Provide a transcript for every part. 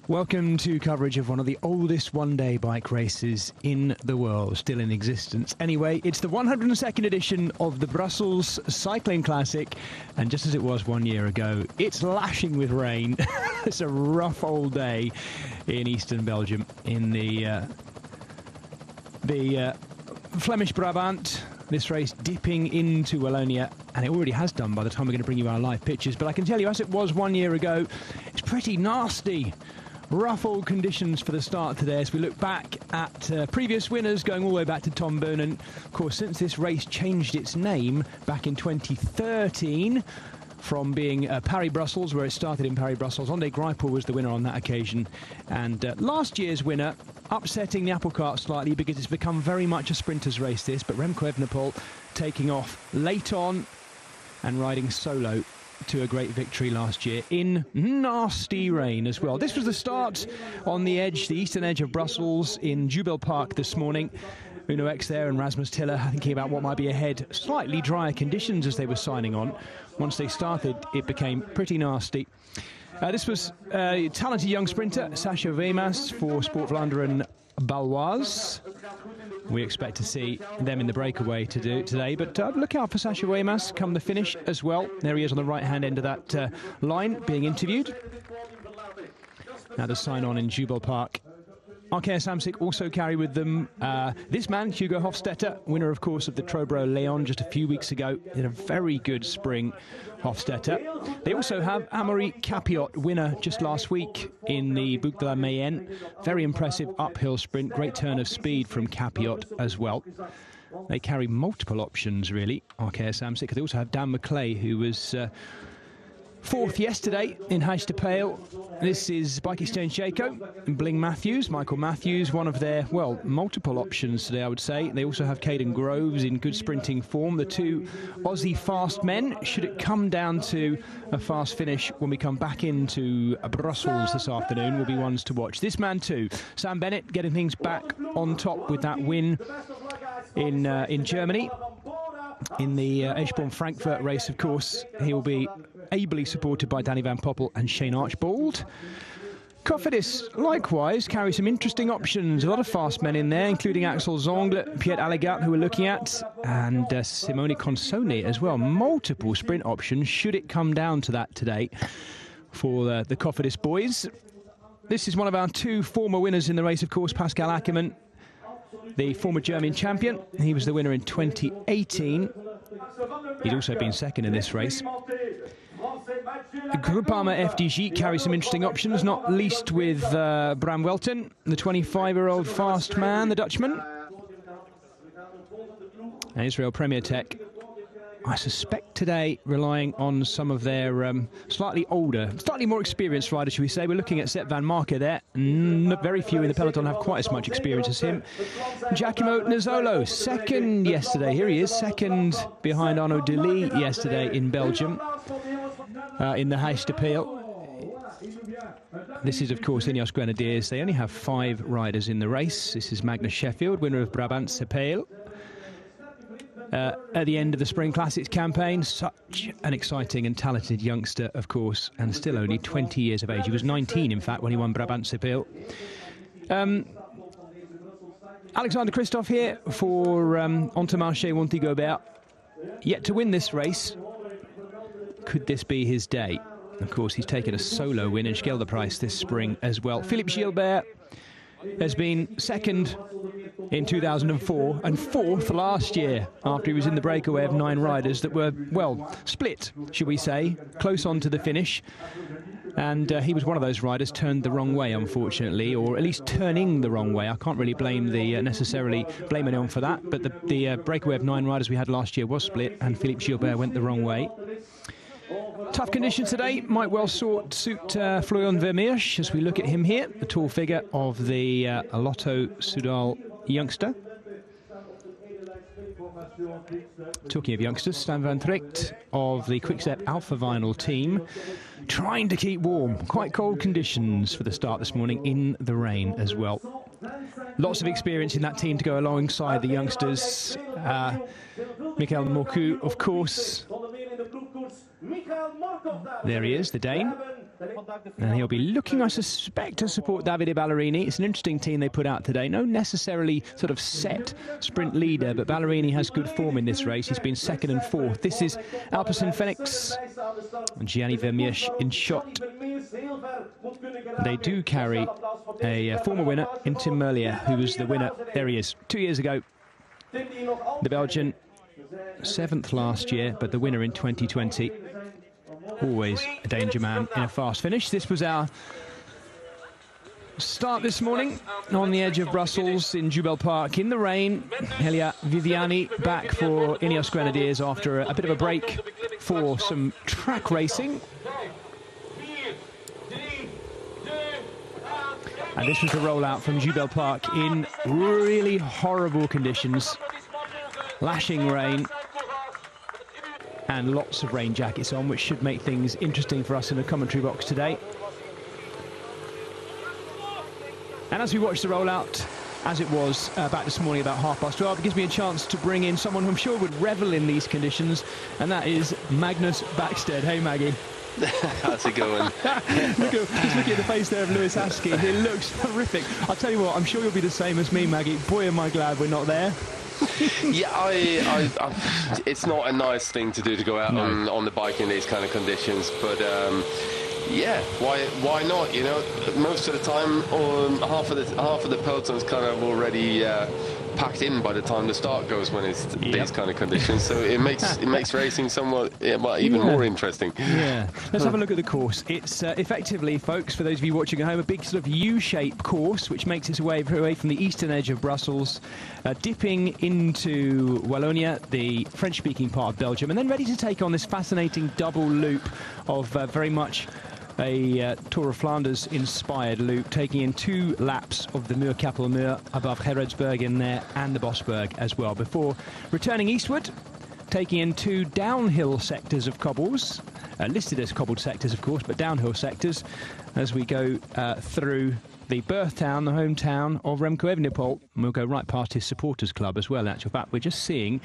Welcome to coverage of one of the oldest one-day bike races in the world, still in existence. Anyway, it's the 102nd edition of the Brussels Cycling Classic, and just as it was 1 year ago, it's lashing with rain. It's a rough old day in eastern Belgium, in the Flemish Brabant. This race dipping into Wallonia, and it already has done by the time we're going to bring you our live pictures. But I can tell you, as it was 1 year ago, it's pretty nasty. Rough old conditions for the start today as we look back at previous winners, going all the way back to Tom Boonen. Of course, since this race changed its name back in 2013 from being Paris-Brussels, where it started in Paris-Brussels, Onde Greipel was the winner on that occasion. And last year's winner, upsetting the apple cart slightly because it's become very much a sprinter's race this, but Remco Evenepoel taking off late on and riding solo to a great victory last year in nasty rain as well. This was the start on the edge, the eastern edge of Brussels in Jubel Park this morning. Uno X there and Rasmus Tiller thinking about what might be ahead. Slightly drier conditions as they were signing on. Once they started, it became pretty nasty. This was a talented young sprinter, Sacha Wemas for Sport Vlaanderen Baloise. We expect to see them in the breakaway today, but look out for Sacha Wemas come the finish as well. There he is on the right-hand end of that line, being interviewed. Now the sign-on in Jubel Park. Arkea Samsic also carry with them this man, Hugo Hofstetter, winner, of course, of the Trobro Leon just a few weeks ago. In a very good spring, Hofstetter. They also have Amaury Capiot, winner just last week in the Boucle de la Mayenne. Very impressive uphill sprint, great turn of speed from Capiot as well. They carry multiple options, really, Arkea Samsic. They also have Dan McClay, who was fourth yesterday in Huis de Pijl. This is Bike Exchange Jayco and Bling Matthews. Michael Matthews, one of their, well, multiple options today, I would say. They also have Caden Groves in good sprinting form. The two Aussie fast men. Should it come down to a fast finish when we come back into Brussels this afternoon, will be ones to watch. This man too, Sam Bennett, getting things back on top with that win in Germany. In the Eschborn-Frankfurt race, of course, he will be ably supported by Danny Van Poppel and Shane Archbold. Cofidis, likewise, carry some interesting options. A lot of fast men in there, including Axel Zongle, Piet Allegat, who we're looking at, and Simone Consoni as well. Multiple sprint options, should it come down to that today for the Cofidis boys. This is one of our two former winners in the race, of course, Pascal Ackermann, the former German champion. He was the winner in 2018. He's also been second in this race. Groupama FDG carries some interesting options, not least with Bram Welten, the 25-year-old fast man, the Dutchman. And Israel Premier Tech, I suspect today, relying on some of their slightly older, slightly more experienced riders, should we say. We're looking at Sepp van Marke there. Very few in the peloton have quite as much experience as him. Giacomo Nizzolo, second yesterday. Here he is, second behind Arnaud Delis yesterday in Belgium, in the Huis de Pijl. This is, of course, Ineos Grenadiers. They only have 5 riders in the race. This is Magnus Sheffield, winner of Brabantse Pijl. At the end of the Spring Classics campaign, such an exciting and talented youngster, of course, and still only 20 years of age. He was 19, in fact, when he won Brabantse Pijl. Alexander Kristoff here for Intermarché Wanty-Gobert. Yet to win this race. Could this be his day? Of course, he's taken a solo win in Scheldeprijs this spring as well. Philippe Gilbert has been second in 2004 and fourth last year after he was in the breakaway of 9 riders that were, well, split, should we say, close on to the finish. And he was one of those riders turned the wrong way, unfortunately, or at least turning the wrong way. I can't really blame necessarily blame anyone for that, but the breakaway of 9 riders we had last year was split, and Philippe Gilbert went the wrong way. Tough conditions today might well suit Florian Vermeersch as we look at him here, the tall figure of the Lotto Soudal youngster. Talking of youngsters, Stan van Tricht of the Quickstep Alpha Vinyl team, trying to keep warm. Quite cold conditions for the start this morning in the rain as well. Lots of experience in that team to go alongside the youngsters. Michael Morcu, of course. There he is, the Dane. And he'll be looking, I suspect, to support Davide Ballerini. It's an interesting team they put out today. No necessarily sort of set sprint leader, but Ballerini has good form in this race. He's been second and fourth. This is Alpecin Fenix and Gianni Vermeersch in shot. They do carry a former winner in Tim Merlier, who was the winner. There he is, 2 years ago. The Belgian, 7th last year, but the winner in 2020. Always a danger man in a fast finish. This was our start this morning on the edge of Brussels in Jubel Park in the rain. Elia Viviani back for Ineos Grenadiers after a bit of a break for some track racing. And this was the rollout from Jubel Park in really horrible conditions. Lashing rain and lots of rain jackets on, which should make things interesting for us in the commentary box today. And as we watch the rollout, as it was back this morning about 12:30, it gives me a chance to bring in someone who I'm sure would revel in these conditions, and that is Magnus Backstedt. Hey, Maggie. How's it going? Just looking at the face there of Lewis Askey, it looks horrific. I'll tell you what, I'm sure you'll be the same as me, Maggie. Boy, am I glad we're not there. Yeah, it's not a nice thing to do, to go out on the bike in these kind of conditions, but yeah, why not? You know, most of the time, half of the peloton's kind of already packed in by the time the start goes when it's these kind of conditions. So it makes racing somewhat even more interesting. Yeah, let's have a look at the course. It's effectively, folks, for those of you watching at home, a big sort of U-shaped course which makes its way from the eastern edge of Brussels, dipping into Wallonia, the French-speaking part of Belgium, and then ready to take on this fascinating double loop of very much a Tour of Flanders inspired loop, taking in 2 laps of the Muur-Kappelmuur above Gerardsbergen there and the Bosberg as well, before returning eastward, taking in 2 downhill sectors of cobbles, listed as cobbled sectors of course, but downhill sectors, as we go through the birth town, the hometown of Remco Evenepoel, and we'll go right past his supporters club as well. In actual fact, we're just seeing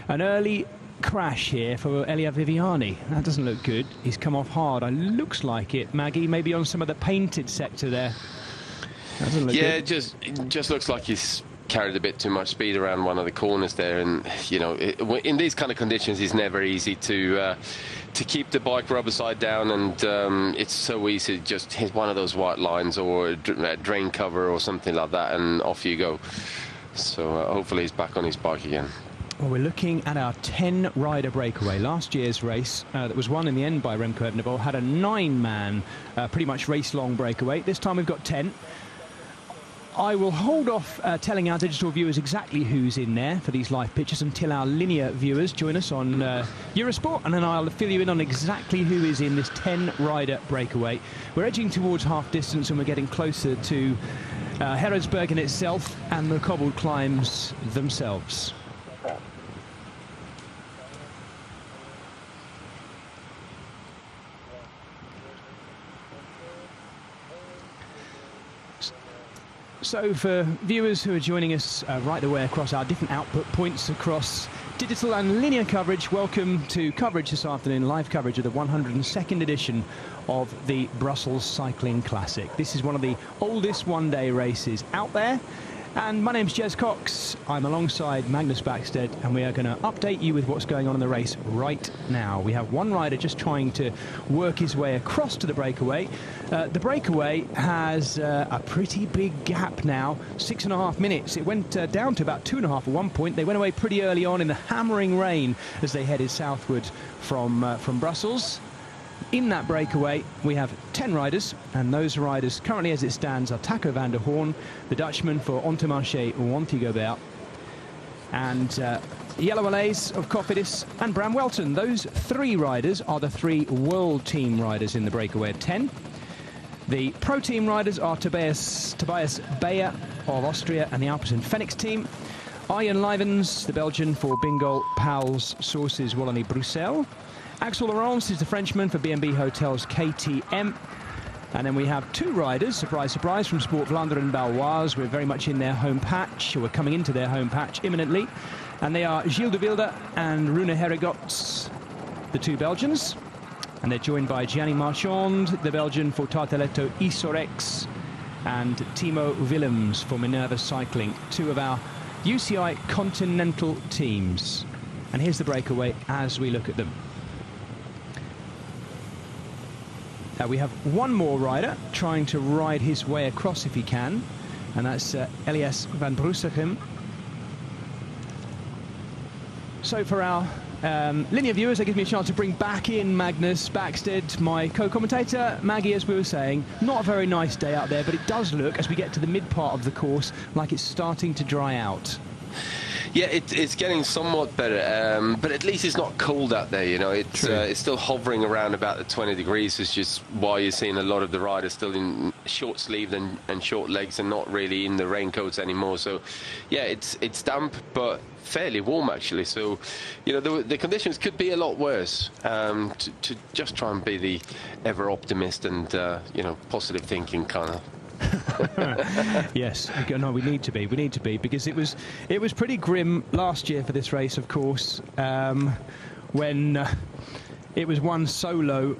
an early crash here for Elia Viviani. That doesn't look good. He's come off hard. It looks like it, Maggie, maybe on some of the painted sector there. Doesn't look good. It just looks like he's carried a bit too much speed around one of the corners there, and you know, in these kind of conditions it's never easy to keep the bike rubber side down, and it's so easy to just hit one of those white lines or a drain cover or something like that, and off you go. So hopefully he's back on his bike again. Well, we're looking at our 10-rider breakaway. Last year's race that was won in the end by Remco Evenepoel had a 9-man, pretty much race-long breakaway. This time we've got 10. I will hold off telling our digital viewers exactly who's in there for these live pictures until our linear viewers join us on Eurosport, and then I'll fill you in on exactly who is in this 10-rider breakaway. We're edging towards half distance and we're getting closer to Gerardsbergen itself and the cobbled climbs themselves. So for viewers who are joining us right the way across our different output points across digital and linear coverage, welcome to coverage this afternoon, live coverage of the 102nd edition of the Brussels Cycling Classic. This is one of the oldest one-day races out there. And my name's Jez Cox. I'm alongside Magnus Backstedt, and we are going to update you with what's going on in the race right now. We have one rider just trying to work his way across to the breakaway. The breakaway has a pretty big gap now, 6.5 minutes. It went down to about 2.5 at one point. They went away pretty early on in the hammering rain as they headed southward from Brussels. In that breakaway, we have 10 riders, and those riders currently as it stands are Taco van der Hoorn, the Dutchman for Intermarché Wanty Gobert, and Jelle Wallace of Cofidis, and Bram Welton. Those 3 riders are the 3 world team riders in the breakaway of 10. The pro team riders are Tobias Bayer of Austria and the Alpecin Fenix team, Arjen Leijvens, the Belgian for Bingoal Pals Sources Wallonie Bruxelles, Axel Laurence is the Frenchman for B&B Hotels KTM. And then we have 2 riders, surprise, surprise, from Sport Vlaanderen Baloise. We're very much in their home patch, or we're coming into their home patch imminently. And they are Gilles de Wilde and Rune Herregots, the 2 Belgians. And they're joined by Gianni Marchand, the Belgian, for Tarteletto Isorex, and Timo Willems for Minerva Cycling, two of our UCI Continental teams. And here's the breakaway as we look at them. We have one more rider trying to ride his way across if he can, and that's Elias van Brusichem. So for our linear viewers, that gives me a chance to bring back in Magnus Backstedt, my co-commentator. Maggie, as we were saying, not a very nice day out there, but it does look, as we get to the mid part of the course, like it's starting to dry out. Yeah, it's getting somewhat better, but at least it's not cold out there, you know. It's still hovering around about the 20 degrees, which is why you're seeing a lot of the riders still in short sleeved and short legs and not really in the raincoats anymore. So, yeah, it's damp, but fairly warm, actually. So, you know, the conditions could be a lot worse. To just try and be the ever-optimist and, you know, positive thinking kind of. Yes, no, we need to be because it was pretty grim last year for this race, of course, when it was won solo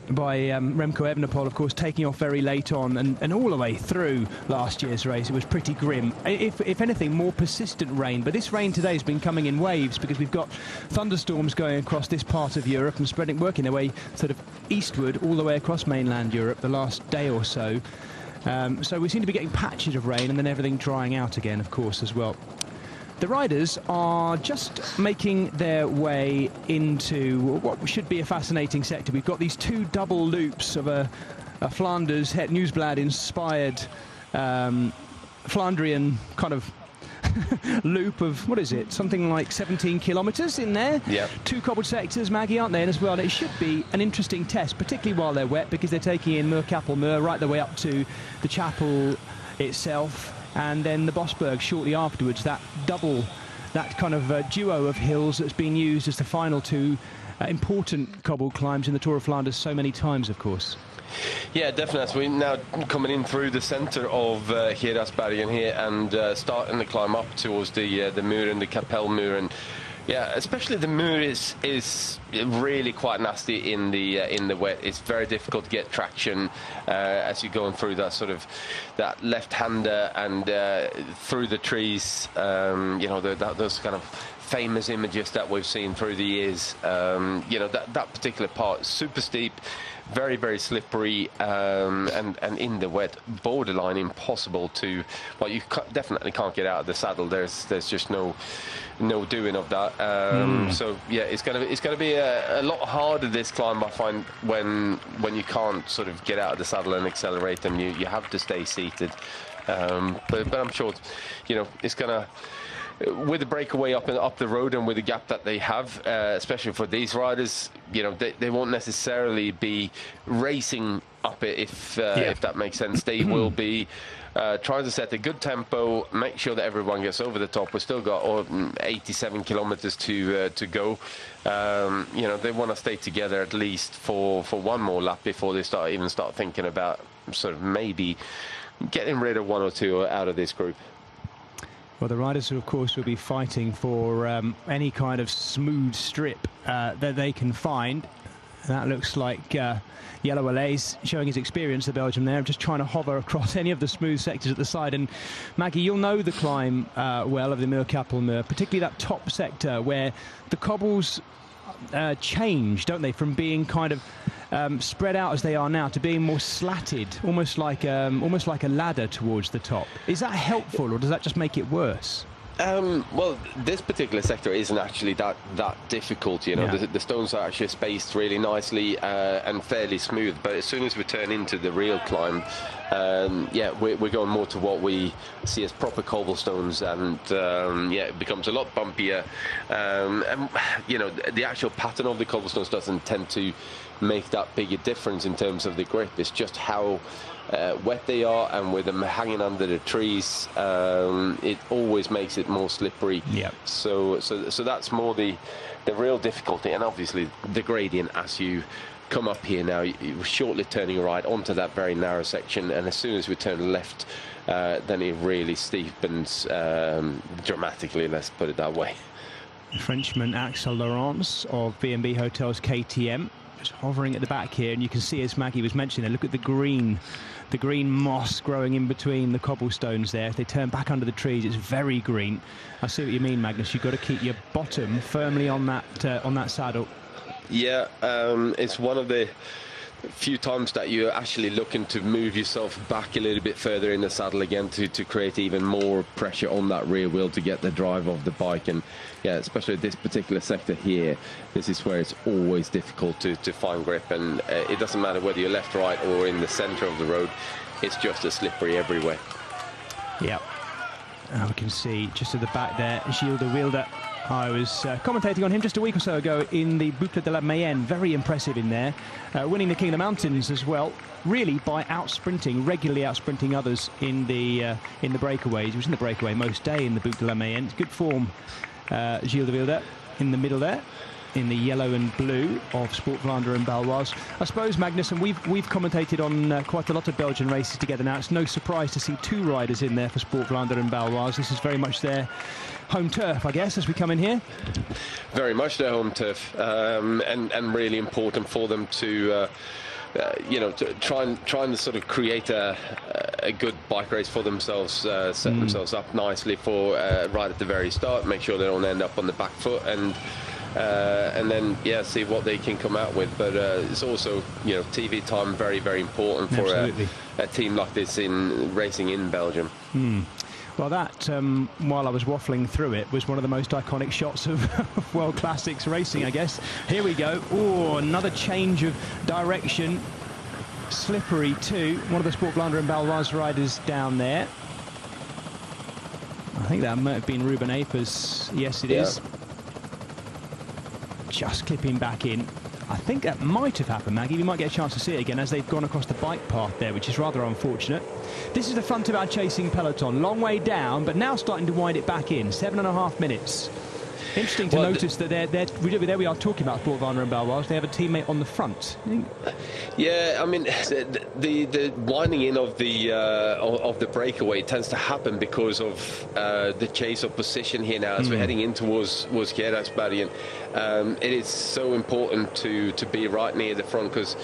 by Remco Evenepoel, of course, taking off very late on, and all the way through last year's race it was pretty grim. If anything, more persistent rain, but this rain today has been coming in waves because we've got thunderstorms going across this part of Europe and working their way sort of eastward all the way across mainland Europe the last day or so. So we seem to be getting patches of rain and then everything drying out again, of course, as well. The riders are just making their way into what should be a fascinating sector. We've got these two double loops of a Flanders Het Nieuwsblad inspired Flandrian kind of loop of, what is it, something like 17 kilometres in there. Yeah. Two cobbled sectors, Maggie, aren't they? And as well, it should be an interesting test, particularly while they're wet, because they're taking in Muur-Kappelmuur right the way up to the chapel itself, and then the Bosberg shortly afterwards. That kind of duo of hills that's been used as the final two important cobbled climbs in the Tour of Flanders so many times, of course. Yeah, definitely. As we're now coming in through the centre of Gerardsbergen here and starting the climb up towards the Muur and the Kapelmuur, and yeah, especially the Muur is really quite nasty in the wet. It's very difficult to get traction as you're going through that sort of that left-hander and through the trees. You know, those kind of famous images that we've seen through the years. You know, that particular part is super steep, very, very slippery, and in the wet, borderline impossible to. Well, you definitely can't get out of the saddle. There's just no doing of that. So yeah, it's gonna be a lot harder, this climb, I find, when you can't sort of get out of the saddle and accelerate, and you have to stay seated. But I'm sure, you know, it's gonna. With the breakaway up the road and with the gap that they have, especially for these riders, you know, they won't necessarily be racing up it if that makes sense. They will be trying to set a good tempo, make sure that everyone gets over the top. We've still got 87 kilometers to go. You know, they want to stay together at least for one more lap before they start thinking about sort of maybe getting rid of one or two out of this group. Well, the riders, of course, will be fighting for any kind of smooth strip that they can find. That looks like Yellow Alays showing his experience, the Belgian there, just trying to hover across any of the smooth sectors at the side. And Maggie, you'll know the climb well of the Muur-Kappelmuur, particularly that top sector where the cobbles change, don't they, from being kind of spread out as they are now to being more slatted, almost like a ladder towards the top. Is that helpful, or does that just make it worse? Well, this particular sector isn't actually that difficult, you know. Yeah. The stones are actually spaced really nicely and fairly smooth, but as soon as we turn into the real climb, yeah, we're going more to what we see as proper cobblestones, and yeah, it becomes a lot bumpier, and you know, the actual pattern of the cobblestones doesn't tend to make that big a difference in terms of the grip. It's just how wet they are, and with them hanging under the trees, it always makes it more slippery. Yeah. So that's more the real difficulty, and obviously the gradient as you come up here now. You're shortly turning right onto that very narrow section, and as soon as we turn left, then it really steepens dramatically. Let's put it that way. Frenchman Axel Laurence of B&B Hotels KTM, just hovering at the back here, and you can see, as Maggie was mentioning, look at the green moss growing in between the cobblestones there. If they turn back under the trees, it's very green. I see what you mean, Magnus. You've got to keep your bottom firmly on that saddle. Yeah, it's one of the few times that you're actually looking to move yourself back a little bit further in the saddle again to create even more pressure on that rear wheel to get the drive of the bike. And yeah, especially this particular sector here, this is where it's always difficult to find grip, and it doesn't matter whether you're left, right or in the center of the road, it's just as slippery everywhere. Yeah, we can see just at the back there, Gilles de Wilde. I was commentating on him just a week or so ago in the Boucle de la Mayenne. Very impressive in there, winning the King of the Mountains as well, really by regularly out sprinting others in the breakaways. He was in the breakaway most day in the Boucle de la Mayenne. Good form, Gilles de Wilde in the middle there, in the yellow and blue of Sport Vlaanderen and Baloise. I suppose, Magnus, and we've commentated on quite a lot of Belgian races together now. It's no surprise to see two riders in there for Sport Vlaanderen and Baloise. This is very much their home turf, I guess, as we come in here. Very much their home turf, and really important for them to to try and sort of create a good bike race for themselves, set themselves up nicely for right at the very start, make sure they don't end up on the back foot, and then see what they can come out with. But it's also, TV time very, very important for a team like this in racing in Belgium. Well, that, while I was waffling through it, was one of the most iconic shots of World Classics racing, I guess. Here we go. Oh, another change of direction. Slippery too. One of the Sport Vlaanderen and Baloise riders down there. I think that might have been Ruben Apers. Yes, it is. Just clipping back in. I think that might have happened, Maggie. We might get a chance to see it again as they've gone across the bike path there, which is rather unfortunate. This is the front of our chasing peloton. Long way down, but now starting to wind it back in. 7.5 minutes. Interesting to notice that there we are talking about Sport Vlaanderen and Baloise. They have a teammate on the front. Yeah, I mean, the winding in of the breakaway tends to happen because of the chase of position here now as we're heading in towards Geraardsbergen. It is so important to be right near the front, because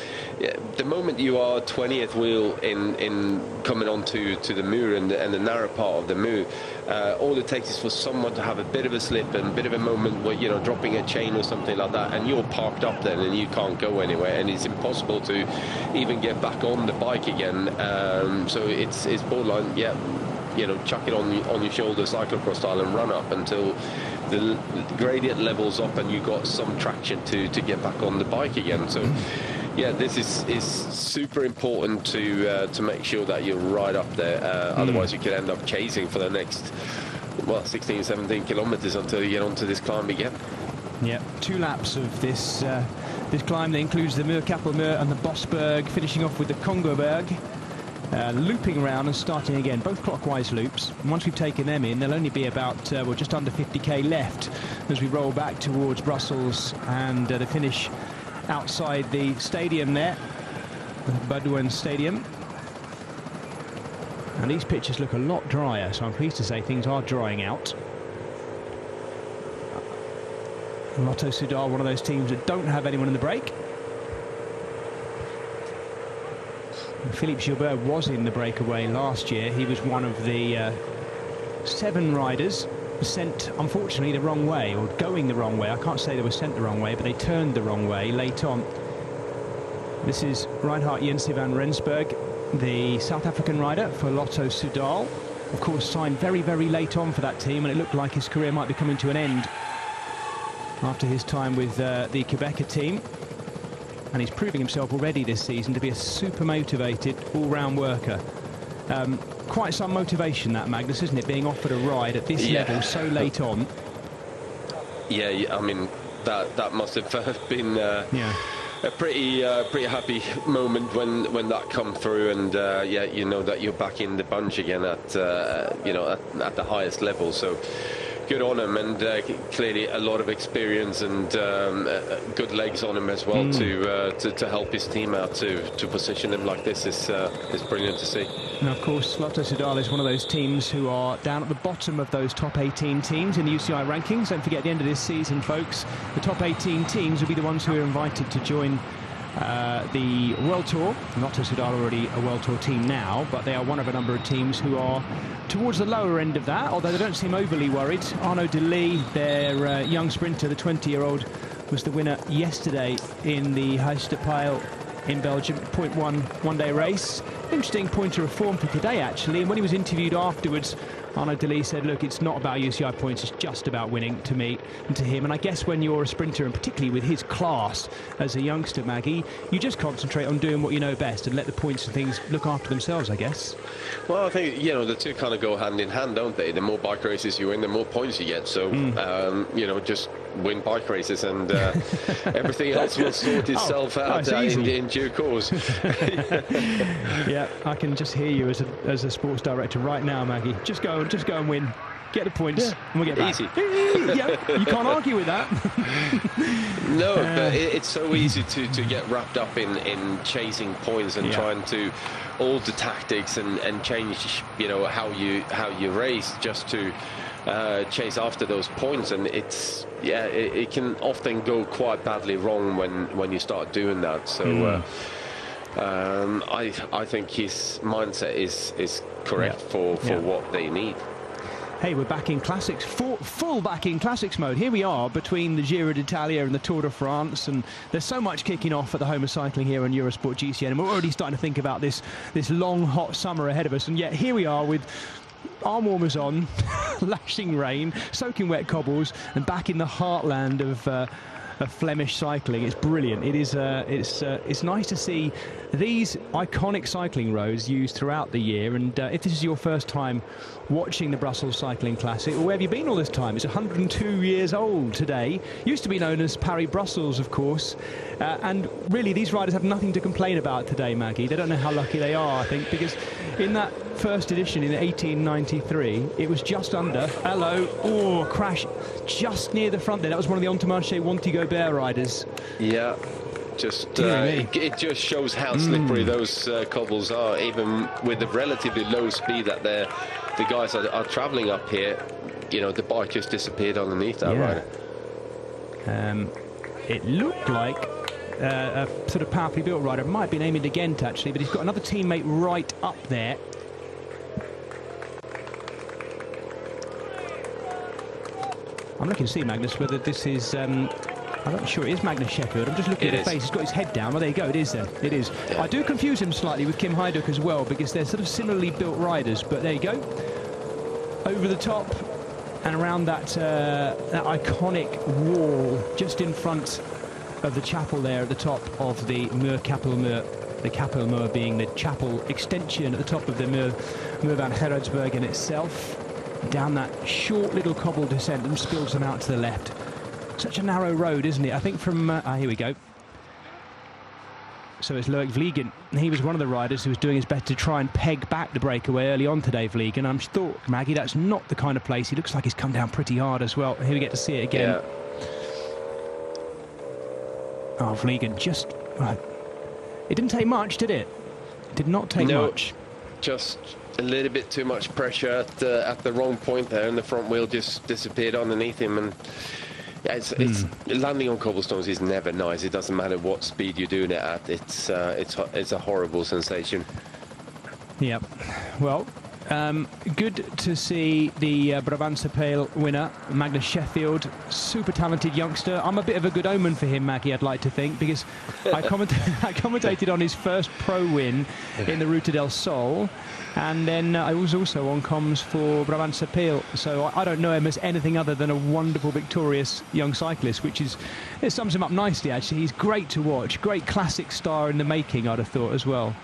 the moment you are 20th wheel in coming onto the Muur and the narrow part of the Muur, all it takes is for someone to have a bit of a slip and a bit of a moment where, dropping a chain or something like that, and you're parked up then and you can't go anywhere, and it's impossible to even get back on the bike again. So it's borderline, chuck it on your shoulder, cyclocross style, and run up until the gradient levels up and you got some traction to get back on the bike again. So yeah, this is super important to make sure that you're right up there. Otherwise you could end up chasing for the next 16, 17 kilometers until you get onto this climb again. Yeah, 2 laps of this climb that includes the Muur Kapelmuur and the Bosberg, finishing off with the Congoberg, looping around and starting again, both clockwise loops. And once we've taken them in, there'll only be about just under 50k left as we roll back towards Brussels and the finish outside the stadium there, the Badouin Stadium. And these pitches look a lot drier, so I'm pleased to say things are drying out. Lotto Soudal, one of those teams that don't have anyone in the break. Philippe Gilbert was in the breakaway last year. He was one of the 7 riders sent, unfortunately, the wrong way, or going the wrong way. I can't say they were sent the wrong way, but they turned the wrong way late on. This is Reinhard Jensen van Rensburg, the South African rider for Lotto Soudal. Of course, signed very, very late on for that team, and it looked like his career might be coming to an end after his time with the Quebecer team. And he's proving himself already this season to be a super motivated all-round worker. Quite some motivation, that, Magnus, isn't it, being offered a ride at this level so late on? Yeah, I mean, that must have been a pretty happy moment when that come through, and that you're back in the bunch again at the highest level. So good on him, and clearly a lot of experience and good legs on him as well to help his team out to position him like this is brilliant to see. Now, of course, Lotto Soudal is one of those teams who are down at the bottom of those top 18 teams in the UCI rankings. Don't forget, at the end of this season, folks, the top 18 teams will be the ones who are invited to join the World Tour. Lotto Soudal already a World Tour team now, but they are one of a number of teams who are towards the lower end of that, although they don't seem overly worried. Arnaud Delis, their young sprinter, the 20-year-old, was the winner yesterday in the Huis de Pijl in Belgium, 0.1 one-day race. Interesting pointer of form for today, actually. And when he was interviewed afterwards, Arnaud Delis said, look, it's not about UCI points, it's just about winning to me and to him. And I guess when you're a sprinter, and particularly with his class as a youngster, Maggie, you just concentrate on doing what you know best and let the points and things look after themselves, I guess. Well, I think, you know, the two kind of go hand in hand, don't they? The more bike races you win, the more points you get. So, you know, just win bike races and everything else will sort itself out in due course. Yeah, I can just hear you as a sports director right now, Maggie. Just go and win. Get the points, and we'll get back. Easy. Yeah, you can't argue with that. No, but it's so easy to get wrapped up in chasing points and trying to alter tactics and change, you know, how you race just to chase after those points, and it's it can often go quite badly wrong when you start doing that. So I think his mindset is correct for what they need. Hey, we're back in classics, full back in classics mode. Here we are between the Giro d'Italia and the Tour de France, and there's so much kicking off at the home of cycling here on Eurosport GCN, and we're already starting to think about this long, hot summer ahead of us, and yet here we are with arm warmers on, lashing rain, soaking wet cobbles, and back in the heartland of Flemish cycling. It's brilliant. It is. It's nice to see these iconic cycling roads used throughout the year. And if this is your first time watching the Brussels Cycling Classic, or where have you been all this time? It's 102 years old today. Used to be known as Paris-Brussels, of course. And really, these riders have nothing to complain about today, Maggie. They don't know how lucky they are, I think, because in that first edition in 1893, it was just under, crash just near the front there. That was one of the Entourage Wanty-Gobert riders. Yeah, just it just shows how slippery those cobbles are, even with the relatively low speed that the guys are travelling up here. You know, the bike just disappeared underneath that rider. It looked like a sort of powerfully built rider. It might have been Aimé de Ghent, actually, but he's got another teammate right up there. I'm looking to see, Magnus, whether this is... I'm not sure it is Magnus Sheffield. I'm just looking at his face. He's got his head down. Well, there you go. It is then. It is. Yeah. I do confuse him slightly with Kim Hajduk as well, because they're sort of similarly built riders. But there you go. Over the top and around that iconic wall just in front of the chapel there at the top of the Muur-Kapelmuur. The Kapelmuur being the chapel extension at the top of the Muur van Gerardsbergen itself. Down that short little cobble descent and spills them out to the left. Such a narrow road, isn't it? I think from... here we go. So it's Loic Vliegen. He was one of the riders who was doing his best to try and peg back the breakaway early on today, Vliegen. I thought, Maggie, that's not the kind of place. He looks like he's come down pretty hard as well. Here we get to see it again. Yeah. Oh, Vliegen just... it didn't take much, did it? It did not take much. Just a little bit too much pressure at the wrong point there, and the front wheel just disappeared underneath him. And yeah, it's landing on cobblestones is never nice. It doesn't matter what speed you're doing it at. It's a horrible sensation. Yep. Well, good to see the Brabantse Pijl winner, Magnus Sheffield. Super talented youngster. I'm a bit of a good omen for him, Maggie, I'd like to think, because I commentated on his first pro win in the Ruta del Sol. And then I was also on comms for Brabantse Pijl, so I don't know him as anything other than a wonderful, victorious young cyclist, it sums him up nicely, actually. He's great to watch, great classic star in the making, I'd have thought, as well.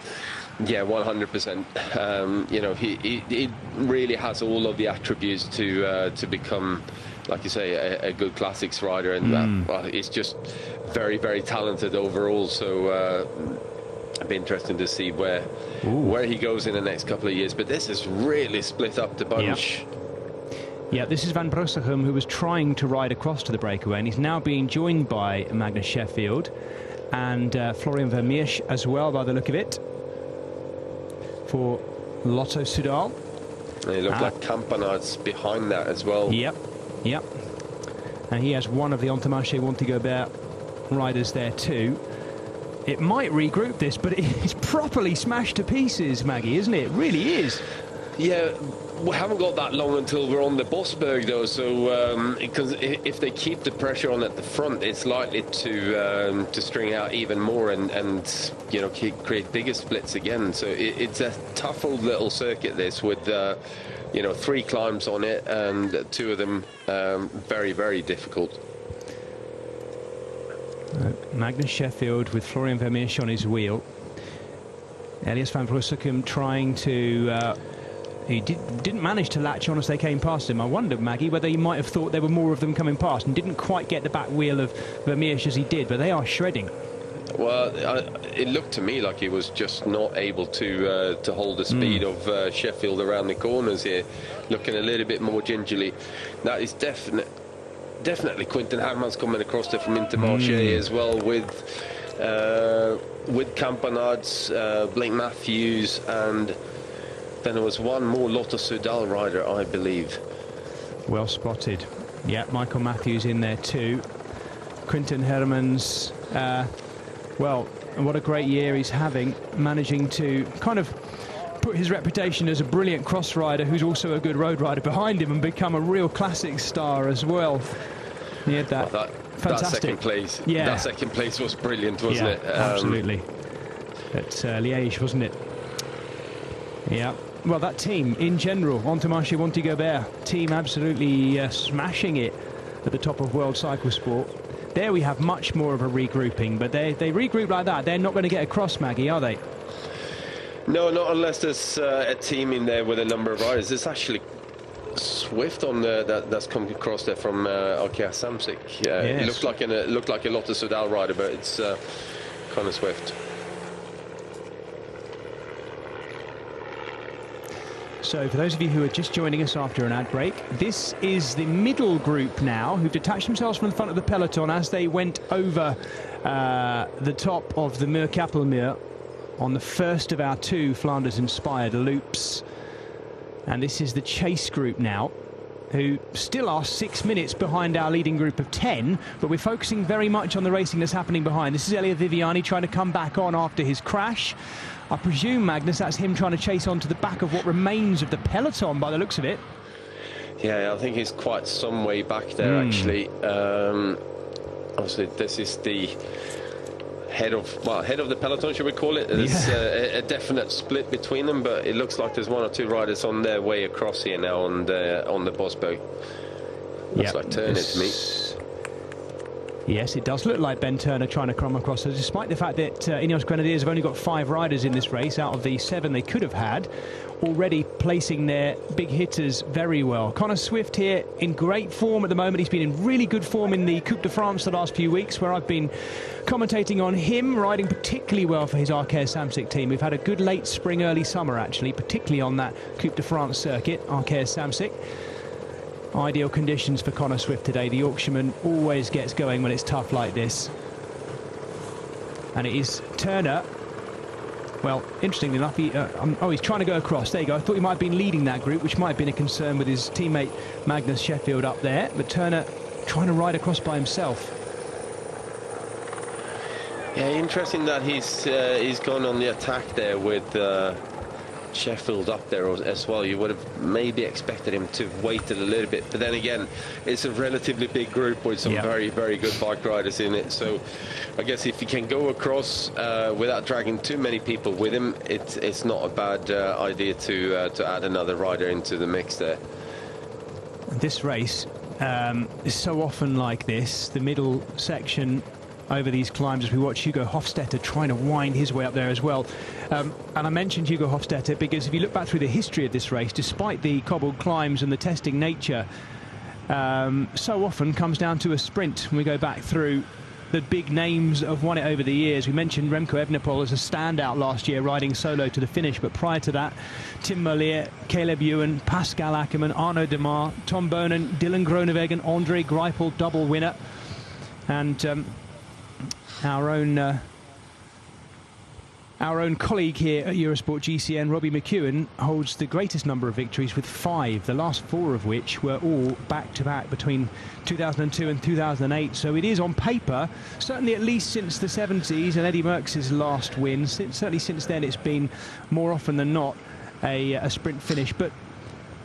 Yeah, 100%. You know, he really has all of the attributes to become, like you say, a good classics rider, and he's just very, very talented overall. So it'll be interesting to see where he goes in the next couple of years. But this has really split up the bunch. Yeah, this is Van Broseghem, who was trying to ride across to the breakaway, and he's now being joined by Magnus Sheffield and Florian Vermeersch as well, by the look of it, for Lotto Soudal. It looked like Campenaerts behind that as well. Yep. And he has one of the Entomache Wanty-Gobert riders there too. It might regroup this, but it's properly smashed to pieces, Maggie, isn't it? It really is. Yeah, we haven't got that long until we're on the Bosberg, though, so because if they keep the pressure on at the front, it's likely to string out even more and you know, create bigger splits again. So it's a tough old little circuit, this, with you know, 3 climbs on it, and 2 of them very, very difficult. Magnus Sheffield with Florian Vermeersch on his wheel. Elias van Broseghem trying to... he didn't manage to latch on as they came past him. I wonder, Maggie, whether he might have thought there were more of them coming past and didn't quite get the back wheel of Vermeersch as he did, but they are shredding. Well, it looked to me like he was just not able to hold the speed of Sheffield around the corners here, looking a little bit more gingerly. That is definitely Quinten Hermans coming across there from Intermarché as well, with Campenaerts, Blake Matthews, and then there was one more Lotto Soudal rider, I believe. Well spotted. Yeah, Michael Matthews in there too. Quinten Hermans, well, what a great year he's having, managing to kind of put his reputation as a brilliant cross rider who's also a good road rider behind him and become a real classic star as well. He had that, fantastic. That second place, yeah. That second place was brilliant, wasn't it? Absolutely. At Liège, wasn't it? Yeah. Well, that team in general, Entomache Wanty-Gobert team, absolutely smashing it at the top of World Cycle Sport. There we have much more of a regrouping, but they regroup like that. They're not going to get across, Maggie, are they? No, not unless there's a team in there with a number of riders. There's actually Swift on that's come across there from Arkea Samsic. Yes. It looked like a Lotto Soudal rider, but it's kind of Swift. So for those of you who are just joining us after an ad break, this is the middle group now, who've detached themselves from the front of the peloton as they went over the top of the Muur-Kappelmeer on the first of our 2 Flanders-inspired loops. And this is the chase group now, who still are 6 minutes behind our leading group of 10, but we're focusing very much on the racing that's happening behind. This is Elia Viviani trying to come back on after his crash. I presume, Magnus, that's him trying to chase on to the back of what remains of the peloton by the looks of it. Yeah, I think he's quite some way back there, actually. Obviously, this is the head of the peloton, should we call it? There's a definite split between them, but it looks like there's 1 or 2 riders on their way across here now on the Bosberg. Looks like Turner to me. Yes, it does look like Ben Turner trying to come across. So despite the fact that Ineos Grenadiers have only got 5 riders in this race out of the 7 they could have had, already placing their big hitters very well. Connor Swift here in great form at the moment. He's been in really good form in the Coupe de France the last few weeks, where I've been commentating on him, riding particularly well for his Arkea Samsic team. We've had a good late spring, early summer, actually, particularly on that Coupe de France circuit, Arkea Samsic. Ideal conditions for Connor Swift today. The Yorkshireman always gets going when it's tough like this. And it is Turner. Well, interestingly enough, he's trying to go across. There you go. I thought he might have been leading that group, which might have been a concern with his teammate Magnus Sheffield up there. But Turner trying to ride across by himself. Yeah, interesting that he's gone on the attack there with Sheffield up there as well. You would have maybe expected him to wait a little bit, but then again, it's a relatively big group with some very, very good bike riders in it. So I guess if he can go across without dragging too many people with him, it's not a bad idea to add another rider into the mix there. This race is so often like this, the middle section over these climbs, as we watch Hugo Hofstetter trying to wind his way up there as well. And I mentioned Hugo Hofstetter because if you look back through the history of this race, despite the cobbled climbs and the testing nature, so often comes down to a sprint when we go back through the big names that have won it over the years. We mentioned Remco Evenepoel as a standout last year, riding solo to the finish, but prior to that, Tim Merlier, Caleb Ewan, Pascal Ackermann, Arnaud Demar, Tom Bonen, Dylan Groenewegen, Andre Greipel, double winner, and our own colleague here at Eurosport GCN, Robbie McEwen, holds the greatest number of victories with 5, the last 4 of which were all back-to-back between 2002 and 2008. So it is on paper, certainly at least since the 70s and Eddie Merckx's last win, certainly since then it's been more often than not a sprint finish, but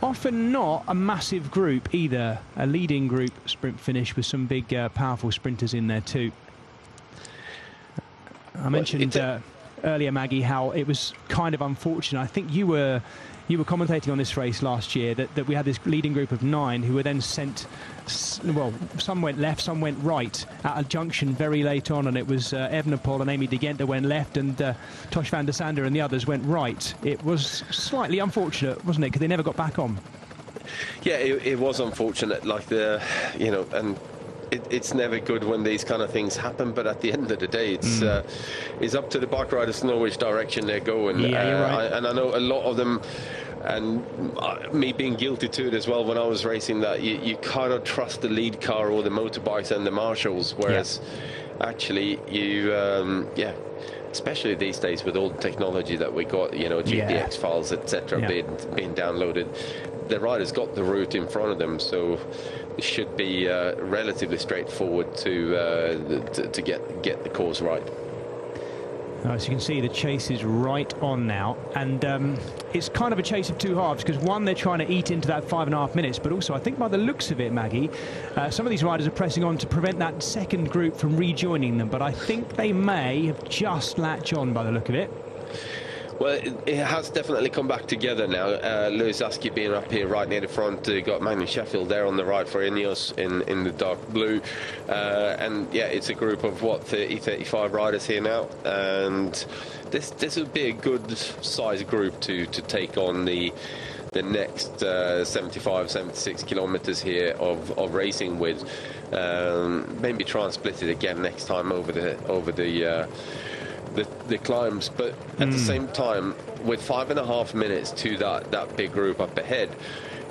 often not a massive group either, a leading group sprint finish with some big powerful sprinters in there too. I mentioned earlier, Maggie, how it was kind of unfortunate. I think you were commentating on this race last year that we had this leading group of 9 who were then sent, well, some went left, some went right at a junction very late on, and it was Evenepoel and Amy de Gent that went left, and Tosh van der Sande and the others went right. It was slightly unfortunate, wasn't it, because they never got back on. Yeah, it was unfortunate, like and it's never good when these kind of things happen, but at the end of the day, it's up to the bike riders to know which direction they're going. Yeah, you're right. And I know a lot of them, and me being guilty to it as well, when I was racing, that you kind of trust the lead car or the motorbikes and the marshals, whereas actually you, especially these days with all the technology that we got, GPX files, etc., being downloaded, the riders got the route in front of them, so it should be relatively straightforward to get the course right. As you can see, the chase is right on now, and it's kind of a chase of two halves, because one, they're trying to eat into that 5.5 minutes, but also I think by the looks of it, Maggie, some of these riders are pressing on to prevent that second group from rejoining them, but I think they may have just latched on by the look of it. Well, it has definitely come back together now. Lewis Askey being up here right near the front. Got Magnus Sheffield there on the right for Ineos in the dark blue. And yeah, it's a group of, 35 riders here now. And this would be a good size group to take on the next 75, 76 kilometers here of racing with. Maybe try and split it again next time over the climbs, but at the same time, with 5.5 minutes to that big group up ahead,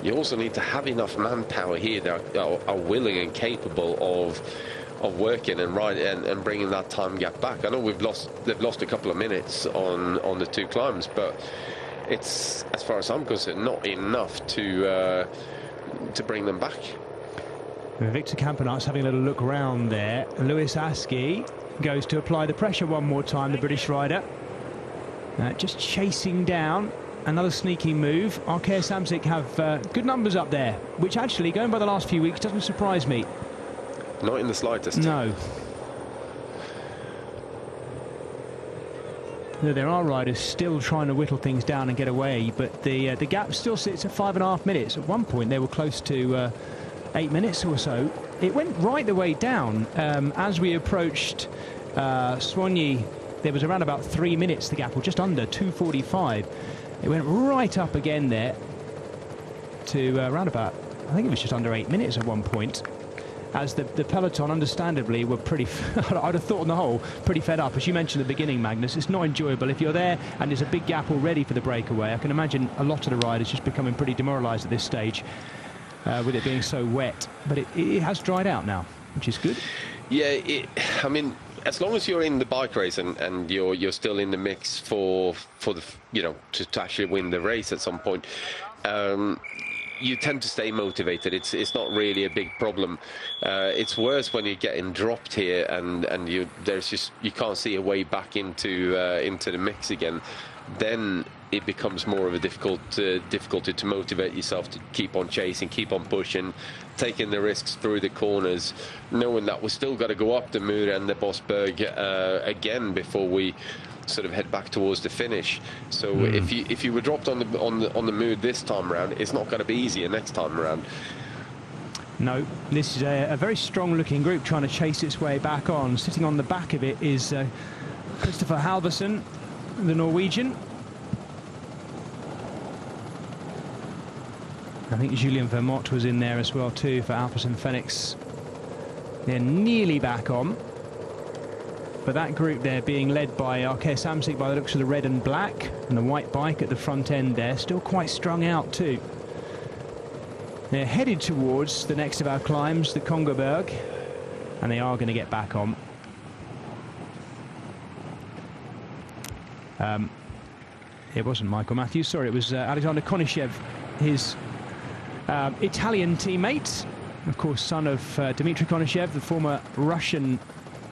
you also need to have enough manpower here that are willing and capable of working and riding and bringing that time gap back. I know they've lost a couple of minutes on the 2 climbs, but it's, as far as I'm concerned, not enough to bring them back. Victor Campenaerts having a little look round there. Lewis Askey goes to apply the pressure one more time, the British rider. Just chasing down, another sneaky move. Arkea Samsic have good numbers up there, which actually, going by the last few weeks, doesn't surprise me. Not in the slightest. No. There are riders still trying to whittle things down and get away, but the gap still sits at 5.5 minutes. At one point, they were close to 8 minutes or so. It went right the way down. As we approached Soigny, there was around about 3 minutes, the gap, or just under 2:45. It went right up again there to around about, I think it was just under 8 minutes at one point, as the peloton, understandably, were pretty, I'd have thought on the whole, pretty fed up. As you mentioned at the beginning, Magnus, it's not enjoyable. If you're there and there's a big gap already for the breakaway, I can imagine a lot of the riders just becoming pretty demoralised at this stage. With it being so wet, but it has dried out now, which is good. Yeah, I mean, as long as you're in the bike race and you're still in the mix for the to actually win the race at some point, you tend to stay motivated. It's not really a big problem. It's worse when you're getting dropped here and you can't see a way back into the mix again. Then it becomes more of a difficulty to motivate yourself to keep on chasing, keep on pushing, taking the risks through the corners, knowing that we've still got to go up the Muur and the Bosberg again before we sort of head back towards the finish. So if you were dropped on the Muur this time around, it's not going to be easier next time around. No, this is a very strong-looking group trying to chase its way back on. Sitting on the back of it is Christopher Halvorsen, the Norwegian. I think Julien Vermote was in there as well too for Alpecin Fenix. They're nearly back on. but that group there being led by Arkea Samsic by the looks of the red and black, and the white bike at the front end there, still quite strung out too. They're headed towards the next of our climbs, the Kongoberg, and they are going to get back on. It wasn't Michael Matthews, sorry, it was Alexander Konishev, his Italian teammate, of course son of Dmitry Konishev, the former Russian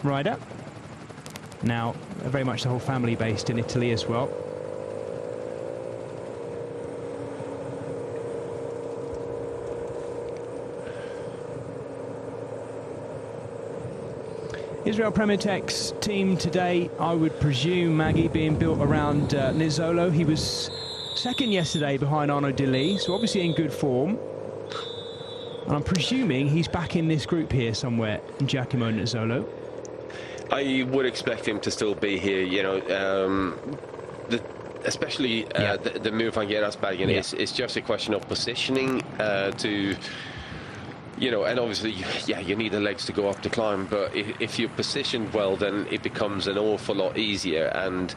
rider. Now very much the whole family based in Italy as well. Israel Premier Tech's team today, I would presume, Maggie, being built around Nizzolo. He was second yesterday behind Arnaud Delis, so obviously in good form. And I'm presuming he's back in this group here somewhere, Giacomo Nizzolo. I would expect him to still be here, you know, especially the move on Gerardsbergen is just a question of positioning to... You know, and obviously, yeah, you need the legs to go up the climb, but if you're positioned well, then it becomes an awful lot easier, and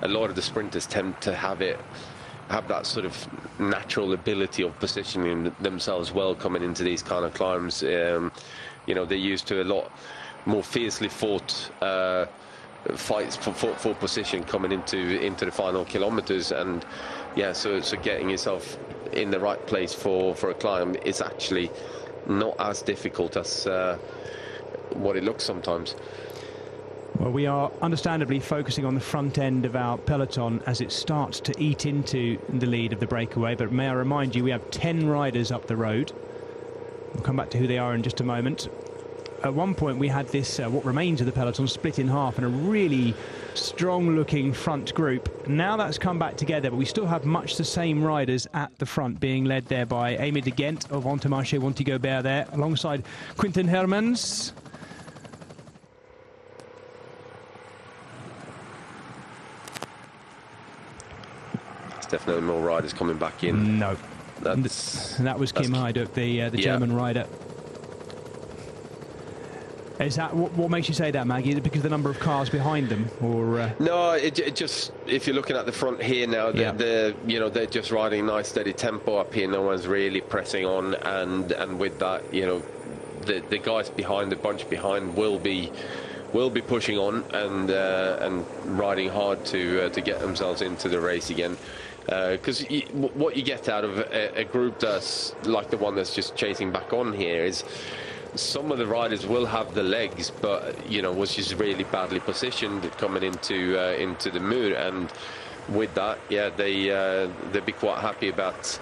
a lot of the sprinters tend to have that sort of natural ability of positioning themselves well coming into these kind of climbs. You know, they're used to a lot more fiercely fought fights for position coming into the final kilometers, and yeah, so getting yourself in the right place for a climb is actually not as difficult as what it looks sometimes. Well, we are understandably focusing on the front end of our peloton as it starts to eat into the lead of the breakaway, but may I remind you, we have 10 riders up the road. We'll come back to who they are in just a moment. At one point we had this, what remains of the peloton, split in half and a really strong looking front group. Now that's come back together, but we still have much the same riders at the front, being led there by Aimé de Ghent of Intermarché Wanty-Gobert there, alongside Quinten Hermans. There's definitely more riders coming back in. No. That was Kim Hajduk, the German rider. Is that what makes you say that, Maggie? Is it because of the number of cars behind them, or? No, it just, if you're looking at the front here now, they're just riding nice steady tempo up here. No one's really pressing on, and with that, you know, the guys behind, the bunch behind, will be pushing on and riding hard to get themselves into the race again. Because what you get out of a group that's like the one that's just chasing back on here is, some of the riders will have the legs, but you know, was just really badly positioned coming into the moon, and with that, yeah, they'd be quite happy about,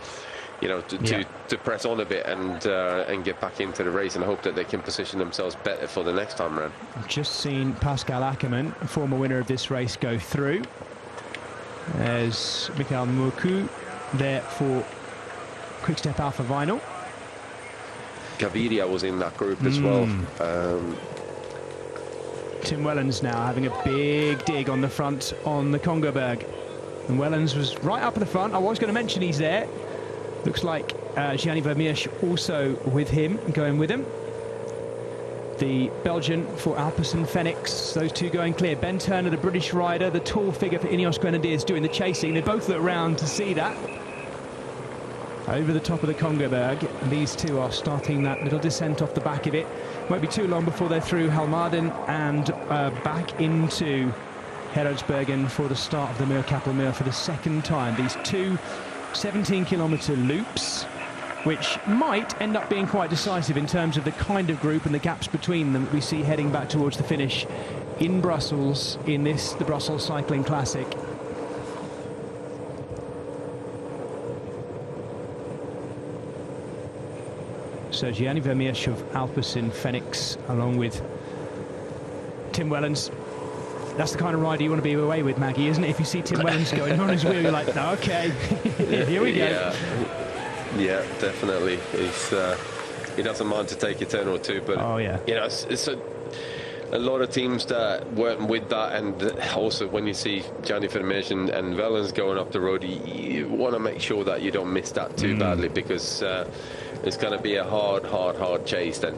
you know, to press on a bit and get back into the race and hope that they can position themselves better for the next time around. I've just seen Pascal Ackermann, a former winner of this race, go through. There's Mikhail Moukou there for Quick-Step Alpha Vinyl. Gaviria was in that group as well. Tim Wellens now having a big dig on the front on the Kongoberg. And Wellens was right up at the front. I was going to mention he's there. Looks like Gianni Vermeersch also with him, going with him. The Belgian for Alpecin Fenix, those two going clear. Ben Turner, the British rider, the tall figure for Ineos Grenadiers, doing the chasing. They both look round to see that. Over the top of the Kongoberg, these two are starting that little descent off the back of it. Won't be too long before they're through Helmarden and back into Gerardsbergen for the start of the Muur-Kapelmuur for the second time. These two 17-kilometre loops, which might end up being quite decisive in terms of the kind of group and the gaps between them that we see heading back towards the finish in Brussels, in the Brussels Cycling Classic. So Gianni Vermeersch of Alpecin Fenix, along with Tim Wellens. That's the kind of rider you want to be away with, Maggie, isn't it? If you see Tim Wellens going on his wheel, you're like, oh, okay, here we go. Yeah, definitely. He doesn't mind to take a turn or two, but you know, it's a lot of teams that weren't with that, and also when you see Gianni Vermeersch and Wellens going up the road, you want to make sure that you don't miss that too badly, because it's going to be a hard chase then.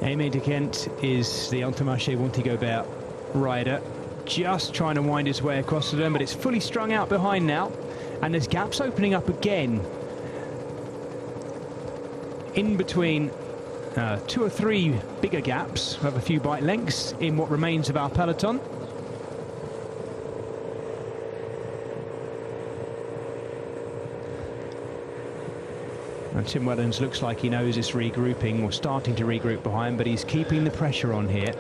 Aimé de Ghent is the Intermarché Wanty-Gobert rider, just trying to wind his way across to them, but it's fully strung out behind now, and there's gaps opening up again in between 2 or 3 bigger gaps. We have a few bike lengths in what remains of our peloton. And Tim Wellens looks like he knows it's regrouping, or starting to regroup behind, but he's keeping the pressure on here.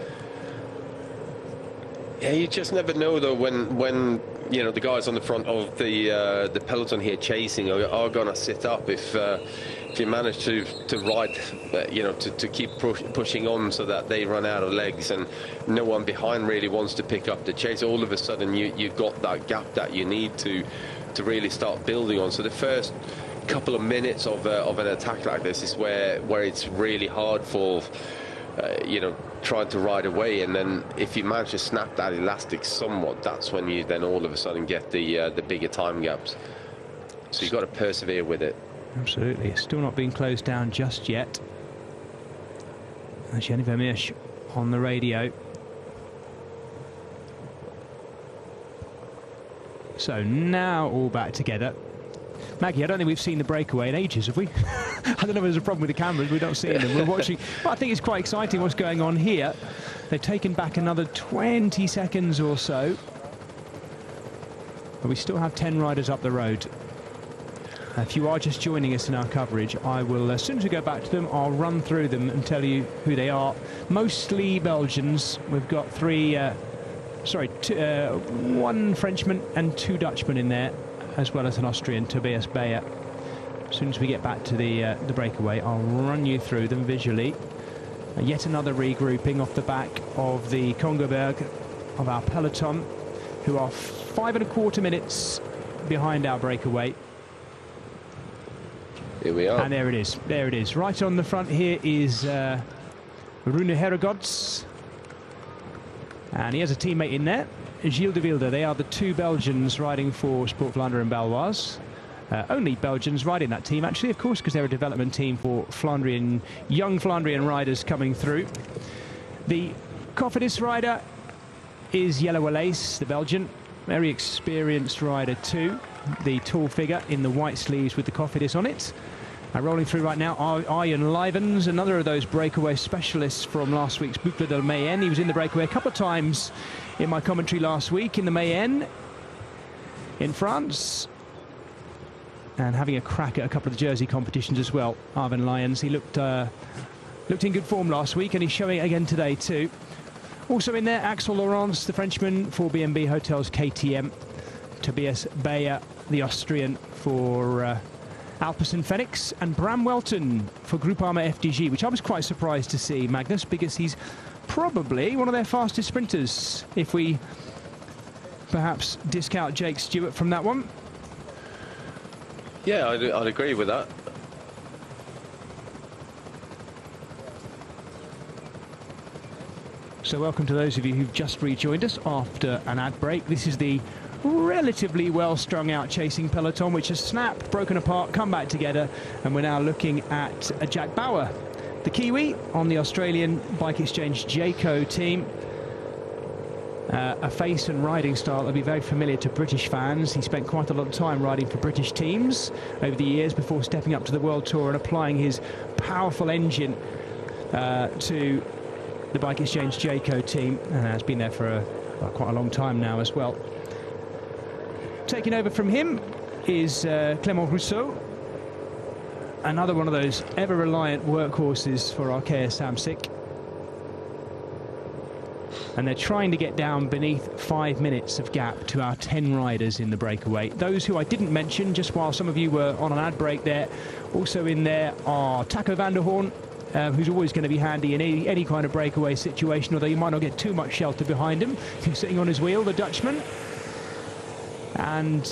Yeah, you just never know though when you know the guys on the front of the peloton here chasing are going to sit up if you manage to ride, you know, to keep pushing on so that they run out of legs and no one behind really wants to pick up the chase. All of a sudden you've got that gap that you need to really start building on. So the first couple of minutes of an attack like this is where it's really hard for you know, trying to ride away, and then if you manage to snap that elastic somewhat, that's when you then all of a sudden get the bigger time gaps. So you've got to persevere with it. Absolutely. It's still not being closed down just yet. Jenny Vermeersch on the radio. So now all back together. Maggie, I don't think we've seen the breakaway in ages, have we? I don't know if there's a problem with the cameras. We're not seeing them. We're watching. But I think it's quite exciting what's going on here. They've taken back another 20 seconds or so. But we still have 10 riders up the road. If you are just joining us in our coverage, I will, as soon as we go back to them, I'll run through them and tell you who they are. Mostly Belgians. We've got 1 Frenchman and 2 Dutchmen in there, as well as an Austrian, Tobias Beyer. As soon as we get back to the breakaway, I'll run you through them visually. Yet another regrouping off the back of the Kongoberg of our peloton, who are 5¼ minutes behind our breakaway. Here we are. And there it is. There it is. Right on the front here is Rune Herregods. And he has a teammate in there, Gilles de Wilde. They are the 2 Belgians riding for Sport Vlaanderen Baloise. Only Belgians riding that team, actually, of course, because they're a development team for young Flandrian riders coming through. The Cofidis rider is Jelle Wallace, the Belgian. Very experienced rider too. The tall figure in the white sleeves with the Cofidis on it. Rolling through right now, Arjen Livens, another of those breakaway specialists from last week's Boucle de Mayenne. He was in the breakaway a couple of times in my commentary last week in the Mayenne in France, and having a crack at a couple of the Jersey competitions as well. Arjen Livens, he looked in good form last week, and he's showing it again today too. Also in there, Axel Laurence, the Frenchman for B&B Hotels KTM. Tobias Beyer, the Austrian for Alpecin Fenix, and Bram Welton for Groupama FDG, which I was quite surprised to see, Magnus, because he's probably one of their fastest sprinters, if we perhaps discount Jake Stewart from that one. Yeah, I'd agree with that. So welcome to those of you who've just rejoined us after an ad break. This is the relatively well strung out chasing peloton, which has snapped, broken apart, come back together, and we're now looking at Jack Bauer, the Kiwi on the Australian Bike Exchange Jayco team. A face and riding style that'll be very familiar to British fans. He spent quite a lot of time riding for British teams over the years before stepping up to the World Tour and applying his powerful engine to the Bike Exchange Jayco team, and has been there for quite a long time now as well. Taking over from him is Clément Rousseau, another one of those ever-reliant workhorses for Arkea Samsic. And they're trying to get down beneath 5 minutes of gap to our 10 riders in the breakaway. Those who I didn't mention, just while some of you were on an ad break there, also in there are Taco van der Hoorn, who's always going to be handy in any kind of breakaway situation, although you might not get too much shelter behind him. He's sitting on his wheel, the Dutchman. And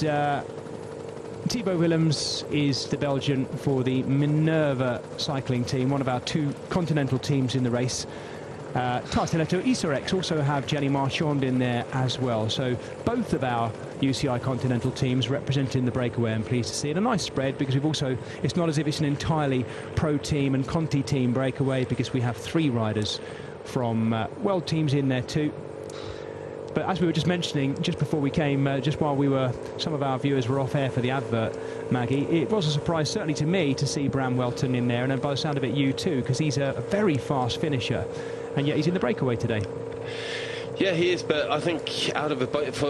Thibaut Willems is the Belgian for the Minerva cycling team, one of our 2 continental teams in the race. Tarteletto Isorex also have Jenny Marchand in there as well. So both of our UCI continental teams representing the breakaway. I'm pleased to see it. A nice spread, because we've also, it's not as if it's an entirely pro team and Conti team breakaway, because we have 3 riders from world teams in there too. But as we were just mentioning, just before we came, just while some of our viewers were off air for the advert, Maggie, it was a surprise, certainly to me, to see Bram Welton in there, and then by the sound of it, you too, because he's a very fast finisher, and yet he's in the breakaway today. Yeah, he is, but I think out of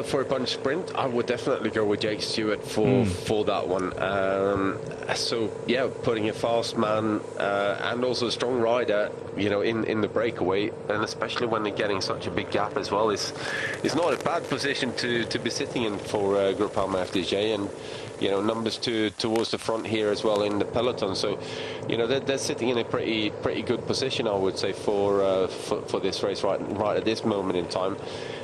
for a bunch sprint, I would definitely go with Jake Stewart for that one. So yeah, putting a fast man and also a strong rider, you know, in the breakaway, and especially when they're getting such a big gap as well, is not a bad position to be sitting in for Groupama FDJ, and you know, numbers towards the front here as well in the peloton. So, you know, they're sitting in a pretty good position, I would say, for this race right at this moment in time.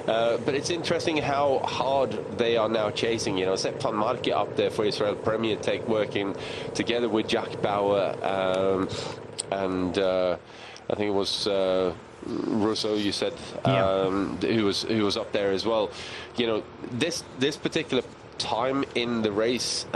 But it's interesting how hard they are now chasing. You know, Sepp van Marke up there for Israel Premier Tech, working together with Jack Bauer and I think it was Russo, you said, who was up there as well. You know, this particular time in the race,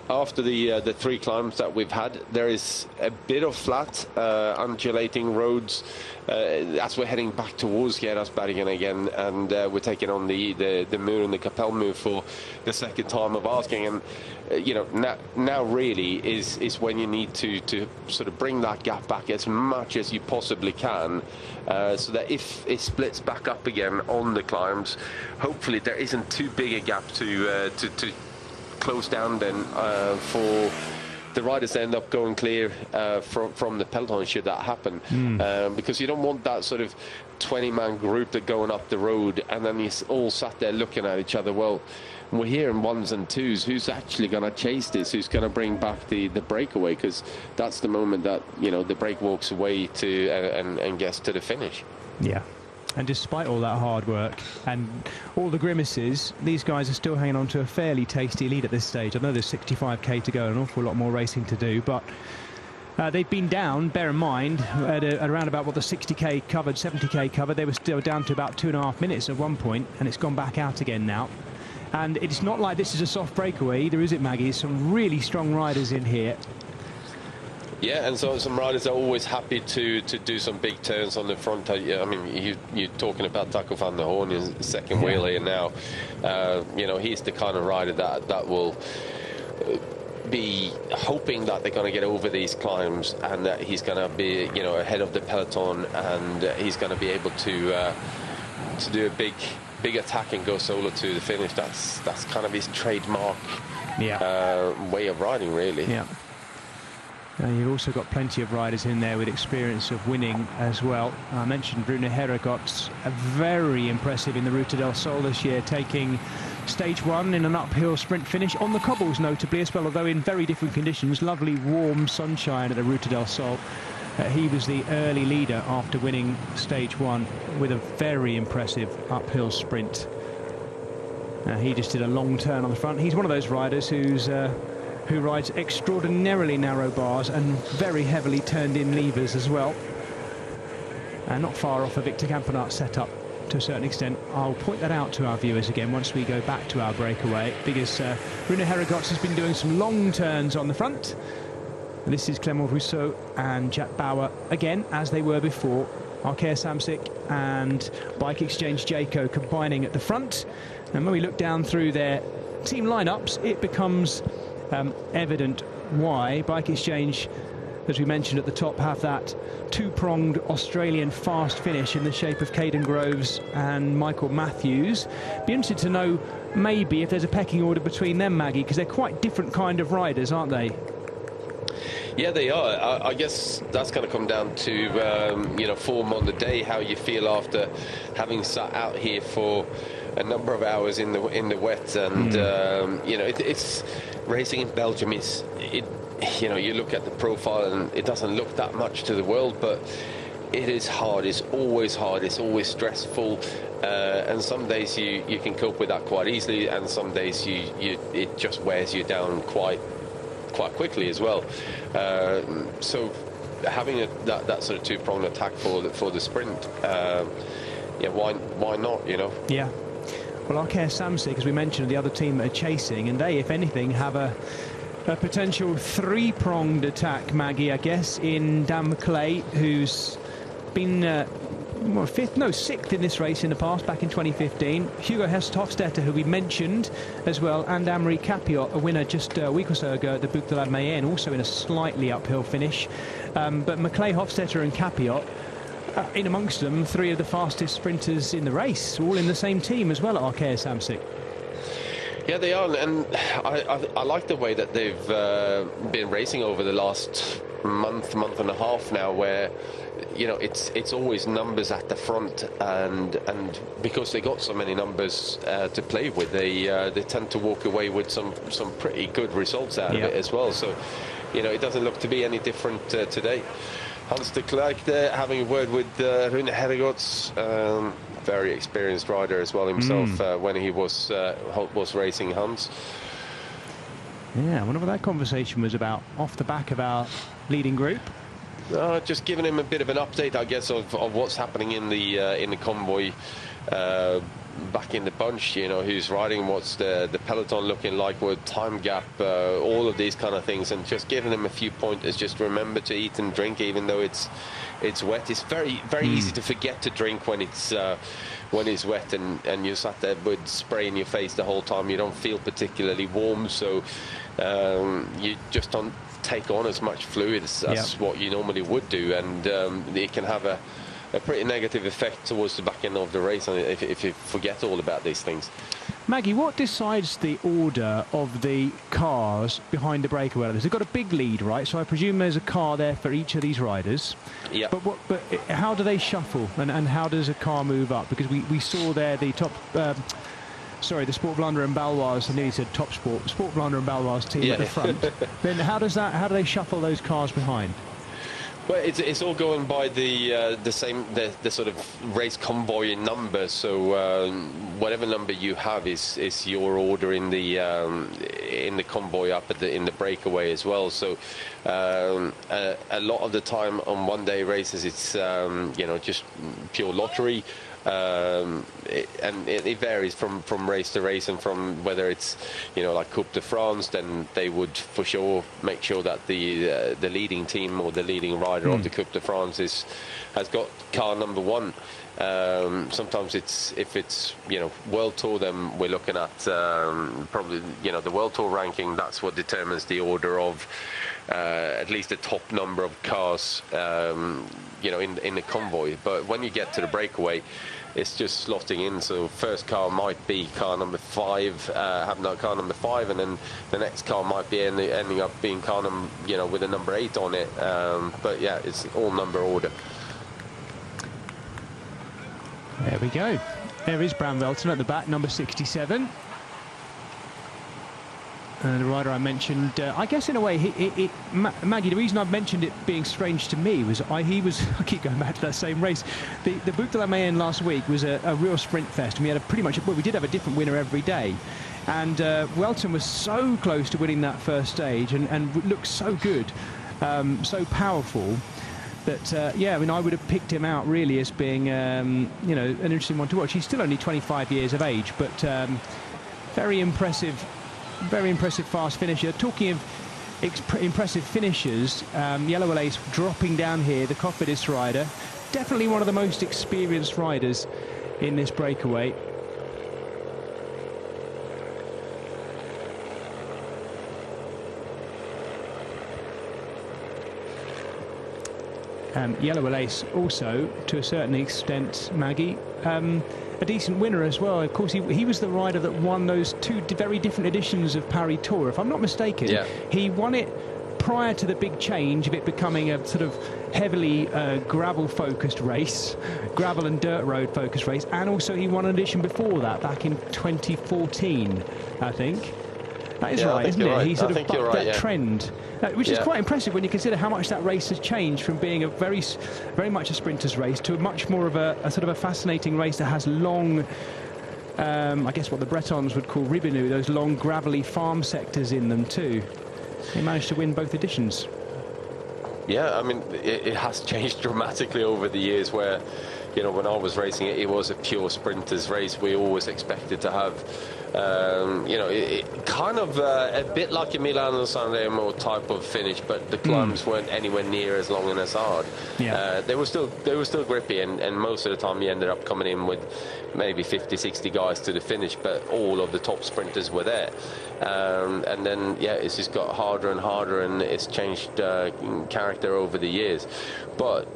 after the 3 climbs that we've had, there is a bit of flat, undulating roads as we're heading back towards Gerardsbergen again, and we're taking on the Muur and the Kapellmuur for the second time of asking. And you know, now really is when you need to sort of bring that gap back as much as you possibly can, so that if it splits back up again on the climbs, hopefully there isn't too big a gap to close down then for the riders to end up going clear from the peloton, should that happen. Because you don't want that sort of 20-man group that going up the road and then you all sat there looking at each other. Well, we're here in 1s and 2s. Who's actually going to chase this? Who's going to bring back the breakaway? Because that's the moment that, you know, the break walks away to and gets to the finish. Yeah. And despite all that hard work and all the grimaces, these guys are still hanging on to a fairly tasty lead at this stage. I know there's 65k to go and an awful lot more racing to do, but they've been down, bear in mind, at around about what the 60k covered, 70k covered. They were still down to about 2.5 minutes at one point, and it's gone back out again now. And it's not like this is a soft breakaway either, is it, Maggie? Some really strong riders in here. Yeah, and so some riders are always happy to do some big turns on the front. I mean, you're talking about Taco van der Hoorn in second wheel here now. You know, he's the kind of rider that will be hoping that they're going to get over these climbs and that he's going to be, you know, ahead of the peloton, and he's going to be able to do a big attack and go solo to the finish. That's kind of his trademark way of riding, really. Yeah. And you've also got plenty of riders in there with experience of winning as well. I mentioned Rune Herregaard, very impressive in the Ruta del Sol this year, taking stage 1 in an uphill sprint finish on the cobbles notably as well, although in very different conditions. Lovely warm sunshine at the Ruta del Sol. He was the early leader after winning stage 1 with a very impressive uphill sprint. He just did a long turn on the front. He's one of those riders who rides extraordinarily narrow bars and very heavily turned in levers as well. And not far off a Victor Campenaerts setup to a certain extent. I'll point that out to our viewers again once we go back to our breakaway, because Rune Herregaard has been doing some long turns on the front. And this is Clément Rousseau and Jack Bauer again, as they were before. Arkea Samsic and Bike Exchange Jayco combining at the front. And when we look down through their team lineups, it becomes evident why Bike Exchange, as we mentioned at the top, have that two-pronged Australian fast finish in the shape of Caden Groves and Michael Matthews. Be interested to know maybe if there's a pecking order between them, Maggie, because they're quite different kind of riders, aren't they? Yeah, they are. I guess that's going to come down to you know, form on the day, how you feel after having sat out here for a number of hours in the wet, and you know, it's racing in Belgium is, you know, you look at the profile and it doesn't look that much to the world, but it is hard. It's always hard. It's always stressful, and some days you can cope with that quite easily, and some days it just wears you down quite quickly as well. So having that sort of two-pronged attack for the sprint, yeah, why not, you know? Yeah. Well, Arkea Samsic, as we mentioned, the other team are chasing, and they, if anything, have a potential three-pronged attack, Maggie, I guess, in Dan McClay, who's been sixth in this race in the past, back in 2015. Hugo Hofstetter, who we mentioned as well, and Amaury Capiot, a winner just a week or so ago at the Boucle de la Mayenne, also in a slightly uphill finish. But Maclay, Hofstetter and Capiot, in amongst them, three of the fastest sprinters in the race, all in the same team as well at Arkea Samsic. Yeah, they are, and I like the way that they've been racing over the last month and a half now, where it's always numbers at the front, and because they got so many numbers to play with, they tend to walk away with some pretty good results out of it as well. So it doesn't look to be any different today. Hans de Klerk there having a word with Rune Herregods, very experienced rider as well himself when he was racing Hans. Yeah, I wonder what that conversation was about off the back of our leading group. Just giving him a bit of an update, I guess, of what's happening in the convoy back in the bunch. Who's riding, what's the peloton looking like, what time gap, all of these kind of things, and just giving him a few pointers. Just remember to eat and drink, even though it's wet. It's very easy to forget to drink when it's wet, and you're sat there with spray in your face the whole time. You don't feel particularly warm, so you just don't take on as much fluid as what you normally would do, and it can have a pretty negative effect towards the back end of the race if you forget all about these things. Maggie, what decides the order of the cars behind the breakaway? They've got a big lead, right? So I presume there's a car there for each of these riders. Yeah. But how do they shuffle, and how does a car move up? Because we saw there the top. The Sport Vlaanderen and Baloise, I nearly said Top Sport. Sport Vlaanderen and Baloise team at the front. Then how do they shuffle those cars behind? Well, it's all going by the sort of race convoy number. So whatever number you have is your order in the convoy up in the breakaway as well. So a lot of the time on one-day races, it's just pure lottery. And it varies from race to race, and from whether it's like Coupe de France, then they would for sure make sure that the leading team or the leading rider of the Coupe de France has got car number one. Sometimes if it's World Tour, then we're looking at probably the World Tour ranking. That's what determines the order of at least the top number of cars in the convoy. But when you get to the breakaway, it's just slotting in. So first car might be car number 5, car number 5, and then the next car might be ending up being car number, with a number 8 on it. But yeah, it's all number order. There we go. There is Bram Velten at the back, number 67. The rider I mentioned, I guess in a way, Maggie, the reason I've mentioned it being strange to me was I keep going back to that same race. The Boucle de la Mayenne last week was a real sprint fest, and we had we did have a different winner every day. And Welton was so close to winning that first stage and looked so good, so powerful, that, I would have picked him out really as being, an interesting one to watch. He's still only 25 years of age, but very impressive fast finisher. Talking of impressive finishers, Yellow Alace dropping down here, the Cofidis rider, definitely one of the most experienced riders in this breakaway. Yellow Alace also, to a certain extent, Maggie, a decent winner as well. Of course, he was the rider that won those two very different editions of Paris Tour. If I'm not mistaken, he won it prior to the big change of it becoming a sort of heavily gravel-focused race, gravel and dirt road-focused race, and also he won an edition before that, back in 2014, I think. That is right, isn't it? Right. He sort of bucked that yeah. trend, which is quite impressive when you consider how much that race has changed from being a very much a sprinter's race to much more of a sort of a fascinating race that has long, I guess what the Bretons would call ribinu, those long gravelly farm sectors in them too. He managed to win both editions. Yeah, I mean, it has changed dramatically over the years, where you know, when I was racing it, it was a pure sprinters race. We always expected to have, you know, it kind of a bit like a Milano-San Remo type of finish, but the climbs weren't anywhere near as long and as hard. Yeah. They were still grippy, and most of the time you ended up coming in with maybe 50, 60 guys to the finish, but all of the top sprinters were there. And then, yeah, it's just got harder and harder, and it's changed character over the years. But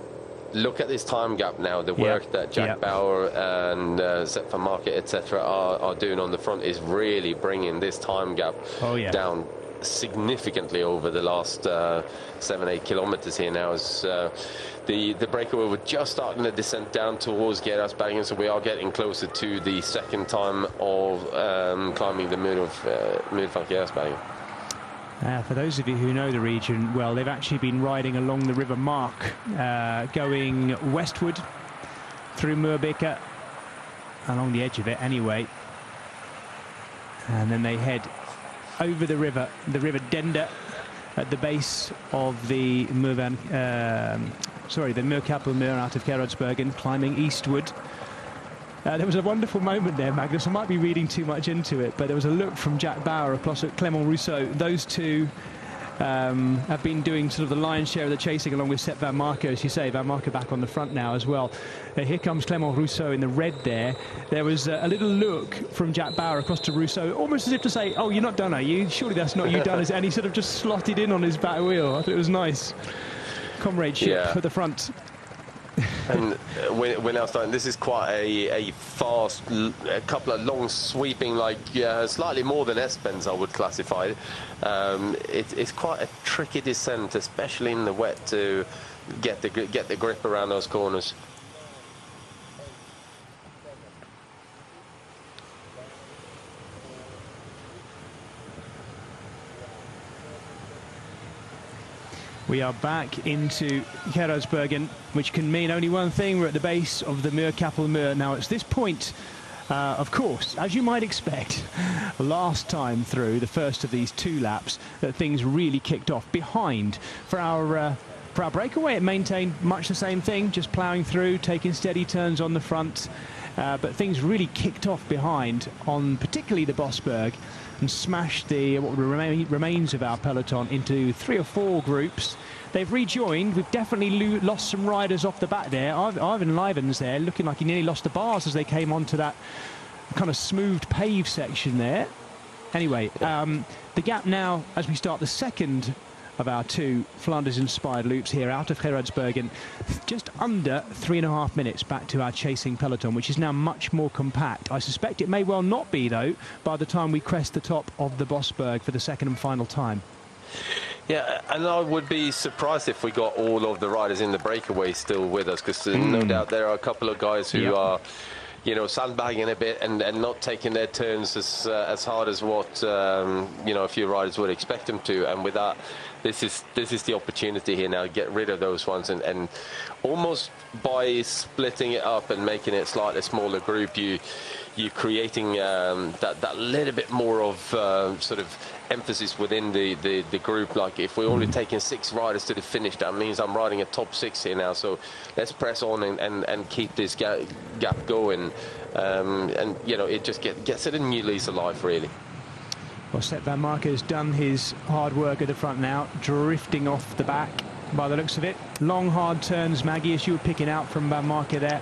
look at this time gap now. The work that Jack Bauer and Sepp van Marken, etc., are doing on the front is really bringing this time gap down significantly over the last 7-8 kilometers here now. As the breakaway, we're just starting the descent down towards Gerardsbergen, so we are getting closer to the second time of climbing the Muur van Gerardsbergen. For those of you who know the region well, they've actually been riding along the River Mark, going westward through Moorbeke, along the edge of it anyway, and then they head over the river Dender, at the base of the the Muurkapelmeer out of Gerardsbergen, climbing eastward. There was a wonderful moment there, Magnus. I might be reading too much into it, but there was a look from Jack Bauer across at Clément Rousseau. Those two have been doing sort of the lion's share of the chasing, along with Sepp van Marken, as you say. Van Marken back on the front now as well. Here comes Clément Rousseau in the red there. There was a little look from Jack Bauer across to Rousseau, almost as if to say, oh, you're not done, are you? Surely that's not you done. And he sort of just slotted in on his back wheel. I thought it was nice. Comradeship for the front. And we're now starting. This is quite a fast, a couple of long sweeping, like slightly more than S-bends, I would classify it. It's quite a tricky descent, especially in the wet, to get the grip around those corners. We are back into Gerardsbergen, which can mean only one thing. We're at the base of the Muurkapelmeer. Now, it's this point, of course, as you might expect, last time through the first of these 2 laps, that things really kicked off behind. For our breakaway, it maintained much the same thing, just ploughing through, taking steady turns on the front. But things really kicked off behind on particularly the Bosberg, and smashed what remains of our peloton into 3 or 4 groups. They've rejoined. We've definitely lost some riders off the back there. Ivan Livens there, looking like he nearly lost the bars as they came onto that kind of smoothed paved section there. Anyway, the gap now, as we start the second of our 2 Flanders-inspired loops here out of Gerardsbergen, just under 3.5 minutes back to our chasing peloton, which is now much more compact. I suspect it may well not be, though, by the time we crest the top of the Bosberg for the second and final time. Yeah, and I would be surprised if we got all of the riders in the breakaway still with us, because no doubt there are a couple of guys who are, you know, sandbagging a bit and not taking their turns as hard as what you know, a few riders would expect them to. And with that, this is the opportunity here now to get rid of those ones, and almost by splitting it up and making it a slightly smaller group, you're creating that little bit more of sort of emphasis within the group. Like, if we're only taking 6 riders to the finish, that means I'm riding a top 6 here now, so let's press on and keep this gap going, and you know, it just gets it a new lease of life, really. Well, Sepp van Marken has done his hard work at the front now, drifting off the back by the looks of it. Long, hard turns, Maggie, as you were picking out from Van Marken there.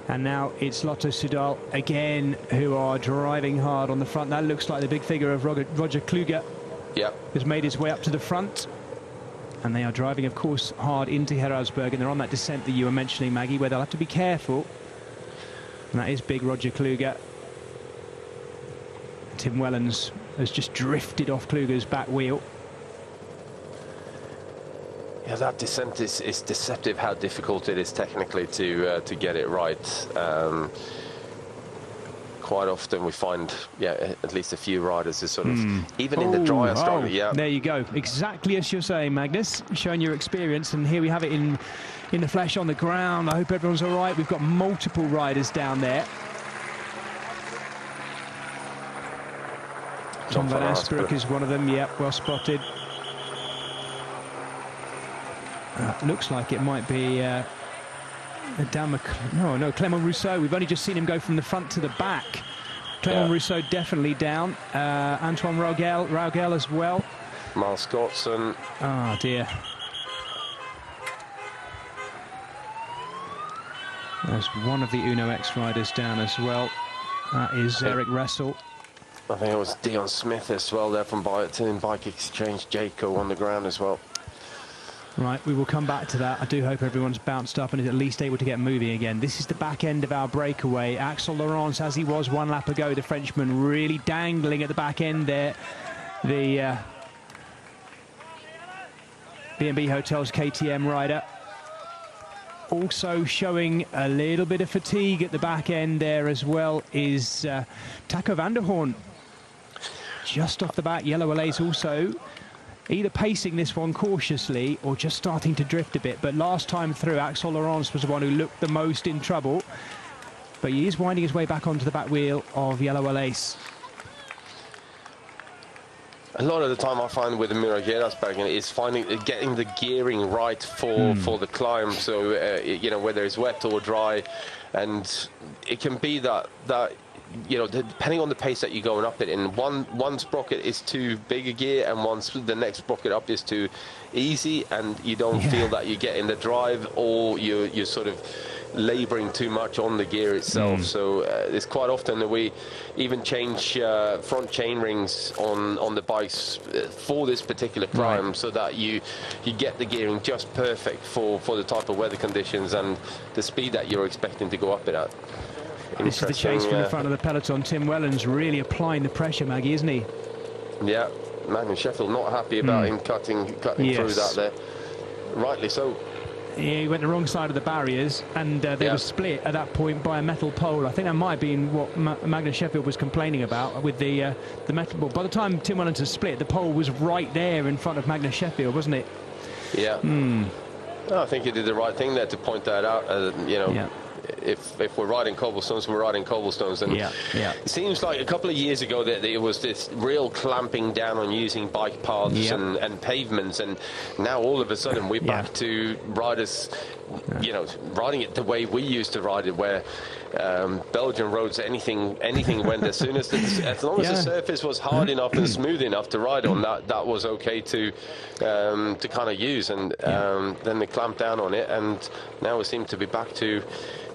And now it's Lotto Soudal again, who are driving hard on the front. That looks like the big figure of Roger Kluge. Yeah. Has made his way up to the front. And they are driving, of course, hard into Gerardsbergen. They're on that descent that you were mentioning, Maggie, where they'll have to be careful. And that is big Roger Kluge. Tim Wellens has just drifted off Kluge's back wheel. Yeah, that descent is deceptive, how difficult it is technically to get it right. Quite often we find, at least a few riders is sort of, even in the drier struggle. Yeah, there you go. Exactly as you're saying, Magnus, showing your experience. And here we have it in the flesh on the ground. I hope everyone's all right. We've got multiple riders down there. Tom van Asbroek is one of them. Yep, well spotted. Looks like it might be Clement Rousseau. We've only just seen him go from the front to the back. Clement Rousseau definitely down. Antoine Raugel as well. Miles Scottson. Oh, dear. There's one of the Uno X riders down as well. That is Eric Ressel. I think it was Dion Smith as well there from Team Bike Exchange. Jayco on the ground as well. Right, we will come back to that. I do hope everyone's bounced up and is at least able to get moving again. This is the back end of our breakaway. Axel Laurence, as he was 1 lap ago, the Frenchman really dangling at the back end there. The B&B Hotels KTM rider. Also showing a little bit of fatigue at the back end there as well is Taco van der Hoorn. Just off the back, Yellow Allays also either pacing this one cautiously or just starting to drift a bit. But last time through, Axel Laurence was the one who looked the most in trouble. But he is winding his way back onto the back wheel of Yellow Allays. A lot of the time I find with the Mirageras bagging is getting the gearing right for the climb. So you know, whether it's wet or dry, and it can be that you know, depending on the pace that you're going up it in, one sprocket is too big a gear and the next sprocket up is too easy, and you don't feel that you get in the drive, or you're sort of laboring too much on the gear itself. So it's quite often that we even change front chain rings on the bikes for this particular climb, so that you get the gearing just perfect for the type of weather conditions and the speed that you're expecting to go up it at. This is the chase from the front of the peloton. Tim Wellens really applying the pressure, Maggie, isn't he? Yeah, Magnus Sheffield not happy about him cutting through that there. Rightly so. Yeah, he went the wrong side of the barriers, and they were split at that point by a metal pole. I think that might have been what Magnus Sheffield was complaining about with the metal pole. By the time Tim Wellens had split, the pole was right there in front of Magnus Sheffield, wasn't it? Yeah. No, I think he did the right thing there to point that out. You know. Yeah. If we're riding cobblestones, we're riding cobblestones. And it seems like a couple of years ago that there was this real clamping down on using bike paths and pavements, and now all of a sudden we're back to riders, you know, riding it the way we used to ride it, where Belgian roads, anything went. As long as the surface was hard enough and smooth enough to ride on, that was okay to kind of use, and then they clamped down on it, and now we seem to be back to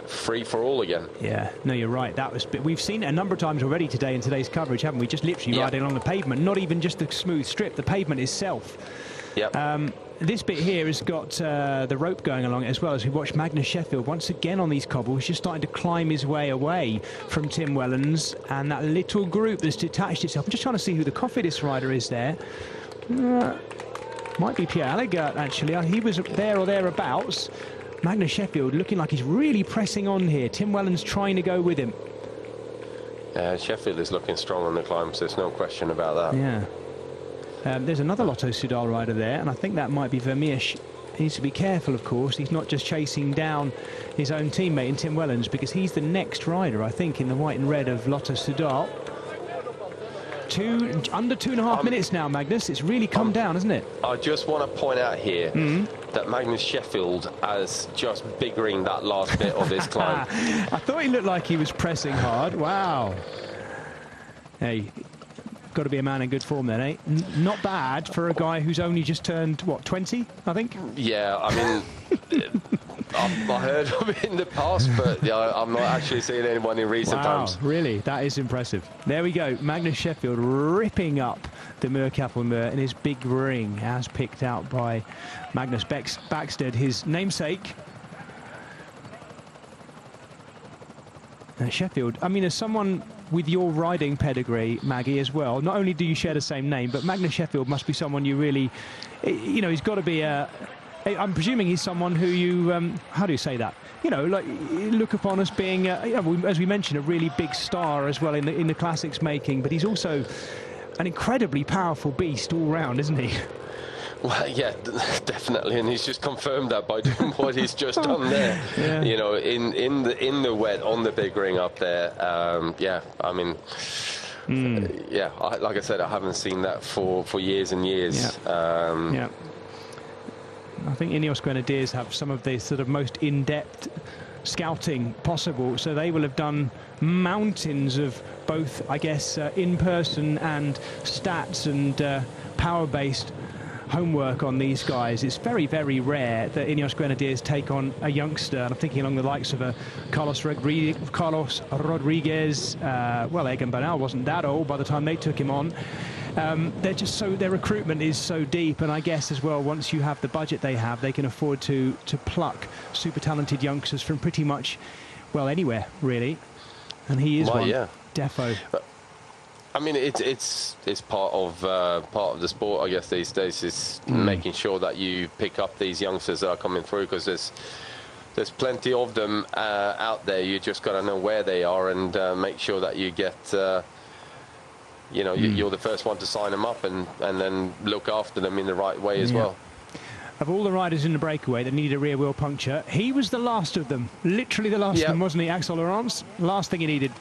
free for all again. Yeah, no, you're right. We've seen it a number of times already today in today's coverage, haven't we? Just literally riding on the pavement, not even just the smooth strip, the pavement itself. This bit here has got the rope going along it as well, as we watch Magnus Sheffield once again on these cobbles, just starting to climb his way away from Tim Wellens and that little group that's detached itself. I'm just trying to see who the Cofidis rider is there. Might be Pierre Allegert, actually. He was there or thereabouts. Magnus Sheffield looking like he's really pressing on here. Tim Wellens trying to go with him. Sheffield is looking strong on the climbs, there's no question about that. Yeah. There's another Lotto Soudal rider there, and I think that might be Vermeersch. He needs to be careful, of course. He's not just chasing down his own teammate in Tim Wellens, because he's the next rider, I think, in the white and red of Lotto Soudal. Under 2.5 minutes now, Magnus. It's really come down, hasn't it? I just want to point out here that Magnus Sheffield is just biggering that last bit of this climb. I thought he looked like he was pressing hard. Wow. Hey, got to be a man in good form then, eh? Not bad for a guy who's only just turned, what, 20, I think? Yeah, I mean, I heard of it in the past, but I'm not actually seeing anyone in recent times. Really? That is impressive. There we go. Magnus Sheffield ripping up the Muur-Kappelmeer in his big ring, as picked out by Magnus Backstedt, his namesake. Sheffield, I mean, as someone with your riding pedigree, Maggie, as well, not only do you share the same name, but Magnus Sheffield must be someone you really, you know, he's got to be a... I'm presuming he's someone who you, how do you say that? You know, like, look upon as being, you know, as we mentioned, a really big star as well in the classics making, but he's also an incredibly powerful beast all round, isn't he? Well, yeah, definitely, and he's just confirmed that by doing what he's just done there. Yeah. You know, in the wet on the big ring up there. Yeah, I mean, yeah, like I said, I haven't seen that for years and years. Yeah. I think Ineos Grenadiers have some of the sort of most in-depth scouting possible, so they will have done mountains of both, I guess, in-person and stats and power-based homework on these guys. It's very, very rare that Ineos Grenadiers take on a youngster, and I'm thinking along the likes of Carlos Rodriguez. Well, Egan Bernal wasn't that old by the time they took him on. They're just so, their recruitment is so deep, and I guess as well, once you have the budget they have, they can afford to pluck super talented youngsters from pretty much, well, anywhere really. And he is one. Yeah. Defo. I mean, it's part of the sport, I guess, these days, is making sure that you pick up these youngsters that are coming through, because there's plenty of them out there. You just got to know where they are and make sure that you get, you know, you're the first one to sign them up and then look after them in the right way as well. Of all the riders in the breakaway that needed a rear wheel puncture, he was the last of them. Literally the last of them, wasn't he, Axel Laurence? Last thing he needed.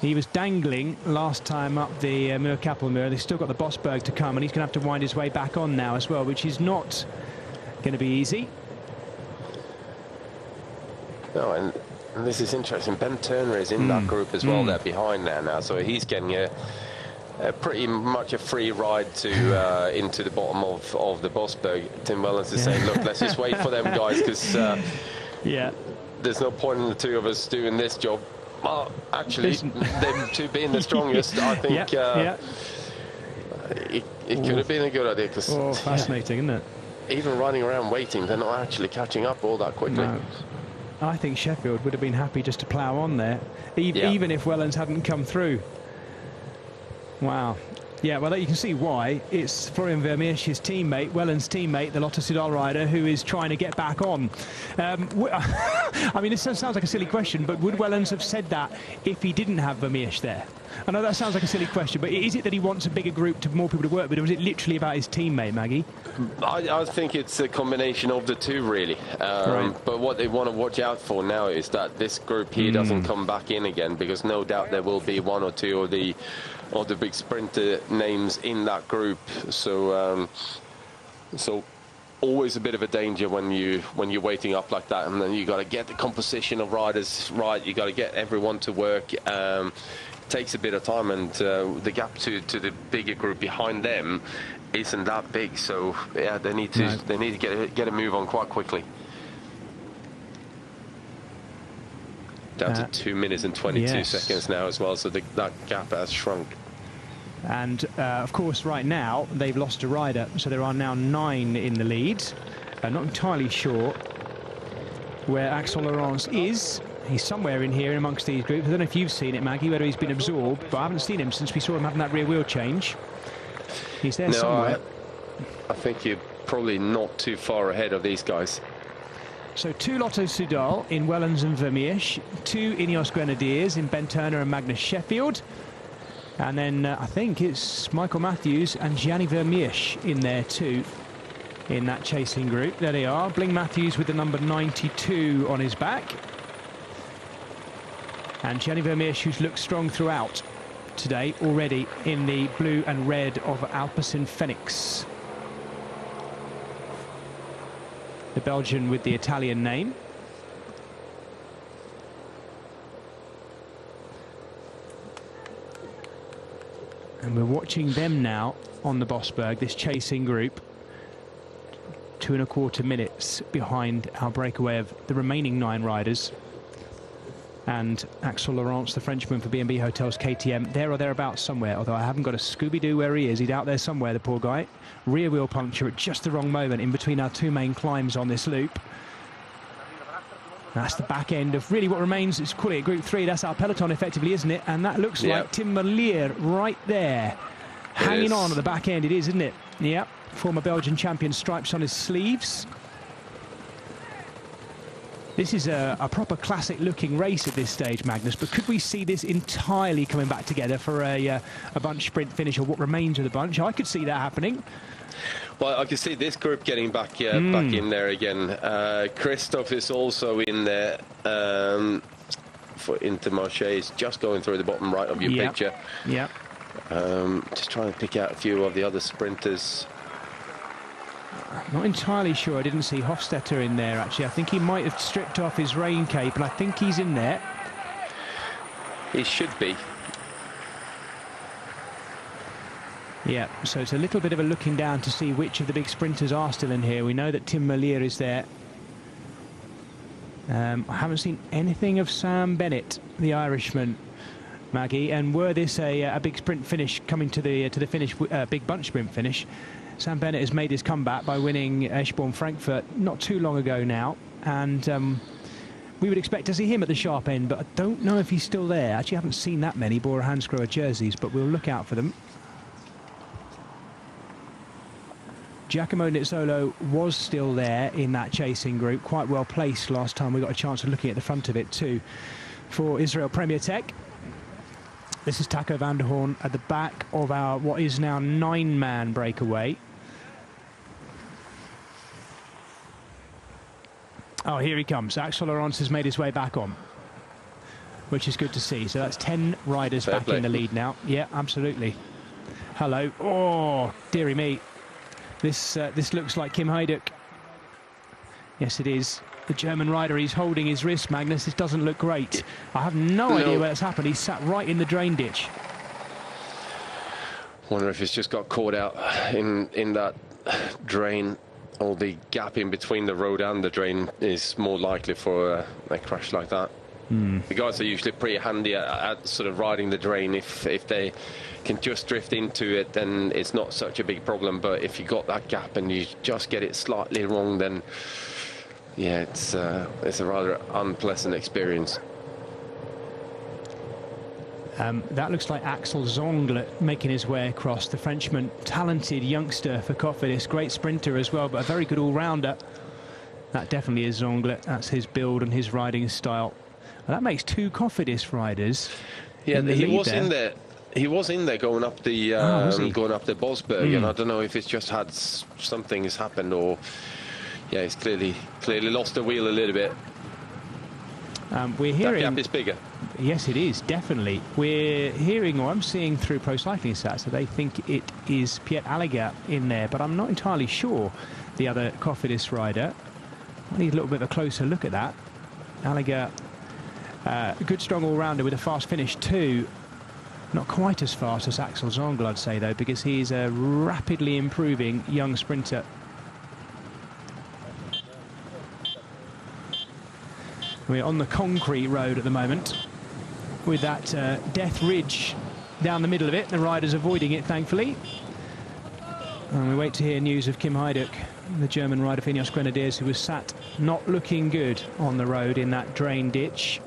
He was dangling last time up the Muir-Kapelmuir. They've still got the Bosberg to come, and he's going to have to wind his way back on now as well, which is not going to be easy. No, and this is interesting. Ben Turner is in that group as well. They're behind there now, so he's getting a pretty much a free ride to into the bottom of the Bosberg. Tim Wellens is saying, look, let's just wait for them guys, because there's no point in the two of us doing this job. Well, actually, them two being the strongest, I think it could have been a good idea. Cause fascinating, isn't it? Even running around waiting, they're not actually catching up all that quickly. No. I think Sheffield would have been happy just to plough on there, even if Wellens hadn't come through. Wow. Yeah, well, you can see why. It's Florian Vermeersch, his teammate, Wellens' teammate, the Lotto Soudal rider, who is trying to get back on. I mean, this sounds like a silly question, but would Wellens have said that if he didn't have Vermeersch there? I know that sounds like a silly question, but is it that he wants a bigger group, to more people to work with, or is it literally about his teammate, Maggie? I think it's a combination of the two, really. But what they want to watch out for now is that this group here doesn't come back in again, because no doubt there will be one or two of the big sprinter names in that group. So always a bit of a danger when you're waiting up like that, and then you got to get the composition of riders right. You got to get everyone to work. Takes a bit of time, and the gap to the bigger group behind them isn't that big. So yeah, they need to get a move on quite quickly. Down to 2 minutes and 22 seconds now as well, so that gap has shrunk. And of course, right now they've lost a rider, so there are now 9 in the lead. Not entirely sure where Axel Laurence is. He's somewhere in here amongst these groups. I don't know if you've seen it, Maggie, whether he's been absorbed, but I haven't seen him since we saw him having that rear wheel change. He's there somewhere. I think you're probably not too far ahead of these guys. So 2 Lotto Soudal in Wellens and Vermeersch, 2 Ineos Grenadiers in Ben Turner and Magnus Sheffield, and then I think it's Michael Matthews and Gianni Vermeersch in there too, in that chasing group. There they are. Bling Matthews with the number 92 on his back, and Gianni Vermeersch, who's looked strong throughout today already in the blue and red of Alpecin Fenix. The Belgian with the Italian name. And we're watching them now on the Bosberg, this chasing group. 2¼ minutes behind our breakaway of the remaining 9 riders. And Axel Laurence, the Frenchman for B&B Hotels KTM, there or thereabouts somewhere, although I haven't got a Scooby-Doo where he is. He's out there somewhere, the poor guy. Rear wheel puncture at just the wrong moment in between our 2 main climbs on this loop. That's the back end of really what remains. It's call it Group 3. That's our peloton effectively, isn't it? And that looks like Tim Merlier right there. Hanging on at the back end, it is, isn't it? Yep. Former Belgian champion, stripes on his sleeves. This is a proper classic-looking race at this stage, Magnus, but could we see this entirely coming back together for a bunch sprint finish, or what remains of the bunch? I could see that happening. Well, I can see this group getting back in there again. Christoph is also in there for Intermarché. He's just going through the bottom right of your picture. Yeah. Just trying to pick out a few of the other sprinters. Not entirely sure. I didn't see Hofstetter in there, actually. I think he might have stripped off his rain cape, and I think he's in there. He should be. Yeah, so it's a little bit of a looking down to see which of the big sprinters are still in here. We know that Tim Merlier is there. I haven't seen anything of Sam Bennett, the Irishman, Maggie. And were this a big sprint finish coming to the finish, big bunch sprint finish, Sam Bennett has made his comeback by winning Eschborn Frankfurt not too long ago now, and we would expect to see him at the sharp end, but I don't know if he's still there. Actually, I haven't seen that many Bora Hansgrohe jerseys, but we'll look out for them. Giacomo Nizzolo was still there in that chasing group, quite well placed last time we got a chance of looking at the front of it too, for Israel Premier Tech. This is Taco van der Hoorn at the back of our what is now 9-man breakaway. Oh, here he comes. Axel Laurence has made his way back on, which is good to see. So that's 10 riders back in the lead now. Yeah, absolutely. Hello. Oh, dearie me. This looks like Kim Heiduk. Yes, it is. The German rider, he's holding his wrist, Magnus. This doesn't look great. I have no idea where that's happened. He's sat right in the drain ditch. Wonder if he's just got caught out in that drain, or the gap in between the road and the drain is more likely for a crash like that. The guys are usually pretty handy at sort of riding the drain. If they can just drift into it, then it's not such a big problem. But if you got that gap and you just get it slightly wrong, then yeah, it's a rather unpleasant experience. That looks like Axel Zongle making his way across. The Frenchman, talented youngster for Cofidis, great sprinter as well, but a very good all-rounder. That definitely is Zongle. That's his build and his riding style. Well, that makes 2 Cofidis riders. Yeah, he was in there. He was in there going up the Bosberg, and I don't know if it's just had something has happened, or yeah, he's clearly lost the wheel a little bit. We're hearing that gap is bigger. Yes, it is, definitely. We're hearing, or I'm seeing through Pro Cycling Stats, that they think it is Piet Allegaert in there, but I'm not entirely sure. The other Cofidis rider. I need a little bit of a closer look at that. Allegaert, a good strong all-rounder with a fast finish too. Not quite as fast as Axel Zongle, I'd say, though, because he's a rapidly improving young sprinter. We're on the concrete road at the moment, with that Death Ridge down the middle of it. The riders avoiding it, thankfully. And we wait to hear news of Kim Heiduk, the German rider for Ineos Grenadiers, who was sat not looking good on the road in that drain ditch.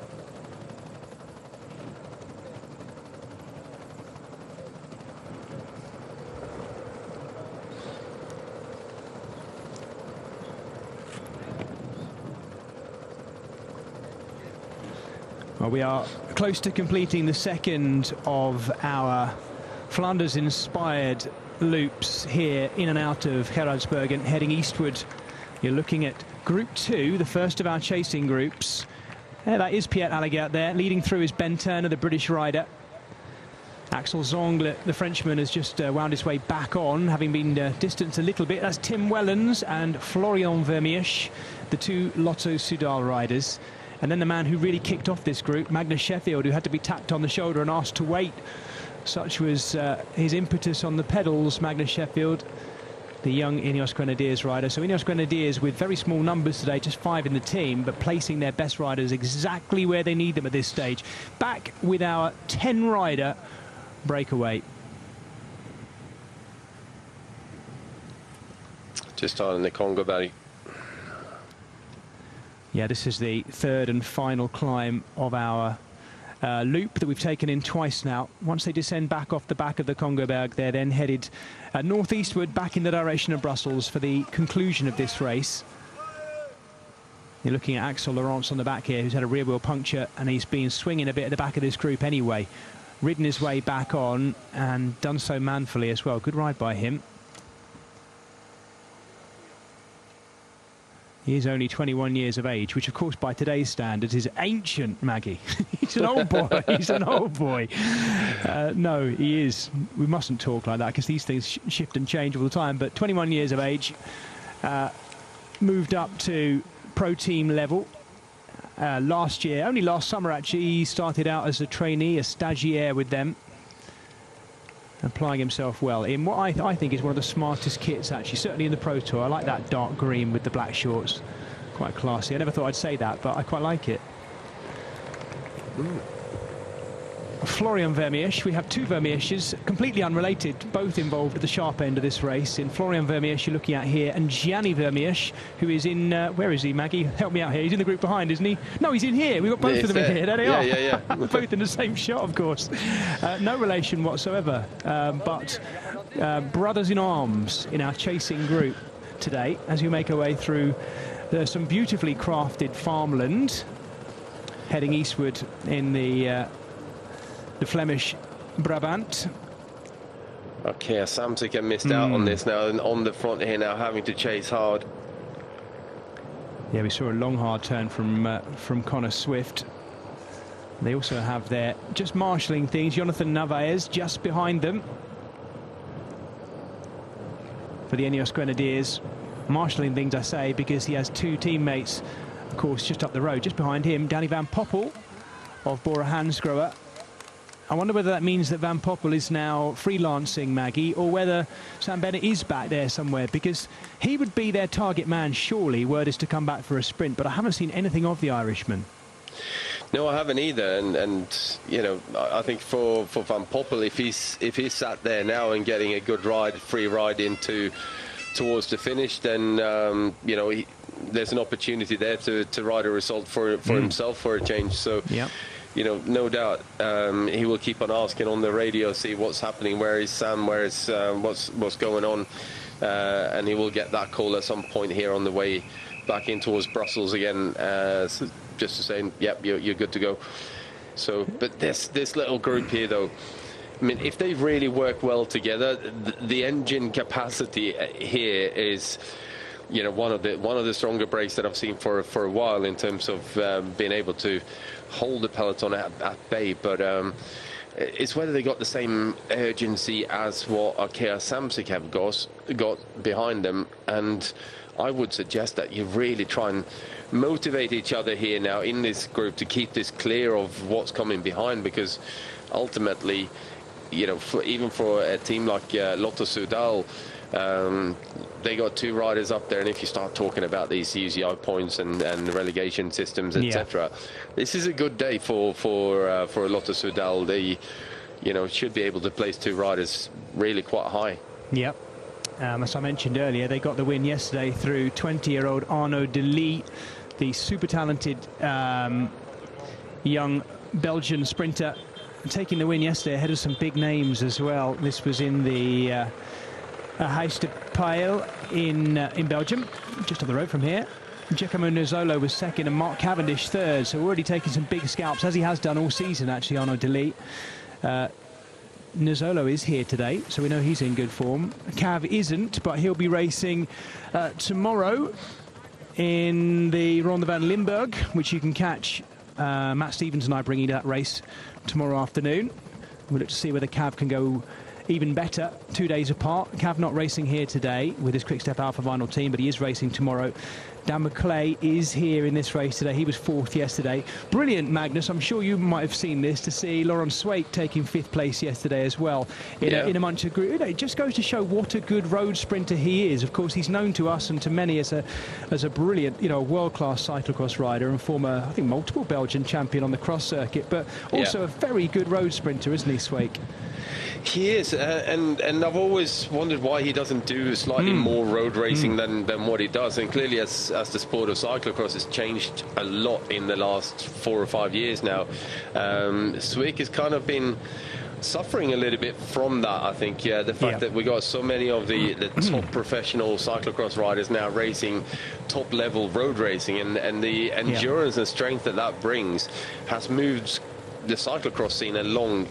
Well, we are close to completing the second of our Flanders-inspired loops here in and out of Gerardsbergen, heading eastward. You're looking at Group 2, the first of our chasing groups. There, that is Piet Allegaert there. Leading through is Ben Turner, the British rider. Axel Zongle, the Frenchman, has just wound his way back on, having been distanced a little bit. That's Tim Wellens and Florian Vermeersch, the 2 Lotto Soudal riders. And then the man who really kicked off this group, Magnus Sheffield, who had to be tapped on the shoulder and asked to wait. Such was his impetus on the pedals, Magnus Sheffield, the young Ineos Grenadiers rider. So Ineos Grenadiers with very small numbers today, just 5 in the team, but placing their best riders exactly where they need them at this stage. Back with our 10-rider breakaway. Just on the Kongoberg. Yeah, this is the third and final climb of our loop that we've taken in twice now. Once they descend back off the back of the Kongoberg, they're then headed northeastward back in the direction of Brussels for the conclusion of this race. You're looking at Axel Laurence on the back here, who's had a rear wheel puncture, and he's been swinging a bit at the back of this group anyway. Ridden his way back on and done so manfully as well. Good ride by him. He is only 21 years of age, which, of course, by today's standards is ancient, Maggie. He's an old boy. He's an old boy. No, he is. We mustn't talk like that because these things shift and change all the time. But 21 years of age, moved up to pro team level last year, only last summer actually. He started out as a trainee, a stagiaire with them, applying himself well in what I think is one of the smartest kits actually, certainly in the Pro Tour. I like that dark green with the black shorts, quite classy. I never thought I'd say that, but I quite like it. Florian Vermeersch. We have two Vermeersches, completely unrelated, both involved at the sharp end of this race. In Florian Vermeersch you're looking at here, and Gianni Vermeersch, who is in, where is he, Maggie? Help me out here. He's in the group behind, isn't he? No, he's in here. We've got both of them in here. There they are. Yeah. Both in the same shot, of course. No relation whatsoever, but brothers in arms in our chasing group today as we make our way through some beautifully crafted farmland, heading eastward in the Flemish Brabant. Okay, Samsic missed out on this now, and on the front here now, having to chase hard. Yeah, we saw a long hard turn from Connor Swift. They also have their just marshalling things. Jonathan Narvaez just behind them for the Ineos Grenadiers. Marshalling things, I say, because he has two teammates, of course, just up the road. Just behind him, Danny Van Poppel of Bora Hansgrohe. I wonder whether that means that Van Poppel is now freelancing, Maggie, or whether Sam Bennett is back there somewhere, because he would be their target man, surely, were this to come back for a sprint. But I haven't seen anything of the Irishman. No, I haven't either, and you know, I think for Van Poppel, if he's sat there now and getting a good ride, free ride towards the finish, then you know, there's an opportunity there to ride a result for himself for a change. So. Yep. You know, no doubt he will keep on asking on the radio, see what's happening, where is Sam, where is what's going on, and he will get that call at some point here on the way back in towards Brussels again, just to say, yep, you're good to go. So, but this little group here, though, I mean, if they really work well together, the engine capacity here is, you know, one of the stronger breaks that I've seen for a while in terms of being able to hold the peloton at bay. But it's whether they got the same urgency as what Arkea Samsic have got behind them, and I would suggest that you really try and motivate each other here now in this group to keep this clear of what's coming behind, because ultimately, you know, even for a team like Lotto Soudal, they got two riders up there, and if you start talking about these UCI points and relegation systems, etc., this is a good day for Lotto Soudal. They, you know, should be able to place two riders really quite high. Yep. As I mentioned earlier, they got the win yesterday through 20-year-old Arnaud Delis, the super talented young Belgian sprinter, taking the win yesterday ahead of some big names as well. This was in the Huis de Pijl in Belgium, just up the road from here. Giacomo Nizzolo was second and Mark Cavendish third, so already taking some big scalps, as he has done all season, actually, Arnaud Delis. Nizzolo is here today, so we know he's in good form. Cav isn't, but he'll be racing tomorrow in the Ronde van Limburg, which you can catch Matt Stevens and I bringing that race tomorrow afternoon. We'll look to see whether Cav can go even better 2 days apart. Cav not racing here today with his Quick-Step Alpha Vinyl team, but he is racing tomorrow. Dan McClay is here in this race today. He was fourth yesterday. Brilliant, Magnus. I'm sure you might have seen this, to see Laurent Sweik taking fifth place yesterday as well in a bunch of group. You know, it just goes to show what a good road sprinter he is. Of course, he's known to us and to many as a brilliant, you know, world-class cyclocross rider and former, I think, multiple Belgian champion on the cross circuit, but also a very good road sprinter, isn't he, Sweik? He is, and I've always wondered why he doesn't do slightly more road racing than what he does. And clearly, as the sport of cyclocross has changed a lot in the last 4 or 5 years now, Sweik has kind of been suffering a little bit from that, I think. The fact that we got so many of the top professional cyclocross riders now racing top level road racing, and the endurance and strength that brings has moved the cyclocross scene along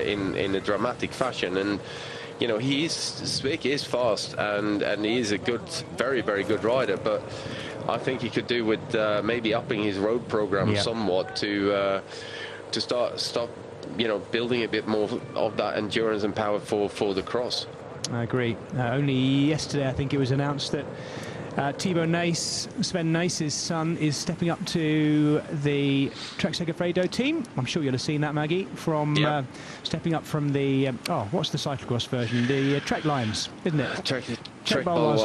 in a dramatic fashion. And you know, Sweik is fast, and he is a good, very, very good rider, but I think he could do with maybe upping his road program somewhat to start you know, building a bit more of that endurance and power for the cross. I agree. Only yesterday I think it was announced that Thibaut Nace, Sven Nace's son, is stepping up to the Trek Segafredo team. I'm sure you'll have seen that, Maggie, from stepping up from the, what's the cyclocross version? The Trek Lions, isn't it? Trek Baloise.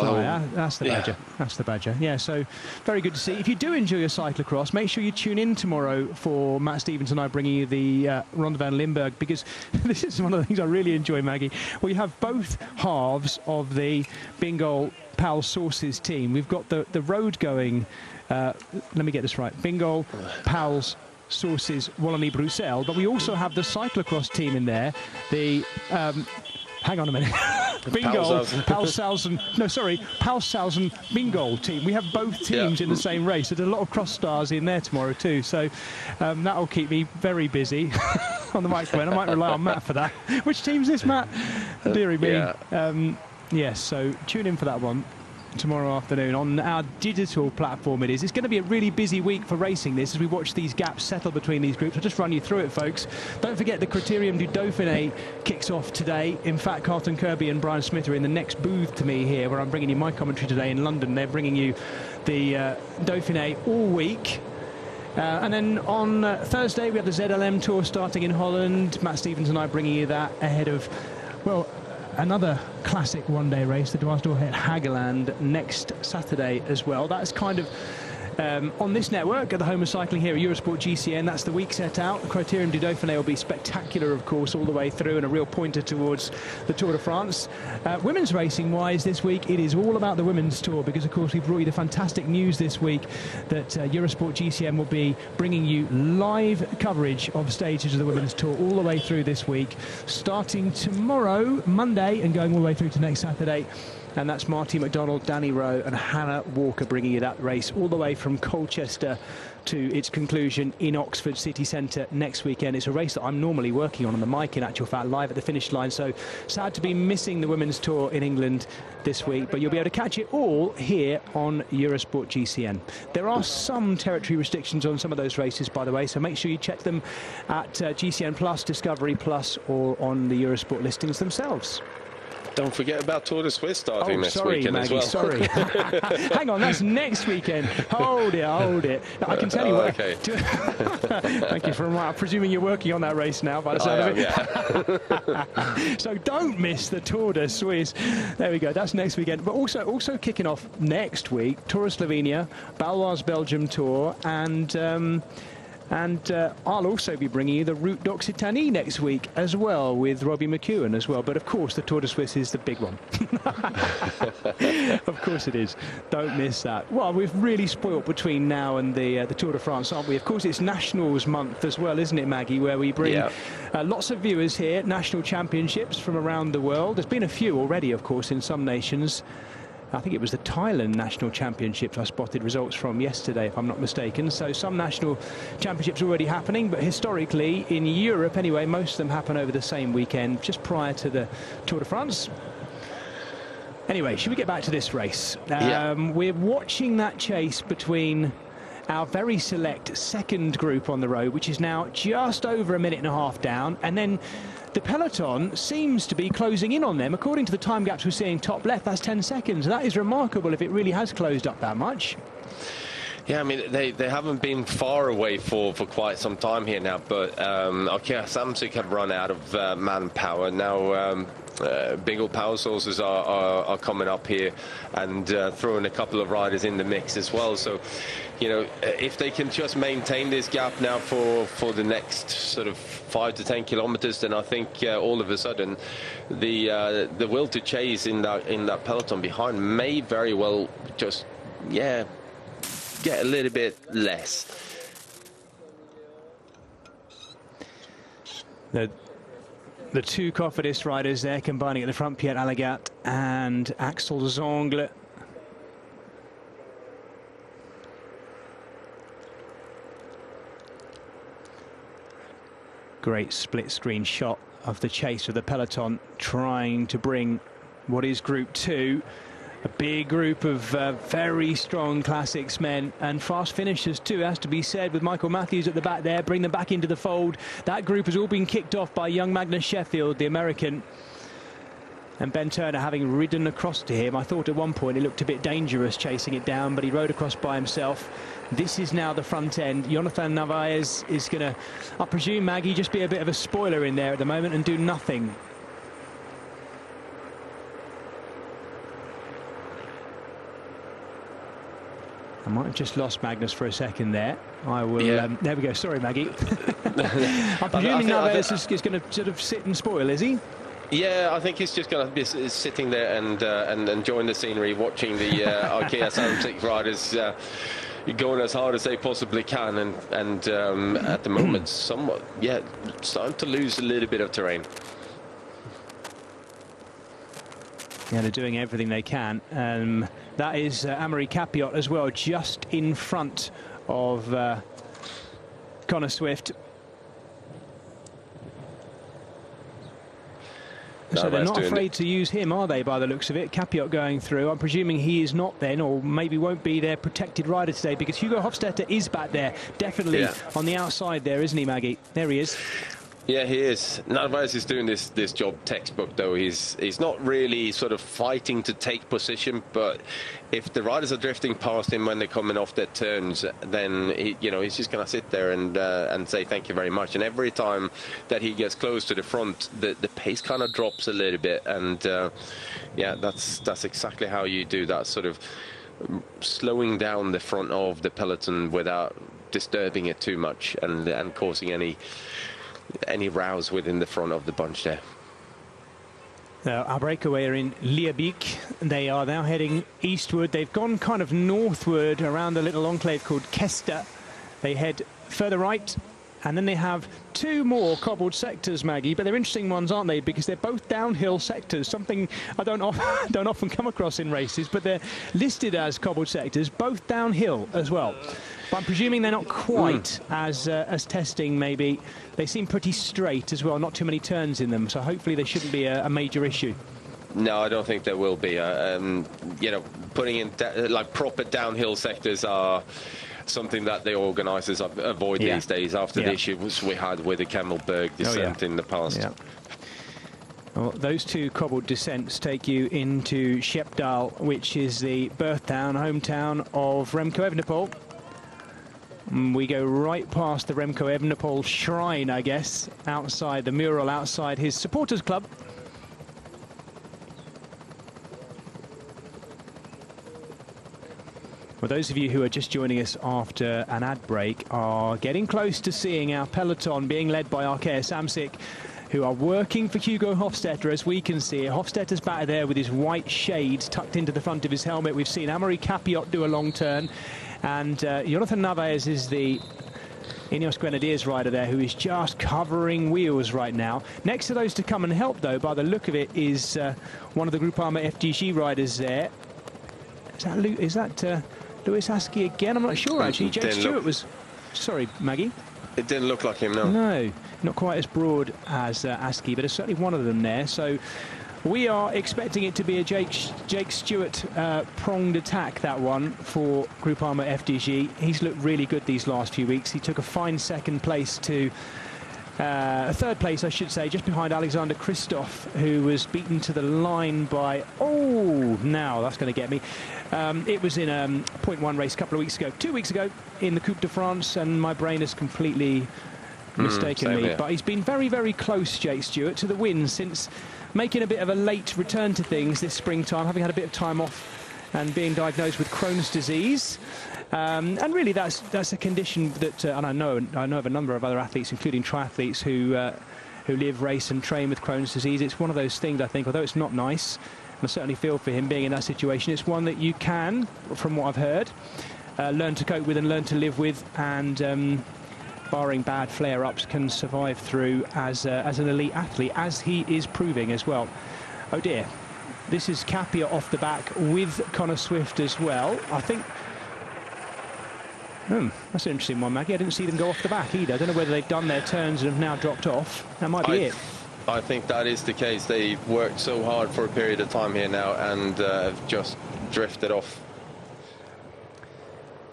That's the Badger. That's the Badger. Yeah, so very good to see. If you do enjoy your cyclocross, make sure you tune in tomorrow for Matt Stevens and I bringing you the Ronde van Limburg, because this is one of the things I really enjoy, Maggie. We have both halves of the Bingoal Pal Sources team. We've got the road going, let me get this right, Bingoal Pals Sources Wallonie-Bruxelles, but we also have the cyclocross team in there, the hang on a minute. Bingoal, Palshausen Bingoal team. We have both teams in the same race. So there's a lot of cross stars in there tomorrow too. So that'll keep me very busy on the microphone. I might rely on Matt for that. Which team's this, Matt? Deary me. Yes, so tune in for that one tomorrow afternoon on our digital platform. It's going to be a really busy week for racing this as we watch these gaps settle between these groups. I'll just run you through it, folks. Don't forget the Criterium du Dauphiné kicks off today. In fact, Carlton Kirby and Brian Smith are in the next booth to me here, where I'm bringing you my commentary today in London. They're bringing you the Dauphiné all week. And then on Thursday we have the ZLM Tour starting in Holland. Matt Stevens and I bringing you that ahead of, well, another classic one-day race, the Dwars at Hageland, next Saturday as well. That's kind of on this network at the home of cycling here at Eurosport GCN. That's the week set out. The Criterium du Dauphiné will be spectacular, of course, all the way through, and a real pointer towards the Tour de France. Women's racing-wise this week, it is all about the Women's Tour, because, of course, we brought you the fantastic news this week that Eurosport GCN will be bringing you live coverage of stages of the Women's Tour all the way through this week, starting tomorrow, Monday, and going all the way through to next Saturday. And that's Marty McDonald, Danny Rowe and Hannah Walker bringing you that race all the way from Colchester to its conclusion in Oxford City Centre next weekend. It's a race that I'm normally working on the mic, in actual fact, live at the finish line. So sad to be missing the Women's Tour in England this week, but you'll be able to catch it all here on Eurosport GCN. There are some territory restrictions on some of those races, by the way, so make sure you check them at GCN Plus, Discovery Plus, or on the Eurosport listings themselves. Don't forget about Tour de Suisse starting next weekend, Maggie, as well. Sorry. Hang on, that's next weekend. Hold it. Now, I can tell you what. Okay. Thank you for presuming you're working on that race now, by the sound of it. So don't miss the Tour de Suisse. There we go. That's next weekend. But also kicking off next week, Tour of Slovenia, Baloise Belgium Tour, and I'll also be bringing you the Route d'Occitanie next week as well, with Robbie McEwen as well. But of course the Tour de Suisse is the big one. Of course it is. Don't miss that. Well, we've really spoilt between now and the Tour de France, aren't we? Of course it's Nationals month as well, isn't it, Maggie, where we bring lots of viewers here, national championships from around the world. There's been a few already, of course, in some nations. I think it was the Thailand National Championships I spotted results from yesterday, if I'm not mistaken. So some national championships already happening, but historically, in Europe anyway, most of them happen over the same weekend, just prior to the Tour de France. Anyway, should we get back to this race? We're watching that chase between our very select second group on the road, which is now just over a minute and a half down, and then the peloton seems to be closing in on them. According to the time gaps we're seeing top left, that's 10 seconds. That is remarkable if it really has closed up that much. Yeah, I mean, they haven't been far away for quite some time here now, but Samsic have run out of manpower. Now Bingoal Power Sources are coming up here and throwing a couple of riders in the mix as well. So, you know, if they can just maintain this gap now for the next sort of 5 to 10 kilometers, then I think all of a sudden the will to chase in that peloton behind may very well just get a little bit less. The two Cofidis riders there combining at the front, Pierre Allagat and Axel Zongle. Great split screen shot of the chase of the peloton, trying to bring what is Group 2. A big group of very strong classics men and fast finishers too, has to be said, with Michael Matthews at the back there. Bring them back into the fold. That group has all been kicked off by young Magnus Sheffield, the American. And Ben Turner having ridden across to him. I thought at one point it looked a bit dangerous chasing it down, but he rode across by himself. This is now the front end. Jonathan Narvaez is going to, I presume, Maggie, just be a bit of a spoiler in there at the moment and do nothing. I might have just lost Magnus for a second there. I will. Yeah. There we go. Sorry, Maggie. I'm presuming Narvaez is going to sort of sit and spoil, is he? Yeah, I think he's just going to be sitting there and enjoying the scenery, watching the Arkea Samsic riders going as hard as they possibly can, and at the moment, somewhat, yeah, starting to lose a little bit of terrain. Yeah, they're doing everything they can. That is Amaury Capiot as well, just in front of Connor Swift. So they're not afraid to use him, are they, by the looks of it? Capiot going through. I'm presuming he is not then, or maybe won't be their protected rider today, because Hugo Hofstetter is back there, definitely on the outside there, isn't he, Maggie? There he is. Yeah, he is. Narvaez is doing this job textbook, though. He's not really sort of fighting to take position, but if the riders are drifting past him when they're coming off their turns, then he's just going to sit there and say thank you very much. And every time that he gets close to the front, the pace kind of drops a little bit. And yeah, that's exactly how you do that, sort of slowing down the front of the peloton without disturbing it too much and causing any rows within the front of the bunch there. Our breakaway are in Leerbeek. They are now heading eastward. They've gone kind of northward around a little enclave called Kester. They head further right, and then they have two more cobbled sectors, Maggie, but they're interesting ones, aren't they? Because they're both downhill sectors, something I don't often come across in races, but they're listed as cobbled sectors, both downhill as well. But I'm presuming they're not quite as testing, maybe. They seem pretty straight as well, not too many turns in them, so hopefully there shouldn't be a major issue. No, I don't think there will be. Putting in like proper downhill sectors are something that the organisers avoid these days after the issues we had with the Kemmelberg descent in the past. Yeah. Well, those two cobbled descents take you into Schepdaal, which is the birth town, hometown of Remco Evenepoel. We go right past the Remco Evenepoel shrine, I guess, outside the mural outside his supporters club. Well, those of you who are just joining us after an ad break are getting close to seeing our peloton being led by Arkea Samsic, who are working for Hugo Hofstetter, as we can see. Hofstetter's back there with his white shades tucked into the front of his helmet. We've seen Amaury Capiot do a long turn. And Jonathan Narvaez is the Ineos Grenadiers rider there, who is just covering wheels right now. Next to those to come and help, though, by the look of it, is one of the Groupama FDG riders there. Is that Lewis Askey again? I'm not sure, actually. Jake Stewart was... Sorry, Maggie. It didn't look like him, no. No, not quite as broad as Askey, but it's certainly one of them there. So we are expecting it to be a Jake Stewart pronged attack, that one, for Groupama FDG. He's looked really good these last few weeks. He took a fine second place to... third place, I should say, just behind Alexander Kristoff, who was beaten to the line by... Oh, now that's going to get me. It was in a 0.1 race a couple of weeks ago, 2 weeks ago, in the Coupe de France, and my brain has completely mistaken me. Here. But he's been very, very close, Jake Stewart, to the win since making a bit of a late return to things this springtime, having had a bit of time off and being diagnosed with Crohn's disease. And really, that's a condition that, and I know of a number of other athletes, including triathletes, who live, race and train with Crohn's disease. It's one of those things, I think, although it's not nice, and I certainly feel for him being in that situation, it's one that you can, from what I've heard, learn to cope with and learn to live with, and barring bad flare-ups, can survive through as an elite athlete, as he is proving as well. Oh dear, this is Capiot off the back with Connor Swift as well. I think... that's an interesting one, Maggie. I didn't see them go off the back either. I don't know whether they've done their turns and have now dropped off. That might be it. I think that is the case. They've worked so hard for a period of time here now and have just drifted off.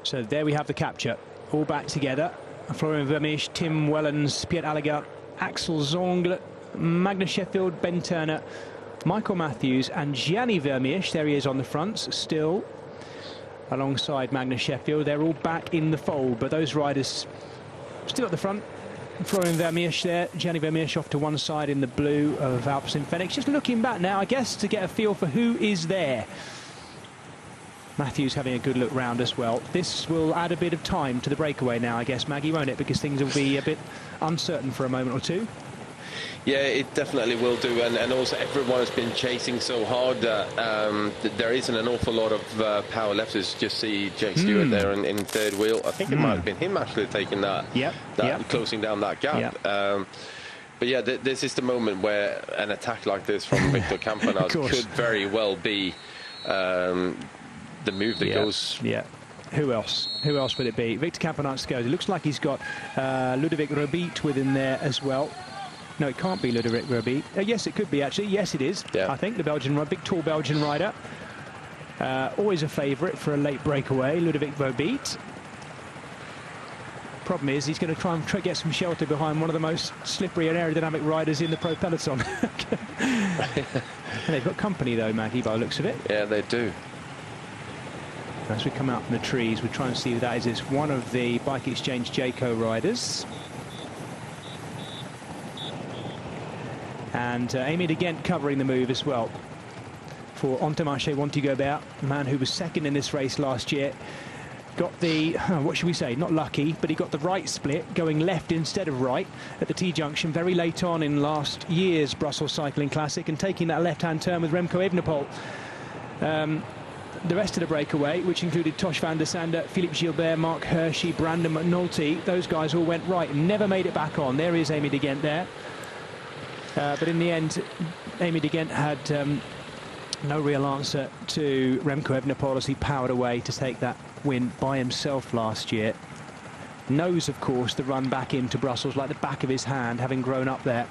So there we have the capture. All back together. Florian Vermeersch, Tim Wellens, Piet Alligaert, Axel Zongle, Magnus Sheffield, Ben Turner, Michael Matthews and Gianni Vermeersch. There he is on the fronts, still alongside Magnus Sheffield. They're all back in the fold, but those riders still at the front. Florian Vermeersch there, Gianni Vermeersch off to one side in the blue of Alpecin Fenix. Just looking back now, I guess, to get a feel for who is there. Matthews having a good look round as well. This will add a bit of time to the breakaway now, I guess, Maggie, won't it? Because things will be a bit uncertain for a moment or two. Yeah, it definitely will do, and also everyone has been chasing so hard that there isn't an awful lot of power left. As just see Jake Stewart there in third wheel. I think it might have been him actually taking that, closing down that gap. But yeah, this is the moment where an attack like this from Victor Campenaerts could very well be the move that goes. Yeah. Who else? Who else would it be? Victor Campenaerts goes. It looks like he's got Ludovic Robiet with him there as well. No, it can't be Ludovic Robiet. Yes, it could be, actually. Yes, it is. I think the Belgian, big, tall Belgian rider. Always a favourite for a late breakaway, Ludovic Robiet. Problem is, he's going to try and get some shelter behind one of the most slippery and aerodynamic riders in the Pro Peloton. And they've got company, though, Maggie, by the looks of it. Yeah, they do. As we come out from the trees, we try and see who that is. It's one of the Bike Exchange Jayco riders. And Amy De Gent covering the move as well for Intermarché Wanty Gobert, a man who was second in this race last year. Got the, what should we say, not lucky, but he got the right split, going left instead of right at the T-junction very late on in last year's Brussels Cycling Classic, and taking that left-hand turn with Remco Evenepoel. The rest of the breakaway, which included Tosh van der Sande, Philippe Gilbert, Mark Hirschi, Brandon McNulty, those guys all went right and never made it back on. There is Amy De Gent there. But in the end, Amy De Gent had no real answer to Remco Evenepoel as he powered away to take that win by himself last year. Knows, of course, the run back into Brussels like the back of his hand, having grown up there.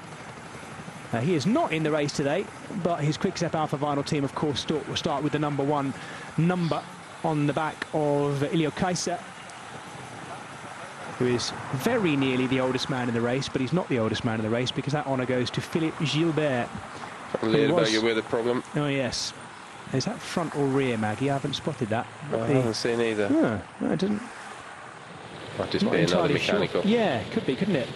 He is not in the race today, but his Quick-Step Alpha Vinyl team, of course, will start with the #1 number on the back of Ilio Kaiser, who is very nearly the oldest man in the race, but he's not the oldest man in the race because that honour goes to Philippe Gilbert. Leerberger with a problem. Oh, yes. Is that front or rear, Maggie? I haven't spotted that. I haven't seen either. No, I didn't. Might just be another mechanical. Sure. Yeah, could be, couldn't it?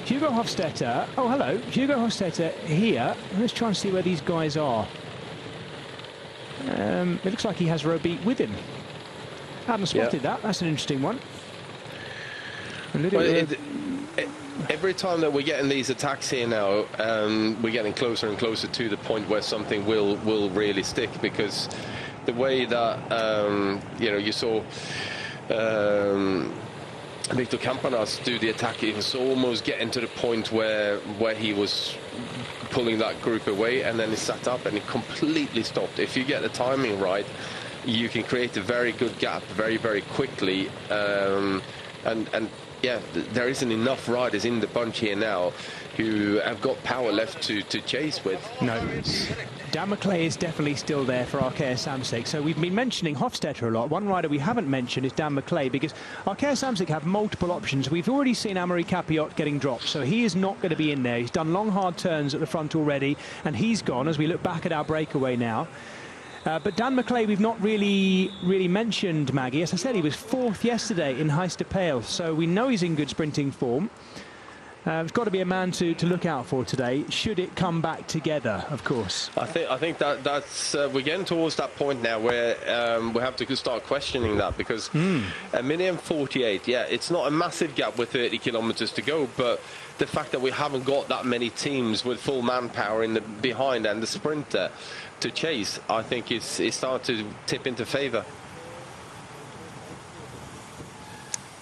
Hugo Hofstetter. Oh, hello. Hugo Hofstetter here. Let's try and see where these guys are. It looks like he has Robiet with him. Hadn't spotted that. That's an interesting one. Well, every time that we're getting these attacks here now, we're getting closer and closer to the point where something will really stick, because the way that you saw Victor Campenaerts do the attack, he was almost getting to the point where he was pulling that group away, and then he sat up and he completely stopped. If you get the timing right, you can create a very good gap very, very quickly, and yeah, there isn't enough riders in the bunch here now who have got power left to chase with. No. Dan McClay is definitely still there for Arkea Samsic. So we've been mentioning Hofstetter a lot. One rider we haven't mentioned is Dan McClay, because Arkea Samsic have multiple options. We've already seen Amaury Capiot getting dropped, so he is not going to be in there. He's done long, hard turns at the front already, and he's gone as we look back at our breakaway now. But Dan McClay, we've not really mentioned, Maggie. As I said, he was 4th yesterday in Heist Pale, so we know he's in good sprinting form. It's got to be a man to look out for today, should it come back together, of course. I think that's we're getting towards that point now where we have to start questioning that, because a minute and 48, yeah, it's not a massive gap with 30 kilometers to go, but the fact that we haven't got that many teams with full manpower in the behind and the sprinter to chase, I think it's starting to tip into favour.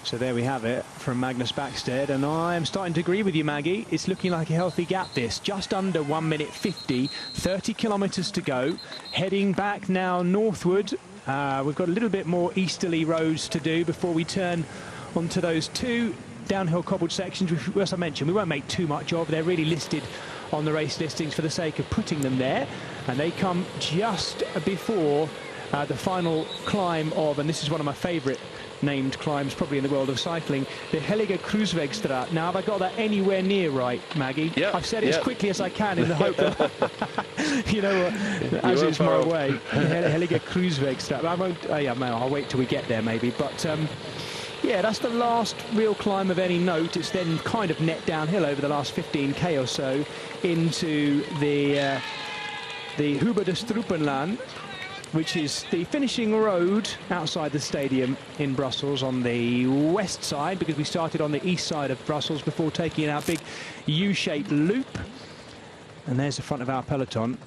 So there we have it from Magnus Backstedt, and I am starting to agree with you, Maggie. It's looking like a healthy gap, this. Just under 1 minute 50, 30 kilometres to go. Heading back now northward. We've got a little bit more easterly roads to do before we turn onto those 2 downhill cobbled sections, which, as I mentioned, we won't make too much of. They're really listed on the race listings for the sake of putting them there. And they come just before the final climb of, and this is one of my favourite named climbs probably in the world of cycling, the Heilige Kruiswegstraat. Now, have I got that anywhere near right, Maggie? Yeah, I've said it as quickly as I can in the hope that, you know, as is my way. Heilige Kruiswegstraat. I won't, I'll wait till we get there maybe, but yeah, that's the last real climb of any note. It's then kind of net downhill over the last 15k or so into the Huber de Stroepenlaan, which is the finishing road outside the stadium in Brussels on the west side, because we started on the east side of Brussels before taking our big U-shaped loop. And there's the front of our peloton,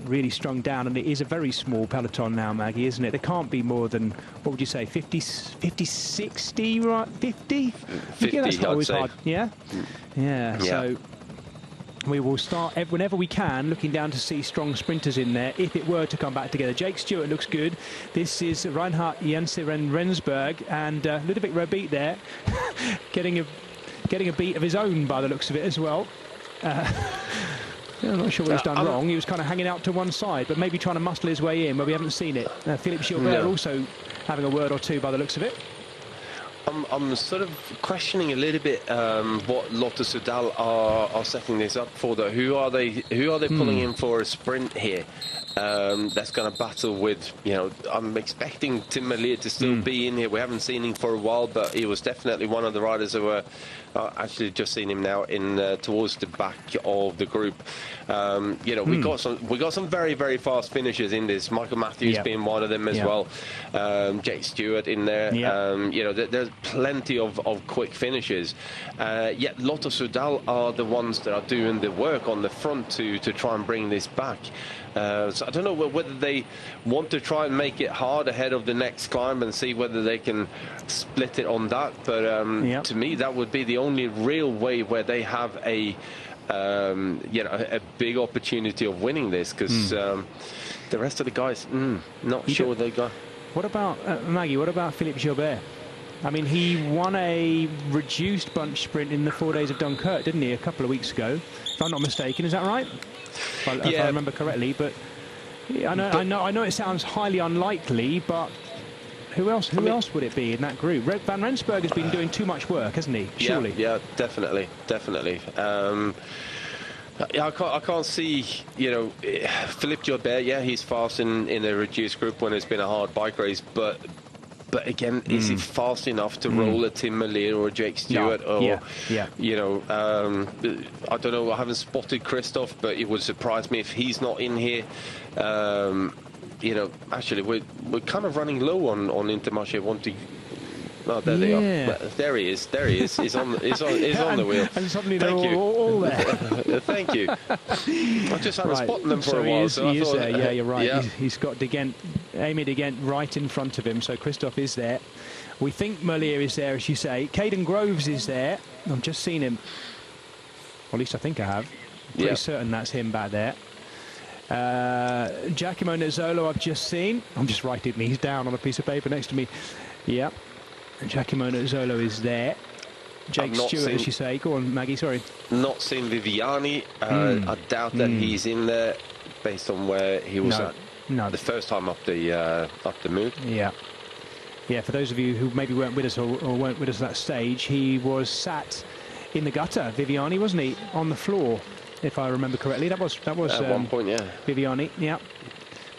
really strung down, and it is a very small peloton now, Maggie, isn't it? There can't be more than, what would you say, 50, 60, right? 50? 50, yeah, that's not always I'd say. hard. Yeah? Yeah, Yeah. so we will start whenever we can looking down to see strong sprinters in there if it were to come back together. Jake Stewart looks good. This is Reinhard Jensen-Rensburg, and Ludovic Robeet there getting a beat of his own by the looks of it as well. I'm not sure what he's done wrong. He was kind of hanging out to one side, but maybe trying to muscle his way in, but we haven't seen it. Philippe Gilbert also having a word or two by the looks of it. I'm sort of questioning a little bit what Lotto Soudal are setting this up for, though. Who are they pulling in for a sprint here? That's going to battle with, you know, I'm expecting Tim Merlier to still be in here. We haven't seen him for a while, but he was definitely one of the riders who were actually just seen him now in towards the back of the group. You know, we got some very, very fast finishers in this. Michael Matthews being one of them as well. Jake Stewart in there. You know, there's plenty of quick finishes. Yet Lotto Soudal are the ones that are doing the work on the front to try and bring this back. So I don't know whether they want to try and make it hard ahead of the next climb and see whether they can split it on that. But to me, that would be the only real way where they have a you know, a big opportunity of winning this, because the rest of the guys, not sure they got. What about Maggie? What about Philippe Gilbert? I mean, he won a reduced bunch sprint in the 4 days of Dunkirk, didn't he, a couple of weeks ago? If I'm not mistaken, is that right? If I remember correctly, but I know it sounds highly unlikely, but who else would it be in that group? Van Rensburg has been doing too much work, hasn't he? Surely. Yeah, definitely. I can't see, you know, Philippe Gilbert. Yeah, he's fast in a reduced group when it's been a hard bike race, but again, is he fast enough to roll a Tim Merlier or a Jake Stewart? No. Or, you know, I don't know. I haven't spotted Christoph, but it would surprise me if he's not in here. You know, actually, we're kind of running low on Intermarché. Oh, there they are. There he is. He's on the wheel. And suddenly they're all there. Thank you. I just haven't spotted them for a while. He is there. Yeah, you're right. Yeah. He's got Amy Degent right in front of him, so Christoph is there. We think Merlier is there, as you say. Caden Groves is there. I've just seen him. Or at least I think I have. Pretty certain that's him back there. Giacomo Nizzolo I've just seen. I'm just writing these down on a piece of paper next to me. Yeah. Giacomo Nizzolo is there. Jake Stewart, as you say. Go on, Maggie, sorry. Not seen Viviani. I doubt that he's in there based on where he was at the first time up the move. Yeah. Yeah, for those of you who maybe weren't with us or weren't with us at that stage, he was sat in the gutter, Viviani, wasn't he? On the floor, if I remember correctly. That was at one point, yeah. Viviani, yeah.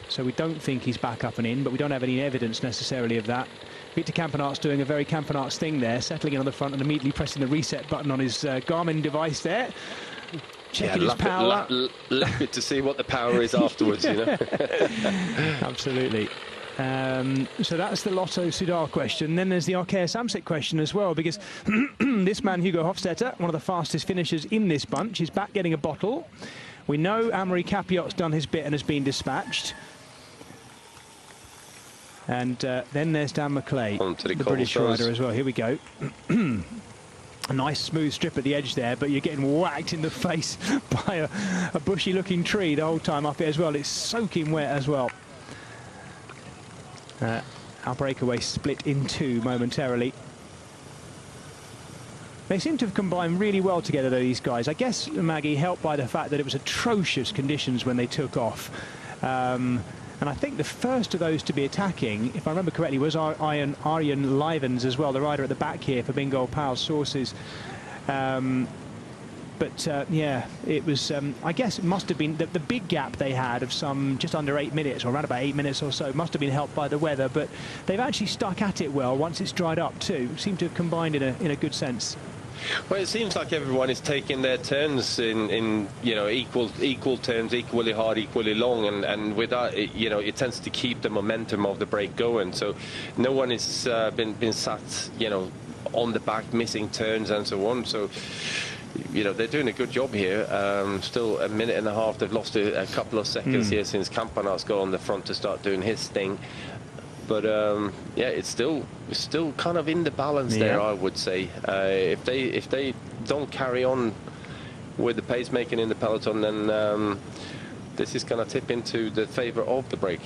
So we don't think he's back up and in, but we don't have any evidence necessarily of that. Victor Campenaerts doing a very Campenaerts thing there, settling in on the front and immediately pressing the reset button on his Garmin device there. Checking his power. Love it to see what the power is afterwards, you know. Absolutely. So that's the Lotto Soudal question. Then there's the Arkea Samsic question as well, because this man, Hugo Hofstetter, one of the fastest finishers in this bunch, is back getting a bottle. We know Amaury Capiot's done his bit and has been dispatched. And then there's Dan McClay, the British rider as well. Here we go. A nice smooth strip at the edge there, but you're getting whacked in the face by a bushy-looking tree the whole time up it as well. It's soaking wet as well. Our breakaway split in two momentarily. They seem to have combined really well together, though, these guys. I guess, Maggie, helped by the fact that it was atrocious conditions when they took off. And I think the first of those to be attacking, if I remember correctly, was Arjen Livens as well, the rider at the back here for Bingoal Power Sources. Yeah, it was, I guess it must have been the big gap they had of some just under 8 minutes, or around about 8 minutes or so, must have been helped by the weather. But they've actually stuck at it well once it's dried up too. Seem to have combined in a good sense. Well, it seems like everyone is taking their turns in you know, equal turns, equally hard, equally long, and with that, it tends to keep the momentum of the break going. So no one has been sat, on the back, missing turns and so on. So, they're doing a good job here. Still a minute and a half. They've lost a couple of seconds here since Campenaerts got on the front to start doing his thing. But yeah, it's still kind of in the balance there, I would say. If they don't carry on with the pacemaking in the peloton, then this is going to tip into the favour of the break.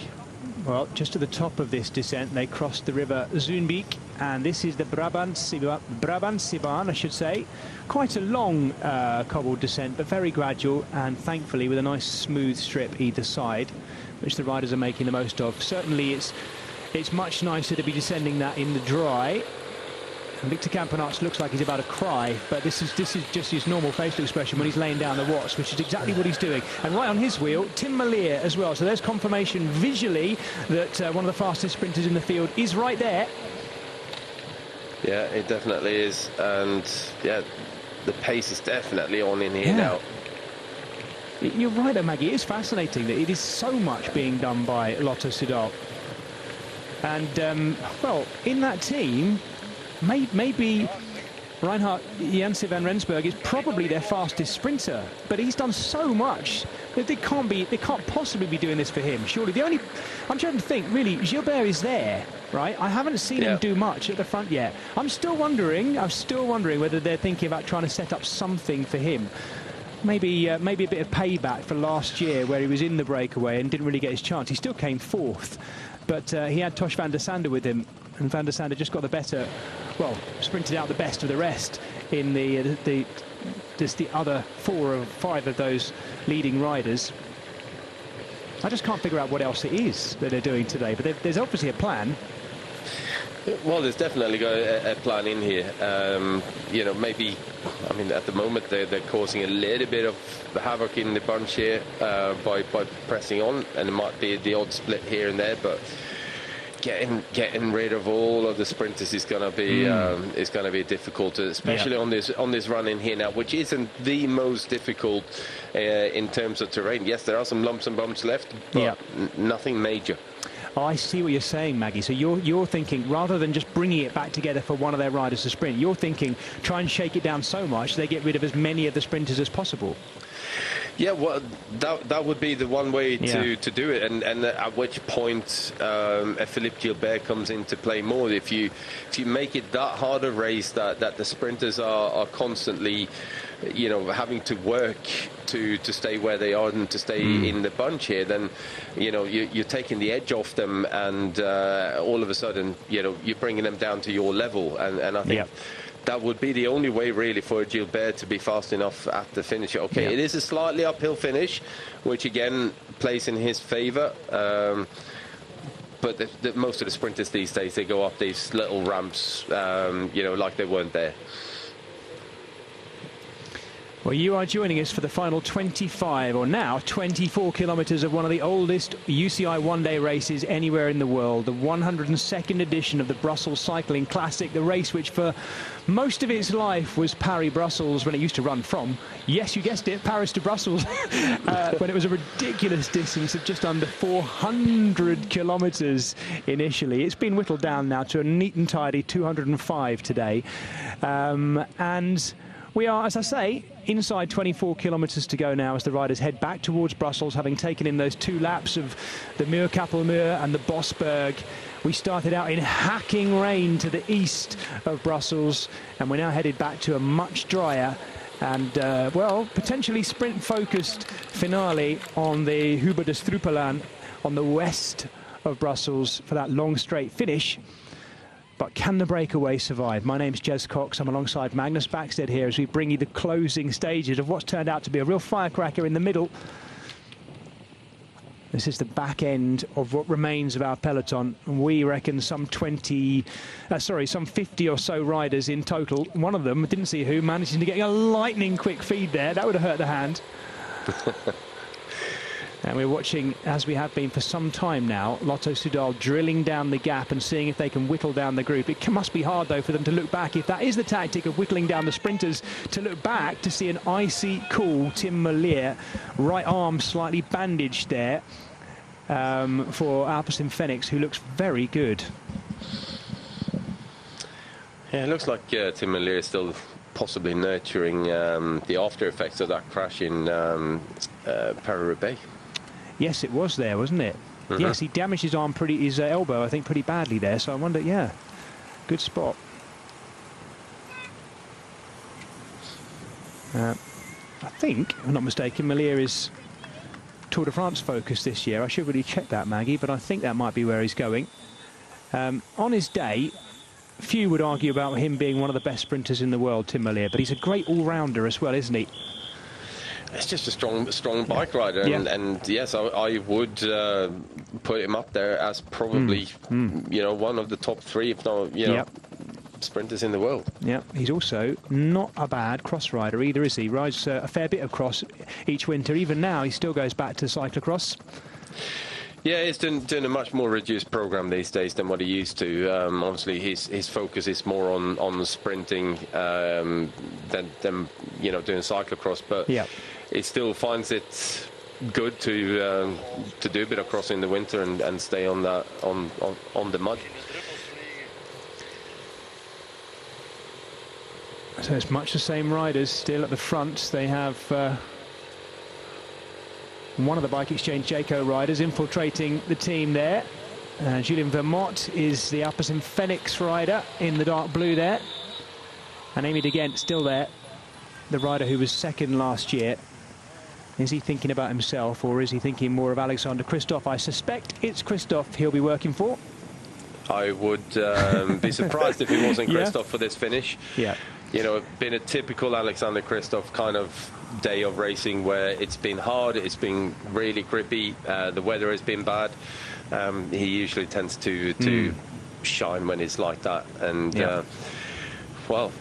Well, just to the top of this descent, they crossed the river Zoonbeek, and this is the Brabantsebaan, I should say. Quite a long cobbled descent, but very gradual, and thankfully with a nice smooth strip either side, which the riders are making the most of. Certainly it's much nicer to be descending that in the dry. And Victor Campenaerts looks like he's about to cry, but this is just his normal facial expression when he's laying down the watts, which is exactly what he's doing. And right on his wheel, Tim Merlier as well. So there's confirmation visually that one of the fastest sprinters in the field is right there. Yeah, it definitely is. And yeah, the pace is definitely on in here now. You're right, though, Maggie. It is fascinating that it is so much being done by Lotto Soudal. And, well, in that team, maybe Reinhard Janse van Rensburg is probably their fastest sprinter, but he's done so much that they can't possibly be doing this for him. Surely I'm trying to think, really, Gilbert is there, right? I haven't seen him do much at the front yet. I'm still wondering whether they're thinking about trying to set up something for him. Maybe a bit of payback for last year where he was in the breakaway and didn't really get his chance. He still came fourth, but he had Tosh van der Sande with him, and van der Sande just got the better, well, sprinted out the best of the rest in the other 4 or 5 of those leading riders. I just can't figure out what else it is that they're doing today, but there's obviously a plan. Well, there's definitely got a plan in here. Maybe, I mean, at the moment they're causing a little bit of havoc in the bunch here by pressing on, and it might be the odd split here and there, but getting rid of all of the sprinters is going to be difficult, especially on this run in here now, which isn't the most difficult in terms of terrain. Yes, there are some lumps and bumps left, but nothing major. Oh, I see what you're saying, Maggie. So you're thinking, rather than just bringing it back together for one of their riders to sprint, you're thinking try and shake it down so much they get rid of as many of the sprinters as possible. Yeah, well, that would be the one way to do it, and at which point Philippe Gilbert comes into play more. If you make it that hard a race that the sprinters are constantly, having to work to stay where they are and to stay in the bunch here, then you're taking the edge off them, and all of a sudden you're bringing them down to your level, and I think that would be the only way really for Gilbert to be fast enough at the finish. Okay, it is a slightly uphill finish, which again plays in his favour. But most of the sprinters these days, they go up these little ramps, like they weren't there. Well, you are joining us for the final 25, or now 24 kilometres of one of the oldest UCI one-day races anywhere in the world, the 102nd edition of the Brussels Cycling Classic, the race which for most of its life was Paris-Brussels when it used to run from, yes, you guessed it, Paris to Brussels, when it was a ridiculous distance of just under 400 kilometres initially. It's been whittled down now to a neat and tidy 205 today. And we are, as I say, inside 24 kilometres to go now as the riders head back towards Brussels, having taken in those 2 laps of the Muur-Kappelmuur and the Bosberg. We started out in hacking rain to the east of Brussels, and we're now headed back to a much drier and, well, potentially sprint-focused finale on the Huber de Strupelaan on the west of Brussels for that long straight finish. But can the breakaway survive? My name's Jez Cox. I'm alongside Magnus Backstedt here as we bring you the closing stages of what's turned out to be a real firecracker in the middle. This is the back end of what remains of our peloton. We reckon some 50 or so riders in total. One of them, didn't see who, managing to get a lightning quick feed there. That would have hurt the hand. And we're watching, as we have been for some time now, Lotto Soudal drilling down the gap and seeing if they can whittle down the group. It must be hard, though, for them to look back. If that is the tactic of whittling down the sprinters, to look back to see an icy cool Tim Merlier, right arm slightly bandaged there for Alpecin Fenix, who looks very good. Yeah, it looks like Tim Merlier is still possibly nurturing the after effects of that crash in Paris-Roubaix. Yes, it was there, wasn't it? Mm-hmm. Yes, he damaged his arm, his elbow, I think, pretty badly there. So I wonder, yeah, good spot. I think, if I'm not mistaken, Merlier is Tour de France focused this year. I should really check that, Maggie, but I think that might be where he's going. On his day, few would argue about him being one of the best sprinters in the world, Tim Merlier, but he's a great all-rounder as well, isn't he? It's just a strong bike rider, and yes, I would put him up there as probably one of the top three, if not sprinters in the world. Yeah, he's also not a bad cross rider either, is he? Rides a fair bit of cross each winter. Even now, he still goes back to cyclocross. Yeah, he's doing a much more reduced program these days than what he used to. Obviously, his focus is more on sprinting than doing cyclocross. But he still finds it good to do a bit of crossing in the winter and stay on the mud. So it's much the same riders still at the front. They have one of the Bike Exchange Jayco riders infiltrating the team there. Julien Vermote is the Alpecin Fenix rider in the dark blue there. And Amy De Gendt still there, the rider who was second last year. Is he thinking about himself, or is he thinking more of Alexander Kristoff? I suspect it's Kristoff he'll be working for. I would be surprised if it wasn't Kristoff for this finish. Yeah. You know, been a typical Alexander Kristoff kind of day of racing where it's been hard, it's been really grippy, the weather has been bad. He usually tends to shine when it's like that. And, well,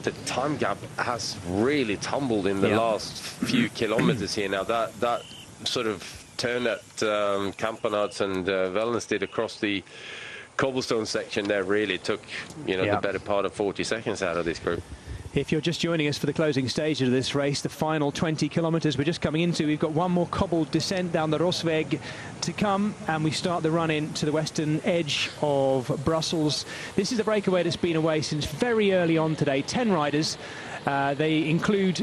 the time gap has really tumbled in the last few kilometers here. Now, that sort of turn that Campenaerts and Wellens did across the cobblestone section there really took, the better part of 40 seconds out of this group. If you're just joining us for the closing stage of this race, the final 20 kilometres we're just coming into, we've got one more cobbled descent down the Rosweg to come, and we start the run in to the western edge of Brussels. This is a breakaway that's been away since very early on today. 10 riders. They include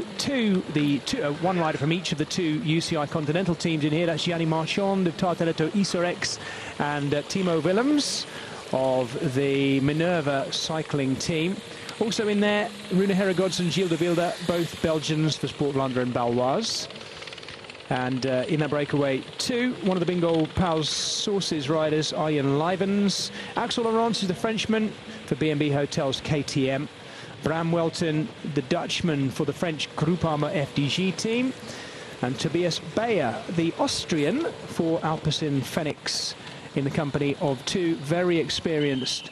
one rider from each of the two UCI Continental teams in here. That's Gianni Marchand of Tarteletto Isorex and Timo Willems of the Minerva cycling team. Also in there, Rune Herregods and Gilles de Wilde, both Belgians for Sportlander and Baloise. And in that breakaway, one of the Bingo Pals Sources riders, Arjen Livens. Axel Laurence is the Frenchman for B&B Hotels KTM. Bram Welton, the Dutchman for the French Groupama FDG team. And Tobias Bayer, the Austrian for Alpecin Fenix, in the company of two very experienced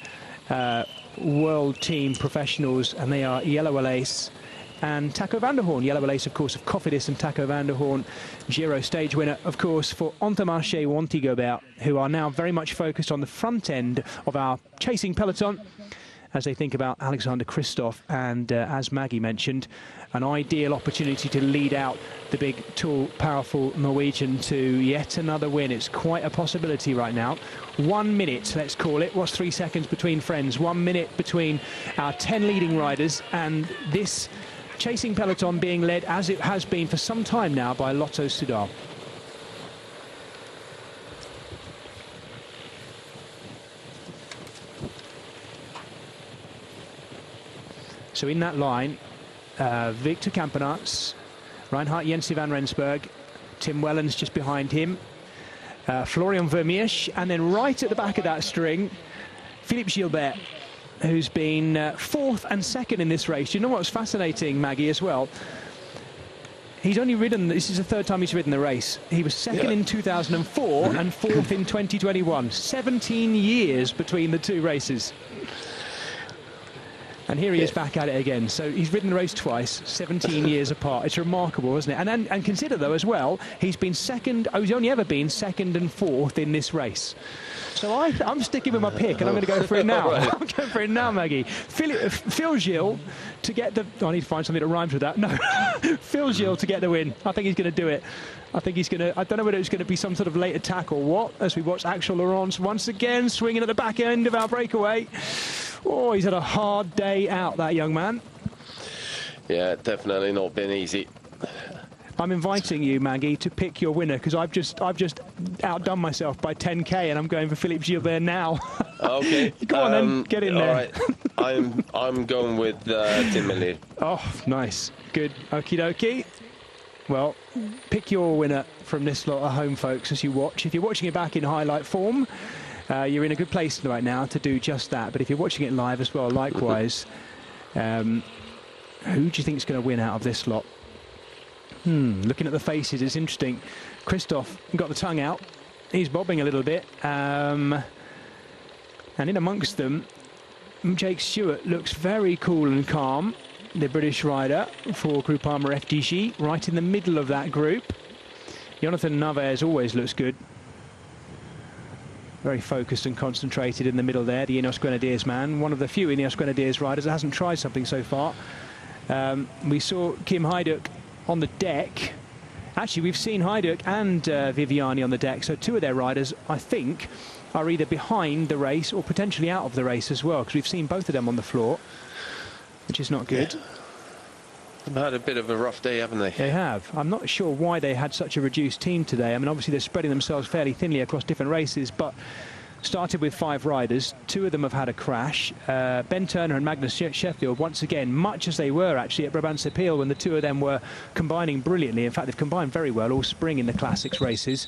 world team professionals, and they are Jelle Wallace and Taco van der Hoorn. Jelle Wallace, of course, of Cofidis, and Taco van der Hoorn, Giro stage winner, of course, for Intermarché Wanty-Gobert, who are now very much focused on the front end of our chasing peloton as they think about Alexander Kristoff and, as Maggie mentioned, an ideal opportunity to lead out the big, tall, powerful Norwegian to yet another win. It's quite a possibility right now. 1 minute, let's call it. What's 3 seconds between friends? 1 minute between our 10 leading riders and this chasing peloton being led, as it has been for some time now, by Lotto Soudal. So in that line, Victor Campenaerts, Reinhard Jensi van Rensburg, Tim Wellens just behind him, Florian Vermeersch, and then right at the back of that string, Philippe Gilbert, who's been fourth and second in this race. You know what's fascinating, Maggie, as well? He's only ridden, this is the third time he's ridden the race. He was second in 2004 and fourth in 2021. 17 years between the two races. And here he is back at it again. So he's ridden the race twice, 17 years apart. It's remarkable, isn't it? And consider, though, as well, he's been second, he's only ever been second and fourth in this race. So I'm sticking with my pick, and I'm going to go for it now. Right. I'm going for it now, Maggie. Phil Gilles to get the... I need to find something that rhymes with that. No. Phil Gilles to get the win. I think he's going to do it. I think he's going to... I don't know whether it's going to be some sort of late attack or what, as we watch Axel Laurence once again swinging at the back end of our breakaway. Oh, he's had a hard day out, that young man. Yeah, definitely not been easy. I'm inviting you, Maggie, to pick your winner, because I've just outdone myself by 10k, and I'm going for Philippe Gilbert now. Okay. Go on then, get in there. All right. I'm going with Tim Miller. Oh, nice. Good. Okie dokie. Well, pick your winner from this lot at home, folks, as you watch. If you're watching it back in highlight form, you're in a good place right now to do just that. But if you're watching it live as well, likewise, who do you think is going to win out of this lot? Looking at the faces, it's interesting. Christophe got the tongue out. He's bobbing a little bit. And in amongst them, Jake Stewart looks very cool and calm. The British rider for Groupama FDJ, right in the middle of that group. Jonathan Navarez always looks good. Very focused and concentrated in the middle there, the Ineos Grenadiers man. One of the few Ineos Grenadiers riders that hasn't tried something so far. We saw Kim Hajduk on the deck. Actually, we've seen Hajduk and Viviani on the deck, so two of their riders, I think, are either behind the race or potentially out of the race as well, because we've seen both of them on the floor, which is not good. Yeah. They've had a bit of a rough day, haven't they? They have. I'm not sure why they had such a reduced team today. I mean, obviously they're spreading themselves fairly thinly across different races, but started with 5 riders. 2 of them have had a crash. Ben Turner and Magnus Sheffield, once again, much as they were actually at Brabantse Pijl when the 2 of them were combining brilliantly. In fact, they've combined very well all spring in the Classics races.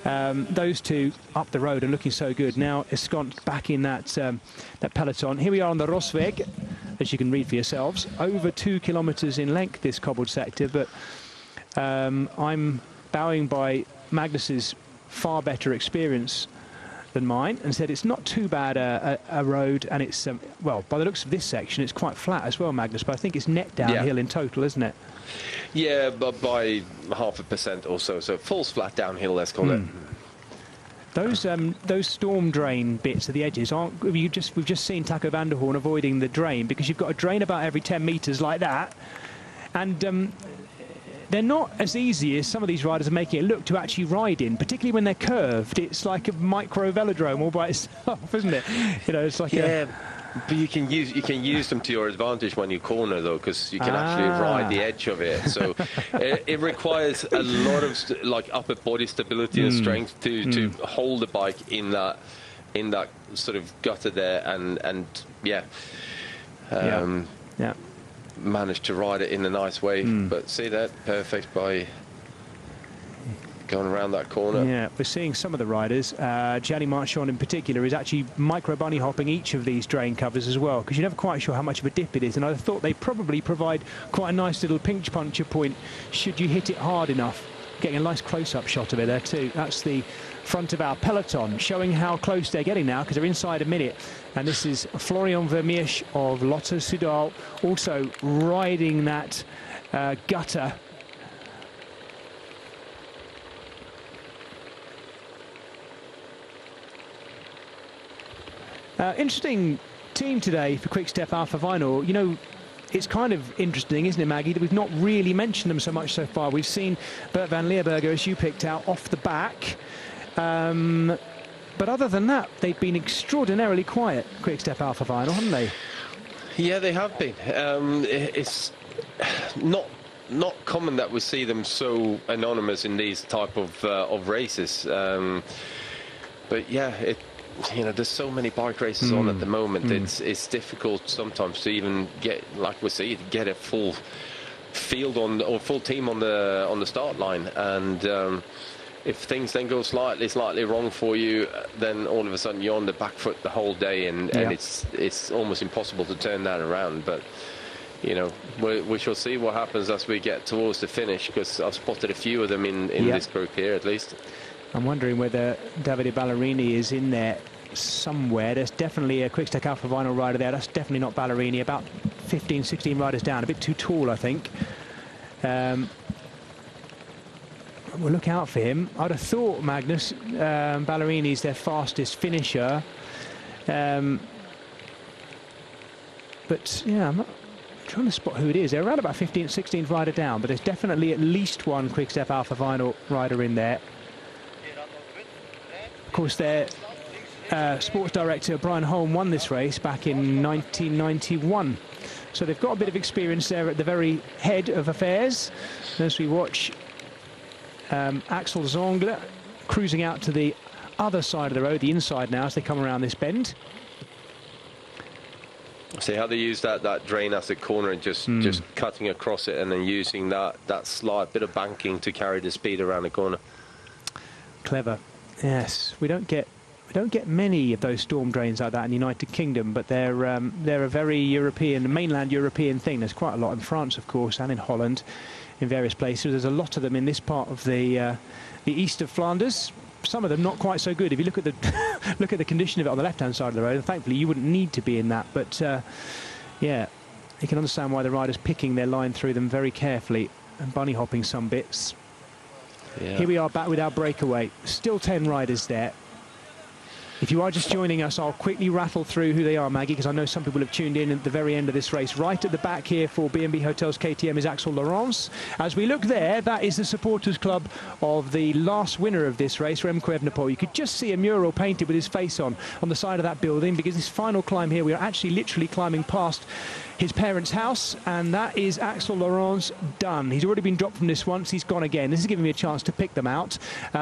Those 2 up the road are looking so good. Now ensconced back in that peloton. Here we are on the Rosweg, as you can read for yourselves. Over 2 kilometres in length, this cobbled sector, but I'm bowing by Magnus's far better experience than mine, and said it's not too bad a road, and it's well, by the looks of this section, it's quite flat as well, Magnus, but I think it's net downhill in total, isn't it? Yeah, but by 0.5% or so, so it falls flat downhill, let's call it. Those storm drain bits at the edges aren't. We've just seen Taco van der Hoorn avoiding the drain, because you've got a drain about every 10 metres like that, and they're not as easy as some of these riders are making it look to actually ride in, particularly when they're curved. It's like a micro velodrome all by itself, isn't it? You know, it's like but you can use them to your advantage when you corner, though, because you can actually ride the edge of it. So it requires a lot of like upper body stability and strength to hold the bike in that sort of gutter there, and managed to ride it in a nice way. But see that, perfect by going around that corner. Yeah, we're seeing some of the riders. Gianni Marchand in particular is actually micro bunny hopping each of these drain covers as well, because you're never quite sure how much of a dip it is, and I thought they probably provide quite a nice little pinch puncture point should you hit it hard enough. Getting a nice close-up shot of it there too. That's the front of our peloton, showing how close they're getting now, because they're inside a minute. And this is Florian Vermeersch of Lotto Soudal, also riding that gutter. Interesting team today for Quick-Step Alpha Vinyl. You know, it's kind of interesting, isn't it, Maggie, that we've not really mentioned them so much so far. We've seen Bert van Leerberger, as you picked out, off the back. But other than that, they've been extraordinarily quiet, Quick-Step Alpha Vinyl, haven't they? Yeah, they have been. It's not common that we see them so anonymous in these type of races. But yeah, you know, there's so many bike races on at the moment. It's difficult sometimes to even get, like we see, get a full field or full team on the start line. And if things then go slightly wrong for you, then all of a sudden you're on the back foot the whole day, and it's almost impossible to turn that around. But you know, we shall see what happens as we get towards the finish, because I've spotted a few of them in this group here at least. I'm wondering whether Davide Ballerini is in there somewhere. There's definitely a Quick-Step Alpha Vinyl rider there. That's definitely not Ballerini. About 15, 16 riders down. A bit too tall, I think. We'll look out for him. I'd have thought, Magnus, Ballerini's their fastest finisher. But, yeah, I'm not trying to spot who it is. They're around about 15th, 16th rider down, but there's definitely at least one Quick-Step Alpha Vinyl rider in there. Of course, their sports director, Brian Holm, won this race back in 1991. So they've got a bit of experience there at the very head of affairs. As we watch Axel Zongler cruising out to the other side of the road, the inside now, as they come around this bend. See how they use that drain as a corner and just cutting across it, and then using that slight bit of banking to carry the speed around the corner. Clever. Yes, we don't get many of those storm drains like that in the United Kingdom, but they're a very European, mainland European thing. There's quite a lot in France, of course, and in Holland, in various places. There's a lot of them in this part of the east of Flanders. Some of them not quite so good. If you look at the look at the condition of it on the left-hand side of the road, and thankfully you wouldn't need to be in that. But yeah, you can understand why the riders picking their line through them very carefully and bunny hopping some bits. Yeah. Here we are back with our breakaway. Still 10 riders there. If you are just joining us, I'll quickly rattle through who they are, Maggie, because I know some people have tuned in at the very end of this race. Right at the back here for B&B Hotels KTM is Axel Laurence. As we look there, that is the supporters club of the last winner of this race, Remco Evenepoel. You could just see a mural painted with his face on the side of that building, because this final climb here, we are actually literally climbing past his parents' house, and that is Axel Laurence done. He's already been dropped from this once, he's gone again. This is giving me a chance to pick them out.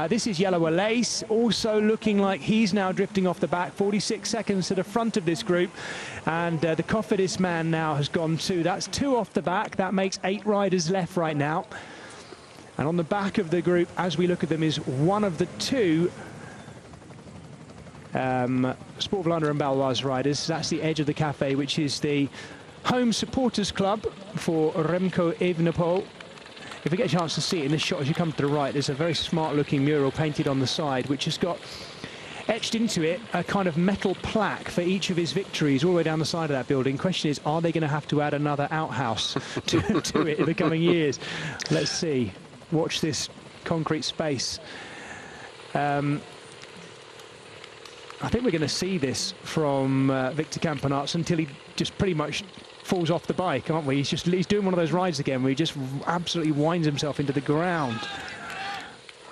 This is Yellow Lace, also looking like he's now drifting off the back, 46 seconds to the front of this group, and the Cofidis man now has gone too. That's 2 off the back. That makes 8 riders left right now. And on the back of the group, as we look at them, is one of the 2 Sport-Vlaanderen and Baloise riders. That's the edge of the cafe, which is the home supporters club for Remco Evenepoel. If we get a chance to see it in this shot as you come to the right, there's a very smart looking mural painted on the side, which has got etched into it a kind of metal plaque for each of his victories all the way down the side of that building. Question is, are they going to have to add another outhouse to it in the coming years? Let's see. Watch this concrete space. I think we're going to see this from Victor Campenaerts until he just pretty much falls off the bike, aren't we? He's doing one of those rides again where he just absolutely winds himself into the ground.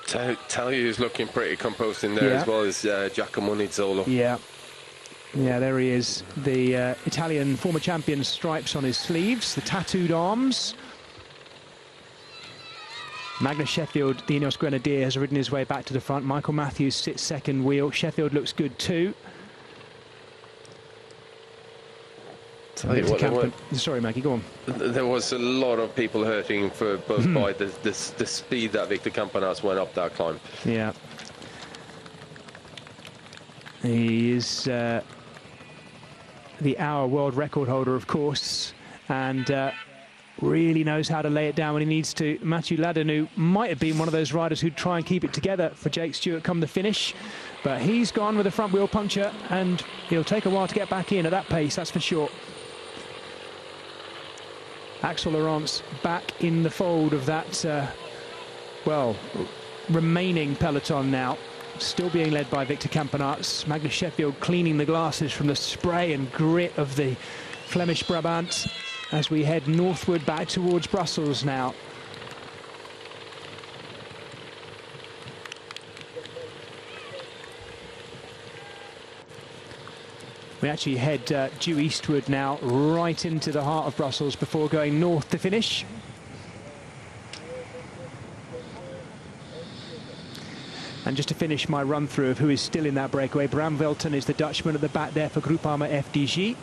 Tell you who's looking pretty composed in there as well as Giacomo Nizzolo. Yeah, there he is. The Italian former champion stripes on his sleeves, the tattooed arms. Magnus Sheffield, the Ineos Grenadier, has ridden his way back to the front. Michael Matthews sits second wheel. Sheffield looks good too. Sorry, Maggie, go on. There was a lot of people hurting for both by the speed that Victor Campenaerts went up that climb. Yeah. He is the hour world record holder, of course, and really knows how to lay it down when he needs to. Mathieu Ladanu might have been one of those riders who'd try and keep it together for Jake Stewart come the finish, but he's gone with a front wheel puncture, and he'll take a while to get back in at that pace, that's for sure. Axel Laurence back in the fold of that, remaining peloton now. Still being led by Victor Campenaerts. Magnus Sheffield cleaning the glasses from the spray and grit of the Flemish Brabant as we head northward back towards Brussels now. We actually head due eastward now, right into the heart of Brussels before going north to finish. And just to finish my run through of who is still in that breakaway, Bram Velten is the Dutchman at the back there for Groupama FDG.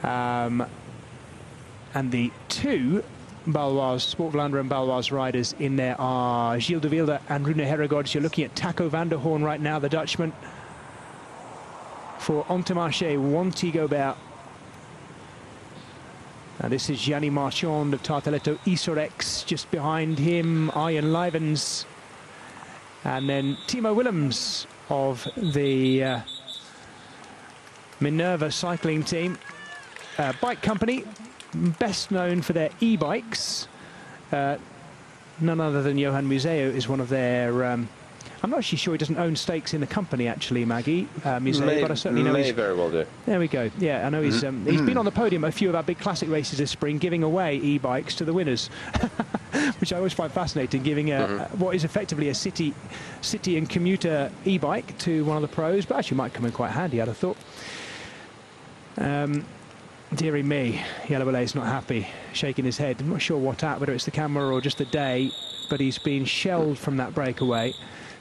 And the 2 Baloise, Sport-Vlaanderen and Baloise riders in there are Gilles de Wilde and Rune Herregaard. You're looking at Taco van der Hoorn right now, the Dutchman. For Intermarché, Wanty Gobert. This is Gianni Marchand of Tartaletto Isorex. Just behind him, Arjen Livens. And then Timo Willems of the Minerva cycling team. Bike company, best known for their e-bikes. None other than Johan Museo is one of their... I'm not actually sure he doesn't own stakes in the company, actually, Maggie, Museo, but I certainly know he's... very well do. There we go. Yeah, I know he's been on the podium at a few of our big classic races this spring, giving away e-bikes to the winners, which I always find fascinating, giving what is effectively a city and commuter e-bike to one of the pros, but actually might come in quite handy, I'd have thought. Dearie me, Jelle Willé's not happy, shaking his head. I'm not sure what at, whether it's the camera or just the day, but he's been shelled from that breakaway.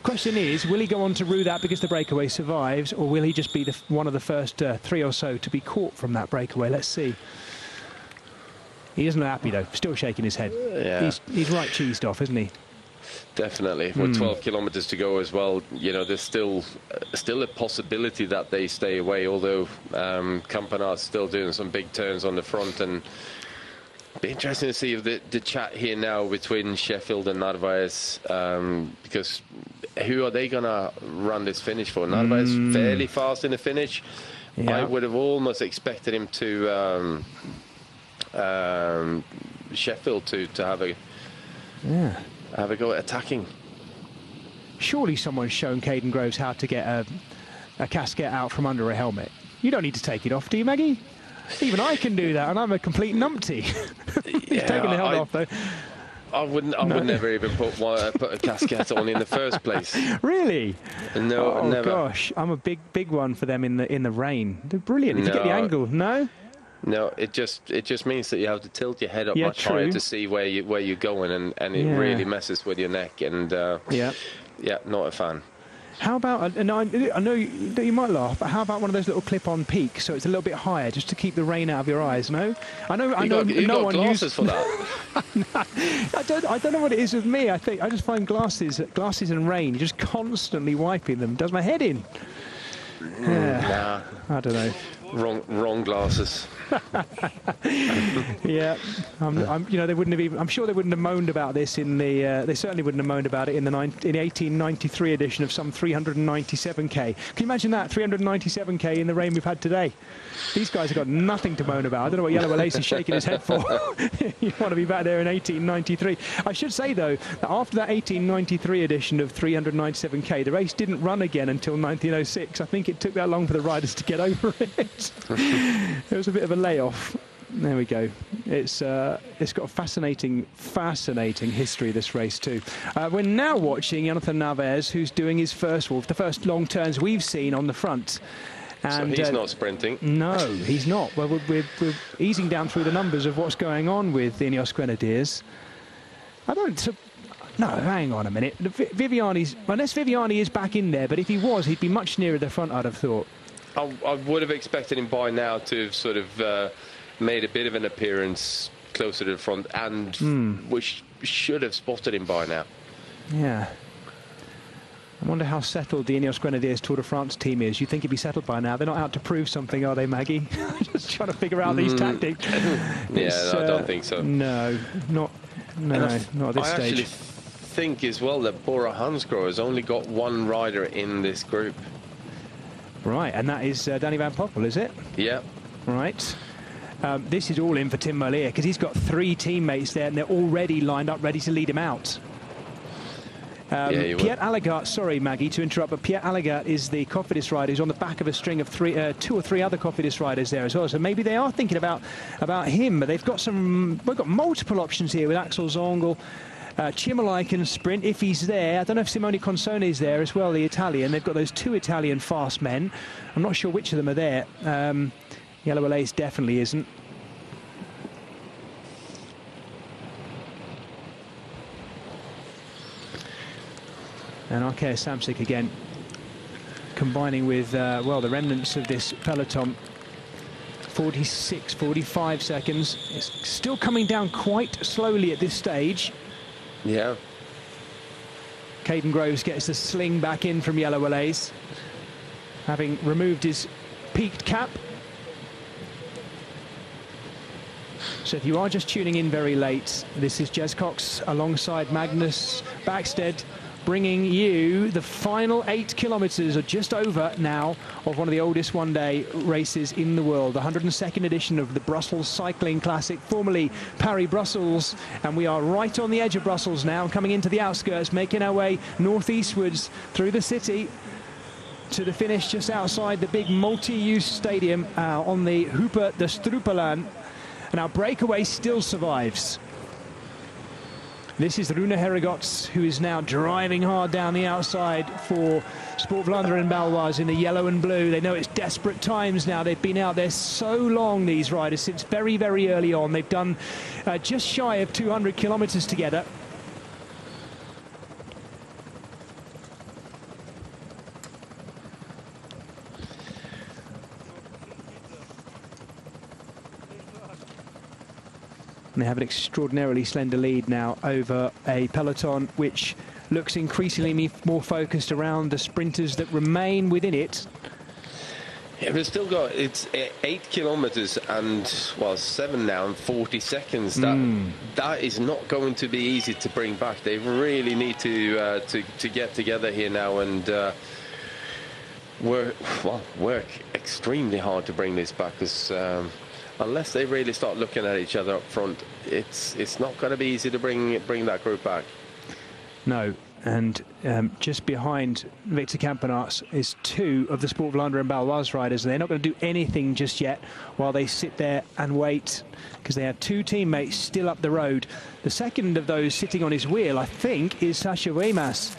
Question is, will he go on to rue that because the breakaway survives, or will he just be one of the first 3 or so to be caught from that breakaway? Let's see. He doesn't look happy, though. Still shaking his head. Yeah. He's right cheesed off, isn't he? Definitely. With 12 kilometers to go as well, you know, there's still a possibility that they stay away, although Campanar's still doing some big turns on the front. And be interesting to see if the chat here now between Sheffield and Narvaez, because who are they going to run this finish for? Narvaez fairly fast in the finish. Yeah. I would have almost expected him to Sheffield to have a have a go at attacking. Surely someone's shown Caden Groves how to get a casket out from under a helmet. You don't need to take it off, do you, Maggie? Even I can do that, and I'm a complete numpty. He's taking the helmet off, though. I would never even put a casket on in the first place. Really? No, never. Oh gosh, I'm a big one for them in the rain. They're brilliant. If you get the angle, no. No, it just means that you have to tilt your head up much higher to see where you're going, and it really messes with your neck. And not a fan. How about, and I know you might laugh, but how about one of those little clip-on peaks, so it's a little bit higher, just to keep the rain out of your eyes? No, I know no one uses for that. I don't know what it is with me. I think I just find glasses and rain, just constantly wiping them, does my head in. Nah, I don't know. Wrong glasses. Yeah, you know, they wouldn't have even. I'm sure they wouldn't have moaned about this in the. They certainly wouldn't have moaned about it in the 1893 edition of some 397k. Can you imagine that 397k in the rain we've had today? These guys have got nothing to moan about. I don't know what Jelle Willé is shaking his head for. You want to be back there in 1893. I should say though that after that 1893 edition of 397k, the race didn't run again until 1906. I think it took that long for the riders to get over it. It was a bit of a layoff. There we go. It's got a fascinating history, this race too. We're now watching Jonathan Narvaez, who's doing his the first long turns we've seen on the front. And, so he's not sprinting? No, he's not. Well, we're easing down through the numbers of what's going on with Ineos Grenadiers. No, hang on a minute. Unless Viviani is back in there, but if he was, he'd be much nearer the front, I'd have thought. I would have expected him by now to have sort of made a bit of an appearance closer to the front, and we should have spotted him by now. Yeah. I wonder how settled the Ineos Grenadiers Tour de France team is. You think he'd be settled by now? They're not out to prove something, are they, Maggie? Just trying to figure out these tactics. No, I don't think so. No, not at this stage. I actually think as well that Bora Hansgrohe has only got one rider in this group. Right, and that is Danny Van Poppel, is it? Yeah. Right. This is all in for Tim Merlier, because he's got 3 teammates there, and they're already lined up, ready to lead him out. Pierre Allegart, sorry Maggie to interrupt, but Pierre Allegart is the Cofidis rider who's on the back of a string of 2 or 3 other Cofidis riders there as well. So maybe they are thinking about him, but we've got multiple options here with Axel Zongel. Chimolai can sprint if he's there. I don't know if Simone Consone is there as well, the Italian. They've got those 2 Italian fast men. I'm not sure which of them are there. Jelle Willé definitely isn't. And Arkea Samsic again, combining with, the remnants of this peloton. 46, 45 seconds. It's still coming down quite slowly at this stage. Yeah. Caden Groves gets the sling back in from Jelle Willé's, having removed his peaked cap. So if you are just tuning in very late, this is Jez Cox alongside Magnus Backstedt, bringing you the final 8 kilometres, or just over now, of one of the oldest one-day races in the world, the 102nd edition of the Brussels Cycling Classic, formerly Paris-Brussels. And we are right on the edge of Brussels now, coming into the outskirts, making our way northeastwards through the city to the finish just outside the big multi-use stadium on the Hoepe de Strupelaan. And our breakaway still survives. This is Rune Herregods, who is now driving hard down the outside for Sport Vlaanderen Baloise in the yellow and blue. They know it's desperate times now. They've been out there so long, these riders, since very, very early on. They've done just shy of 200 kilometres together. And they have an extraordinarily slender lead now over a peloton which looks increasingly more focused around the sprinters that remain within it. Yeah, we've still got, it's 8 kilometres and, well, 7 now and 40 seconds. That is not going to be easy to bring back. They really need to get together here now and work extremely hard to bring this back, because unless they really start looking at each other up front, it's not going to be easy to bring that group back. No, and just behind Victor Campenaerts is 2 of the Sport Vlaanderen Baloise riders. They're not going to do anything just yet while they sit there and wait, because they have 2 teammates still up the road. The second of those sitting on his wheel, I think, is Sacha Wemas,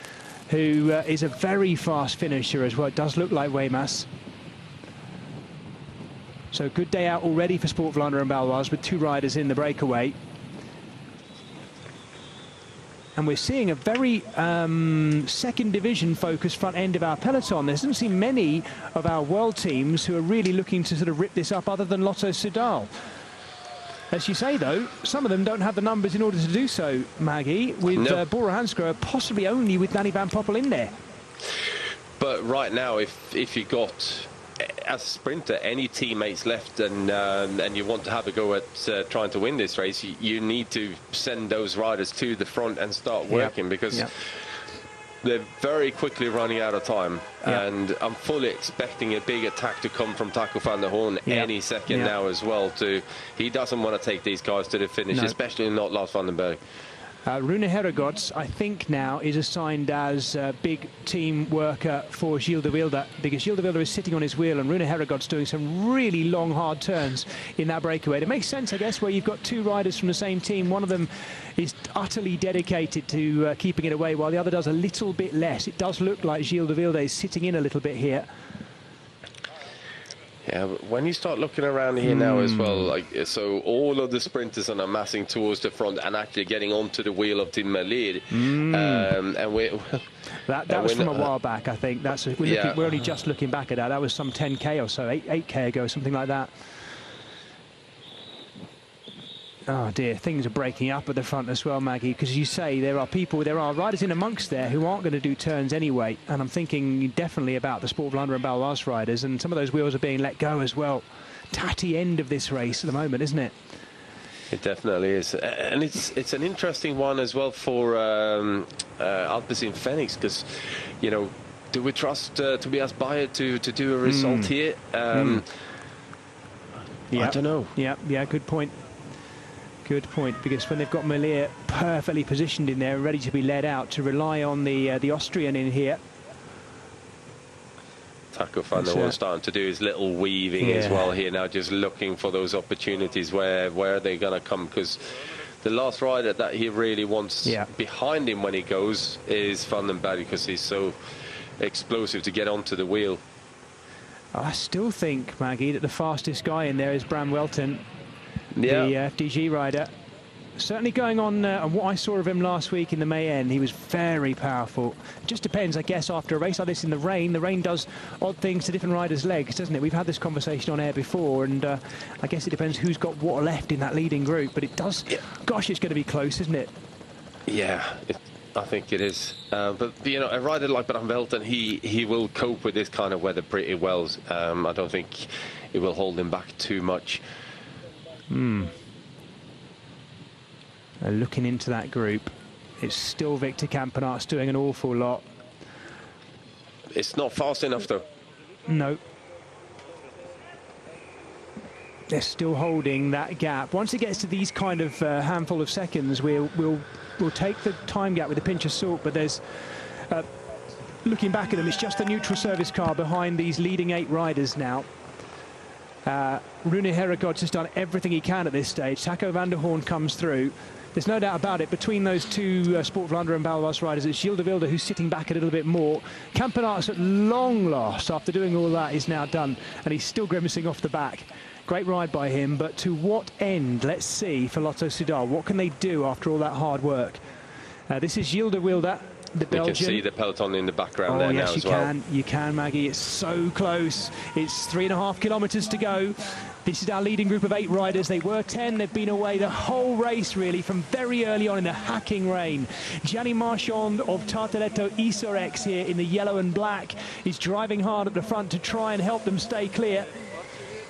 who is a very fast finisher as well. It does look like Wemas. So good day out already for Sport Vlaanderen Baloise with 2 riders in the breakaway. And we're seeing a very second division focused front end of our peloton. There doesn't seem many of our world teams who are really looking to sort of rip this up other than Lotto Soudal. As you say, though, some of them don't have the numbers in order to do so, Maggie, with Bora Hansgrohe possibly only with Danny Van Poppel in there. But right now, if you got, as a sprinter, any teammates left and you want to have a go at trying to win this race, you need to send those riders to the front and start working, because they're very quickly running out of time. And I'm fully expecting a big attack to come from Taco van der Hoorn any second now as well. He doesn't want to take these guys to the finish, especially not Lars van den Berg. Rune Herregods, I think now, is assigned as big team worker for Gilles de Wilde, because Gilles de Wilde is sitting on his wheel and Rune Herregods doing some really long, hard turns in that breakaway. It makes sense, I guess, where you've got 2 riders from the same team. One of them is utterly dedicated to keeping it away, while the other does a little bit less. It does look like Gilles de Wilde is sitting in a little bit here. Yeah, but when you start looking around here now as well, like, so all of the sprinters are amassing towards the front and actually getting onto the wheel of Tim Merlier. And that was from a while back, I think. We're only just looking back at that. That was some 10k or so, 8k ago, something like that. Oh dear, things are breaking up at the front as well, Maggie, because you say there are riders in amongst there who aren't going to do turns anyway, and I'm thinking definitely about the Sport Vlaanderen Baloise riders, and some of those wheels are being let go as well. Tatty end of this race at the moment, isn't it? It definitely is, and it's an interesting one as well for Alpecin Fenix, because, you know, do we trust Tobias Bayer to do a result here? I don't know. Yeah, good point. Good point, because when they've got Merlier perfectly positioned in there, ready to be led out, to rely on the Austrian in here. Taco van der Hoorn starting to do his little weaving as well here now, just looking for those opportunities where they're going to come, because the last rider that he really wants behind him when he goes is Van den Berg, because he's so explosive to get onto the wheel. I still think, Maggie, that the fastest guy in there is Bram Welten. The FDG rider, certainly going on what I saw of him last week in the Mayenne, he was very powerful. It just depends, I guess, after a race like this in the rain does odd things to different riders' legs, doesn't it? We've had this conversation on air before, and I guess it depends who's got what left in that leading group, but it does, gosh, it's going to be close, isn't it? Yeah, I think it is. But, you know, a rider like Bram Welten, he will cope with this kind of weather pretty well. I don't think it will hold him back too much. Looking into that group, it's still Victor Campenaerts doing an awful lot. It's not fast enough, though. No. They're still holding that gap. Once it gets to these kind of handful of seconds, we'll take the time gap with a pinch of salt, but there's... looking back at them, it's just the neutral service car behind these leading 8 riders now. Rune Herregaard has done everything he can at this stage. Taco van der Hoorn comes through. There's no doubt about it. Between those two Sport Vlaanderen and Baloise riders, it's Gilles de Wilde who's sitting back a little bit more. Campenaerts, at long last, after doing all that, is now done, and he's still grimacing off the back. Great ride by him, but to what end? Let's see for Lotto Soudal. What can they do after all that hard work? This is Gilles de Wilde, the Belgian. You can see the peloton in the background there now as well. Yes, you can, Maggie. It's so close. It's 3.5 kilometres to go. This is our leading group of 8 riders. They were 10. They've been away the whole race, really, from very early on in the hacking rain. Gianni Marchand of Tartaletto Isorex here in the yellow and black is driving hard at the front to try and help them stay clear.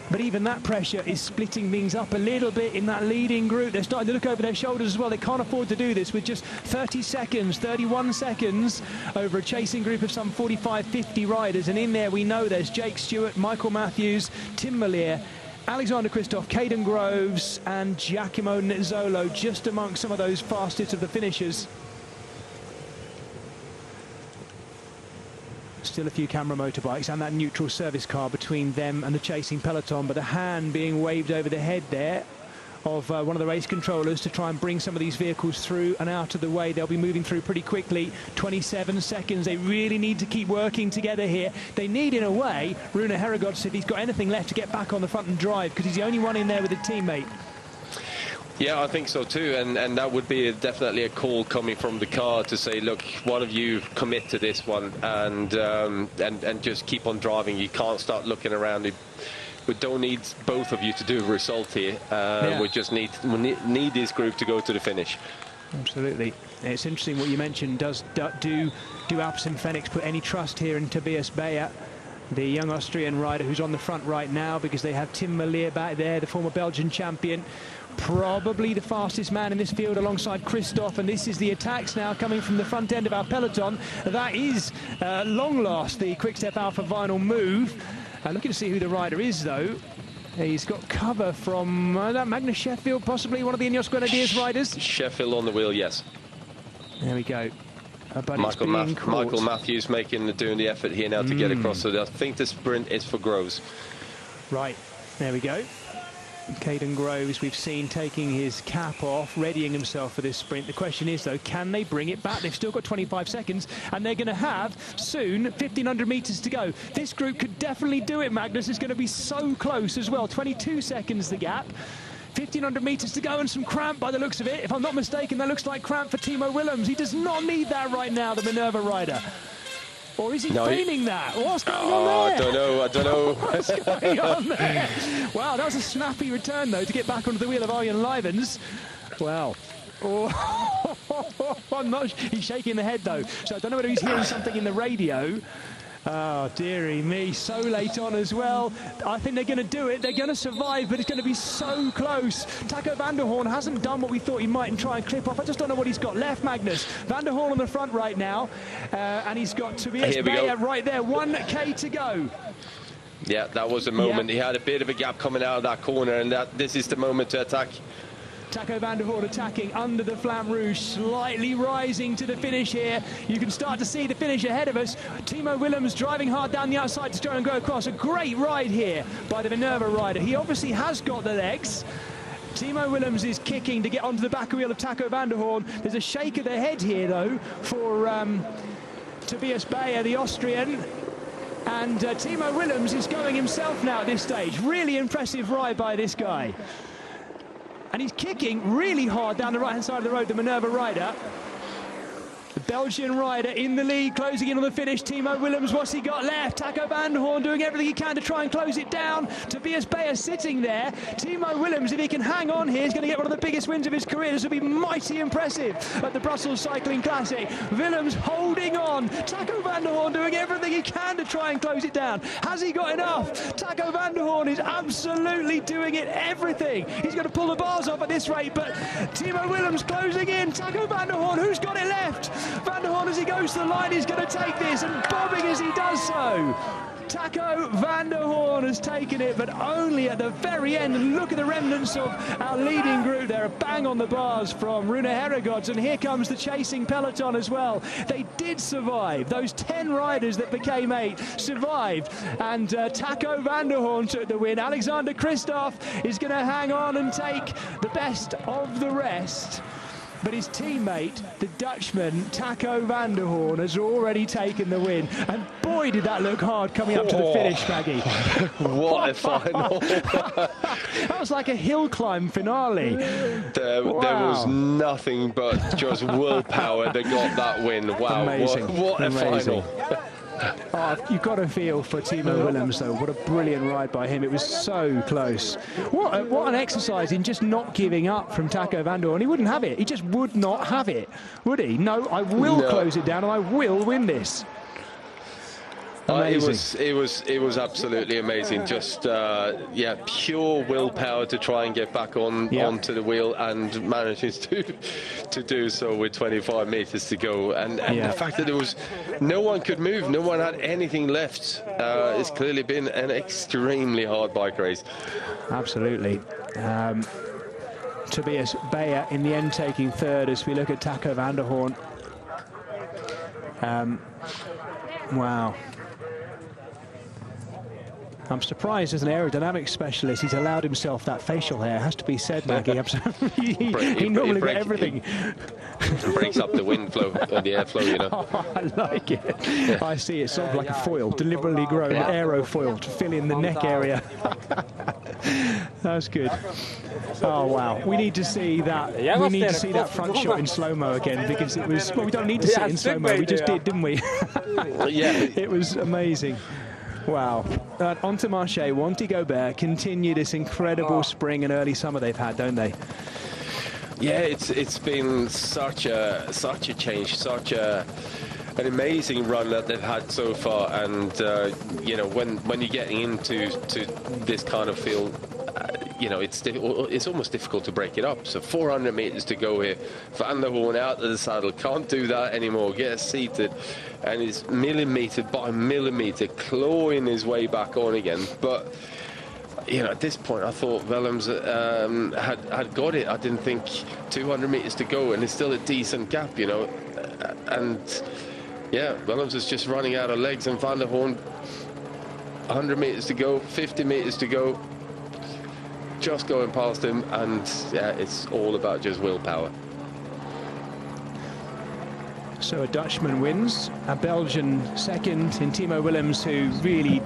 But even that pressure is splitting things up a little bit in that leading group. They're starting to look over their shoulders as well. They can't afford to do this with just 30 seconds, 31 seconds over a chasing group of some 45, 50 riders. And in there we know there's Jake Stewart, Michael Matthews, Tim Merlier, Alexander Kristoff, Caden Groves and Giacomo Nizzolo, just amongst some of those fastest of the finishers. Still a few camera motorbikes and that neutral service car between them and the chasing peloton, but a hand being waved over the head there of one of the race controllers to try and bring some of these vehicles through and out of the way. They'll be moving through pretty quickly. 27 seconds. They really need to keep working together here. They need, in a way, Rune Herregaard, if he's got anything left, to get back on the front and drive, because he's the only one in there with a teammate. Yeah, I think so too, and that would be definitely a call coming from the car to say, look, one of you commit to this one and just keep on driving. You can't start looking around. We don't need both of you to do a result here. We just need this group to go to the finish. Absolutely. It's interesting what you mentioned. Do Alpecin Fenix put any trust here in Tobias Beyer, the young Austrian rider who's on the front right now, because they have Tim Merlier back there, the former Belgian champion, probably the fastest man in this field alongside Kristoff, and this is the attacks now coming from the front end of our peloton. That is long last the Quick-Step Alpha Vinyl move. Looking to see who the rider is, though. He's got cover from Magnus Sheffield, possibly one of the Ineos Grenadiers riders. Sheffield on the wheel, yes. There we go. But Michael Matthews doing the effort here now to get across. So I think the sprint is for Groves. Right, there we go. Caden Groves, we've seen taking his cap off, readying himself for this sprint. The question is, though, can they bring it back? They've still got 25 seconds, and they're going to have, soon, 1,500 metres to go. This group could definitely do it, Magnus. It's going to be so close as well. 22 seconds the gap. 1,500 metres to go and some cramp by the looks of it. If I'm not mistaken, that looks like cramp for Timo Willems. He does not need that right now, the Minerva rider. Or is he feigning that? What's going on there? I don't know. What's going on there? Wow, that was a snappy return, though, to get back onto the wheel of Arjen Leivens. Well, he's shaking the head, though. So I don't know whether he's hearing something in the radio. Oh, dearie me, so late on as well. I think they're going to do it. They're going to survive, but it's going to be so close. Taco van der Hoorn hasn't done what we thought he might and try and clip off. I just don't know what he's got left, Magnus. Van der Hoorn on the front right now, and he's got Tobias Beyer right there. 1K to go. Yeah, that was the moment. He had a bit of a gap coming out of that corner, and this is the moment to attack. Taco van der Hoorn attacking under the Flamme Rouge, slightly rising to the finish here. You can start to see the finish ahead of us. Timo Willems driving hard down the outside to try and go across. A great ride here by the Minerva rider. He obviously has got the legs. Timo Willems is kicking to get onto the back wheel of Taco van der Hoorn. There's a shake of the head here, though, for Tobias Beyer, the Austrian. And Timo Willems is going himself now at this stage. Really impressive ride by this guy. And he's kicking really hard down the right-hand side of the road, the Minerva rider. The Belgian rider in the lead, closing in on the finish. Timo Willems, what's he got left? Taco van der Hoorn doing everything he can to try and close it down. Tobias Beyer sitting there. Timo Willems, if he can hang on here, is going to get one of the biggest wins of his career. This will be mighty impressive at the Brussels Cycling Classic. Willems holding on. Taco van der Hoorn doing everything he can to try and close it down. Has he got enough? Taco van der Hoorn is absolutely doing it everything. He's going to pull the bars off at this rate, but Timo Willems closing in. Taco van der Hoorn, who's got it left? Van der Hoorn, as he goes to the line, is going to take this, and bobbing as he does so. Taco van der Hoorn has taken it, but only at the very end. And look at the remnants of our leading group there, a bang on the bars from Rune Herregods, and here comes the chasing peloton as well. They did survive. Those 10 riders that became 8 survived, and Taco van der Hoorn took the win. Alexander Kristoff is going to hang on and take the best of the rest. But his teammate, the Dutchman, Taco van der Hoorn, has already taken the win. And boy, did that look hard coming up to the finish, Maggie. What a final. That was like a hill climb finale. There was nothing but just willpower that got that win. Wow, amazing. What a Amazing. final. Oh, you've got to feel for Timo Willems, though. What a brilliant ride by him. It was so close. What an exercise in just not giving up from Taco van der Hoorn. He wouldn't have it. He just would not have it, would he? No, I will close it down and I will win this. It was absolutely amazing. Just pure willpower to try and get back onto the wheel, and manages to do so with 25 meters to go. And the fact that there was no one could move, no one had anything left. It's clearly been an extremely hard bike race. Absolutely. Tobias Beyer in the end taking third as we look at Taco van der Hoorn. Wow. I'm surprised as an aerodynamics specialist he's allowed himself that facial hair. Has to be said, Maggie. He normally got everything. It breaks up the wind flow, the airflow, you know. Oh, I like it. Yeah. I see it sort of like a foil, deliberately grown aerofoil to fill in the neck area. That's good. Oh wow, we need to see that. We need to see that front shot in slow-mo again, because it was. Well, we don't need to see it in slow-mo. We just did, didn't we? Yeah. It was amazing. Wow. Intermarché, Wanty Gobert continue this incredible spring and early summer they've had, don't they? Yeah, it's been such a change, such an amazing run that they've had so far. And you know, when you're getting into this kind of field, you know, it's almost difficult to break it up. So 400 meters to go here. Van der Hoorn out of the saddle, can't do that anymore. Gets seated, and he's millimeter by millimeter clawing his way back on again. But you know, at this point, I thought Willems had got it. I didn't think 200 meters to go, and it's still a decent gap, you know. And yeah, Willems is just running out of legs, and Van der Hoorn, 100 meters to go, 50 meters to go, just going past him. And yeah, it's all about just willpower. So a Dutchman wins, a Belgian second in Timo Willems, who really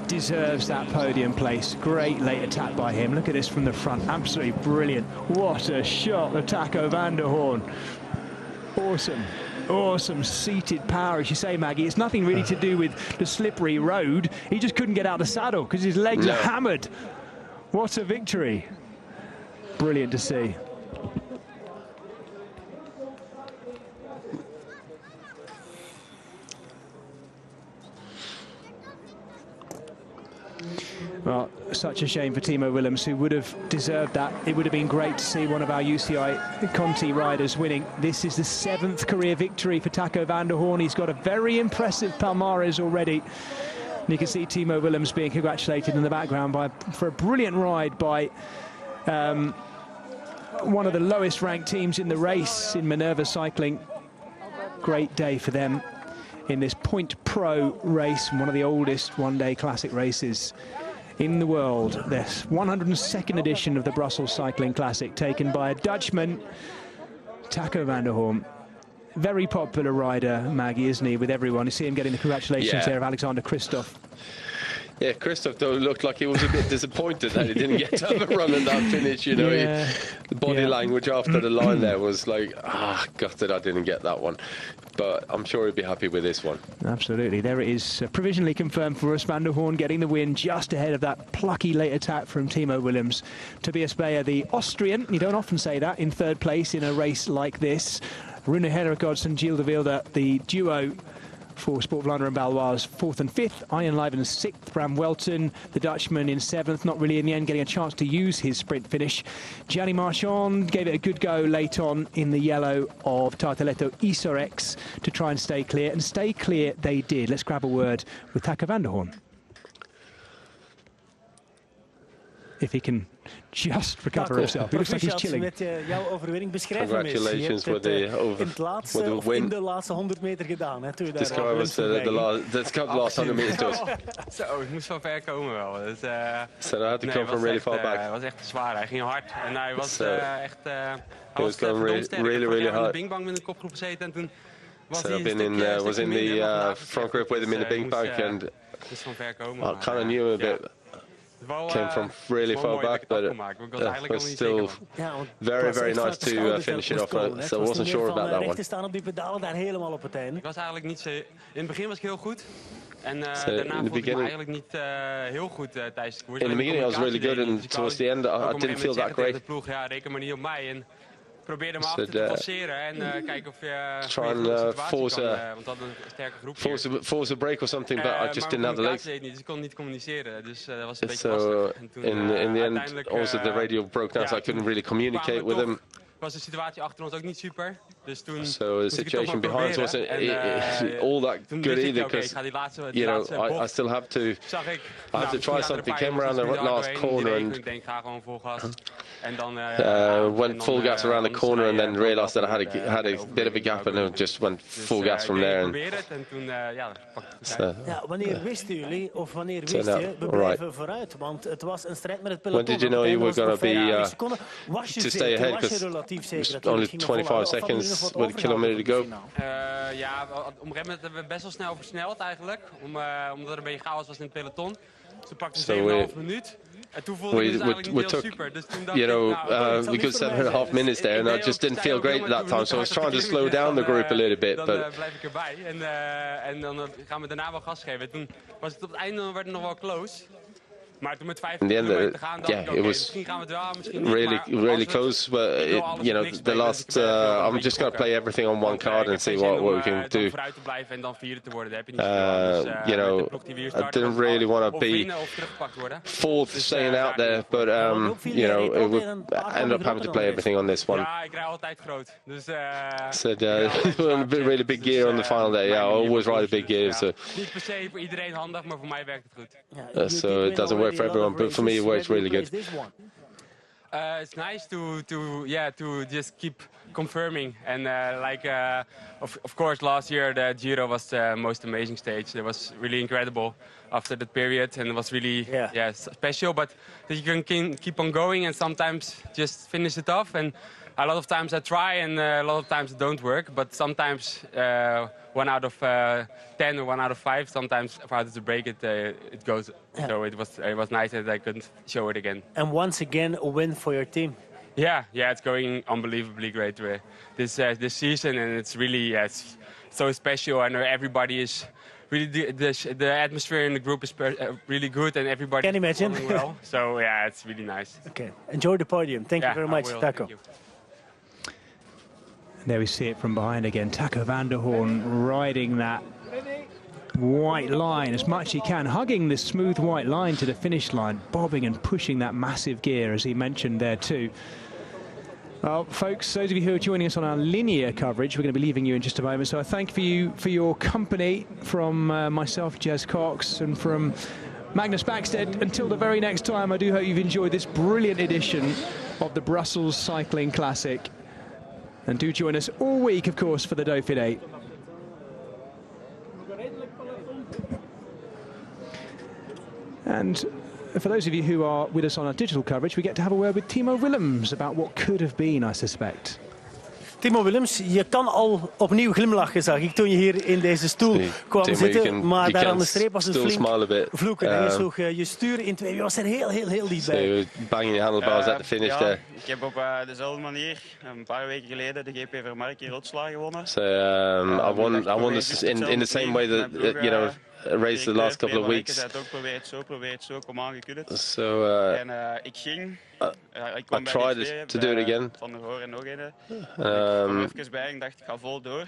deserves that podium place. Great late attack by him. Look at this from the front, absolutely brilliant. What a shot of Taco van der Hoorn. Awesome seated power, as you say, Maggie. It's nothing really to do with the slippery road. He just couldn't get out of the saddle because his legs are hammered. What a victory. Brilliant to see. Well, such a shame for Timo Willems, who would have deserved that. It would have been great to see one of our UCI Conti riders winning. This is the 7th career victory for Taco van der Hoorn. He's got a very impressive palmares already. And you can see Timo Willems being congratulated in the background for a brilliant ride by one of the lowest ranked teams in the race in Minerva Cycling. Great day for them in this Point Pro race, one of the oldest one-day classic races in the world. This 102nd edition of the Brussels Cycling Classic, taken by a Dutchman, Taco van der Hoorn. Very popular rider, Maggie, isn't he, with everyone? You see him getting the congratulations there of Alexander Kristoff. Yeah, Christoph though looked like he was a bit disappointed that he didn't get to have a run at that finish. You know, the body language after the line there was like, gutted I didn't get that one. But I'm sure he'll be happy with this one. Absolutely. There it is, provisionally confirmed for Russ van der Hoorn, getting the win just ahead of that plucky late attack from Timo Willems. Tobias Beyer, the Austrian, you don't often say that, in third place in a race like this. Rune Henriksson and Gilles de Wilde, the duo for Sport Vlaanderen and Baloise, 4th and 5th. Arjen Leijven 6th. Bram Welton, the Dutchman, in 7th. Not really in the end getting a chance to use his sprint finish. Gianni Marchand gave it a good go late on in the yellow of Tarteletto Isorex to try and stay clear. And stay clear they did. Let's grab a word with Taco van der Hoorn. If he can just recover himself. He looks like he's chilling. Met jouw overwinning, beschrijf hem eens. Congratulations with the win. In de laatste 100 meter gedaan. Hè, Describe us the last 100 meters to us. Zo, het moest van ver komen wel. Dus, so I had to come from really far back. Het was echt zwaar. Hij ging hard en hij was echt. Hij was going really hard. In de Bingbang met een kopgroep gezeten en toen was hij was in the front group with him in the Bingbang and dus van ver komen. I kind of knew a bit. Came from really far back, but it was still very nice to finish it off. So I wasn't sure about that one. Staan op die pedalen daar helemaal op het einde. Ik was eigenlijk niet zo. In het begin was ik heel goed. En daarna vond ik me eigenlijk niet heel goed tijdens de koers. In the beginning I was really good, and towards the end I didn't feel that great. De ploeg, ja, reken maar niet op mij. En probeerde hem af te passeren en kijken of je try and force want dat een sterke groep. Force a break or something, but I just didn't have the legs. Dus ik kon niet communiceren, dus dat was een beetje lastig. En toen, in the end, also the radio broke down, so I couldn't really communicate with him. Was de situatie achter ons ook niet super, dus toen so the situation behind us wasn't all that good either, because you know I still have to try something. Came around the last corner and went full gas around the corner, and then realised that I had a bit of a gap, and then just went full gas from there. And ja, wanneer wisten jullie, of wanneer wist je, we blijven vooruit, want het was een strijd met het peloton. When did you know you were going to be to stay ahead? Because only 25 seconds with a kilometer to go. Ja, op een gegeven moment hebben we best wel snel versneld eigenlijk, omdat er een beetje chaos was in het peloton. Ze pakten 7,5 minuut. En toen voelde ik dus eigenlijk niet heel super. Dus toen dacht ik, we got 7.5 minutes there, and I just didn't feel great at that time. So I was trying to slow down the group a little bit. Dan blijf ik erbij en dan gaan we daarna wel gas geven. Toen was het op het einde werd het nog wel close. Maar toen met 5 kilometer te gaan, dacht ik, misschien gaan we het wel, misschien niet. Really close, but you know, the last. I'm just going to play everything on one card and see what we can do. Vooruit te blijven en dan vierde te worden, dat heb je niet gedaan. You know, I didn't really want to be fourth, staying out there, but you know, we ended up having to play everything on this one. Ja, ik rij altijd groot, dus. Said really big gear on the final day. Yeah, I always ride a big gear. So. Niet per se voor iedereen handig, maar voor mij werkt het goed. So it doesn't work for everyone, but for me it works really good. It's nice to just keep confirming, and of course last year the Giro was the most amazing stage. It was really incredible after that period, and it was really special. But that you can keep on going and sometimes just finish it off. And a lot of times I try, and a lot of times it don't work. But sometimes 1 out of 10 or 1 out of 5. Sometimes if I had to break it, it goes. Yeah. So it was nice that I could show it again. And once again, a win for your team. Yeah, it's going unbelievably great this season, and it's really it's so special. I know everybody is really the atmosphere in the group is really good, and everybody can imagine well. So yeah, it's really nice. Okay, enjoy the podium. Thank you very much, Taco. There we see it from behind again. Taco van der Hoorn riding that white line as much as he can, hugging the smooth white line to the finish line, bobbing and pushing that massive gear, as he mentioned there too. Well, folks, those of you who are joining us on our linear coverage, we're going to be leaving you in just a moment. So I thank you for your company from myself, Jez Cox, and from Magnus Backstedt. Until the very next time, I do hope you've enjoyed this brilliant edition of the Brussels Cycling Classic. And do join us all week, of course, for the Dauphiné. And for those of you who are with us on our digital coverage, we get to have a word with Timo Willems about what could have been, I suspect. Timo Willems, je kan al opnieuw glimlachen, zag ik, toen je hier in deze stoel kwam Timo, zitten. Maar daar aan de streep was het flink vloeken. Je sloeg je stuur in twee. Je was er heel dichtbij. Banging your handlebars at the finish there. Ik heb op dezelfde manier een paar weken geleden de GP Vermark in Rotsla gewonnen. So I won this in the same way that you know raced the last couple of weeks. Probeer het zo, kom aan, je kunt het. So ik ging. I tried to do it again. Van der Hoor en nog een. Ik kwam even bij en dacht ik ga vol door.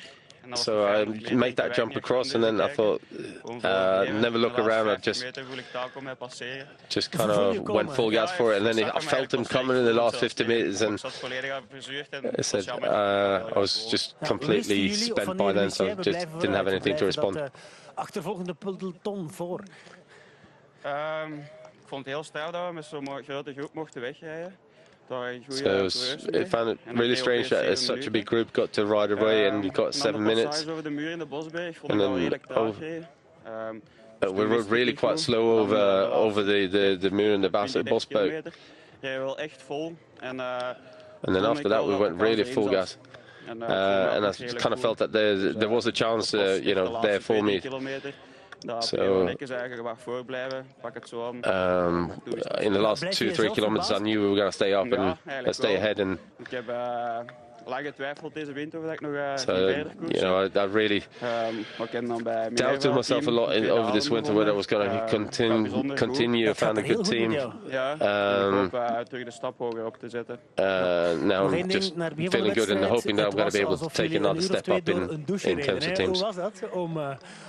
So I make that jump across, and then I thought, never look around. I just kind of went full gas for it, and then I felt him coming in the last 50 meters, and I said I was just completely spent by then, so I just didn't have anything to respond. Achtervolgende peloton voor. Ik vond het heel stijl dat we met zo'n grote groep mochten wegrijden. So I found it really strange that such a big group got to ride away and we got 7 minutes. And then we rode really quite slow over the Muur and the Bosberg. And then after that we went really full gas. And I kind of felt that there was a chance, you know, there for me. So in the last 2-3 kilometers, I knew we were going to stay up and stay ahead. And so, you know, I really doubted myself a lot over this winter whether I was going to continue. I found a good team. Now I'm just feeling good and hoping that I'm going to be able to take another step up in terms of teams. Hoe was dat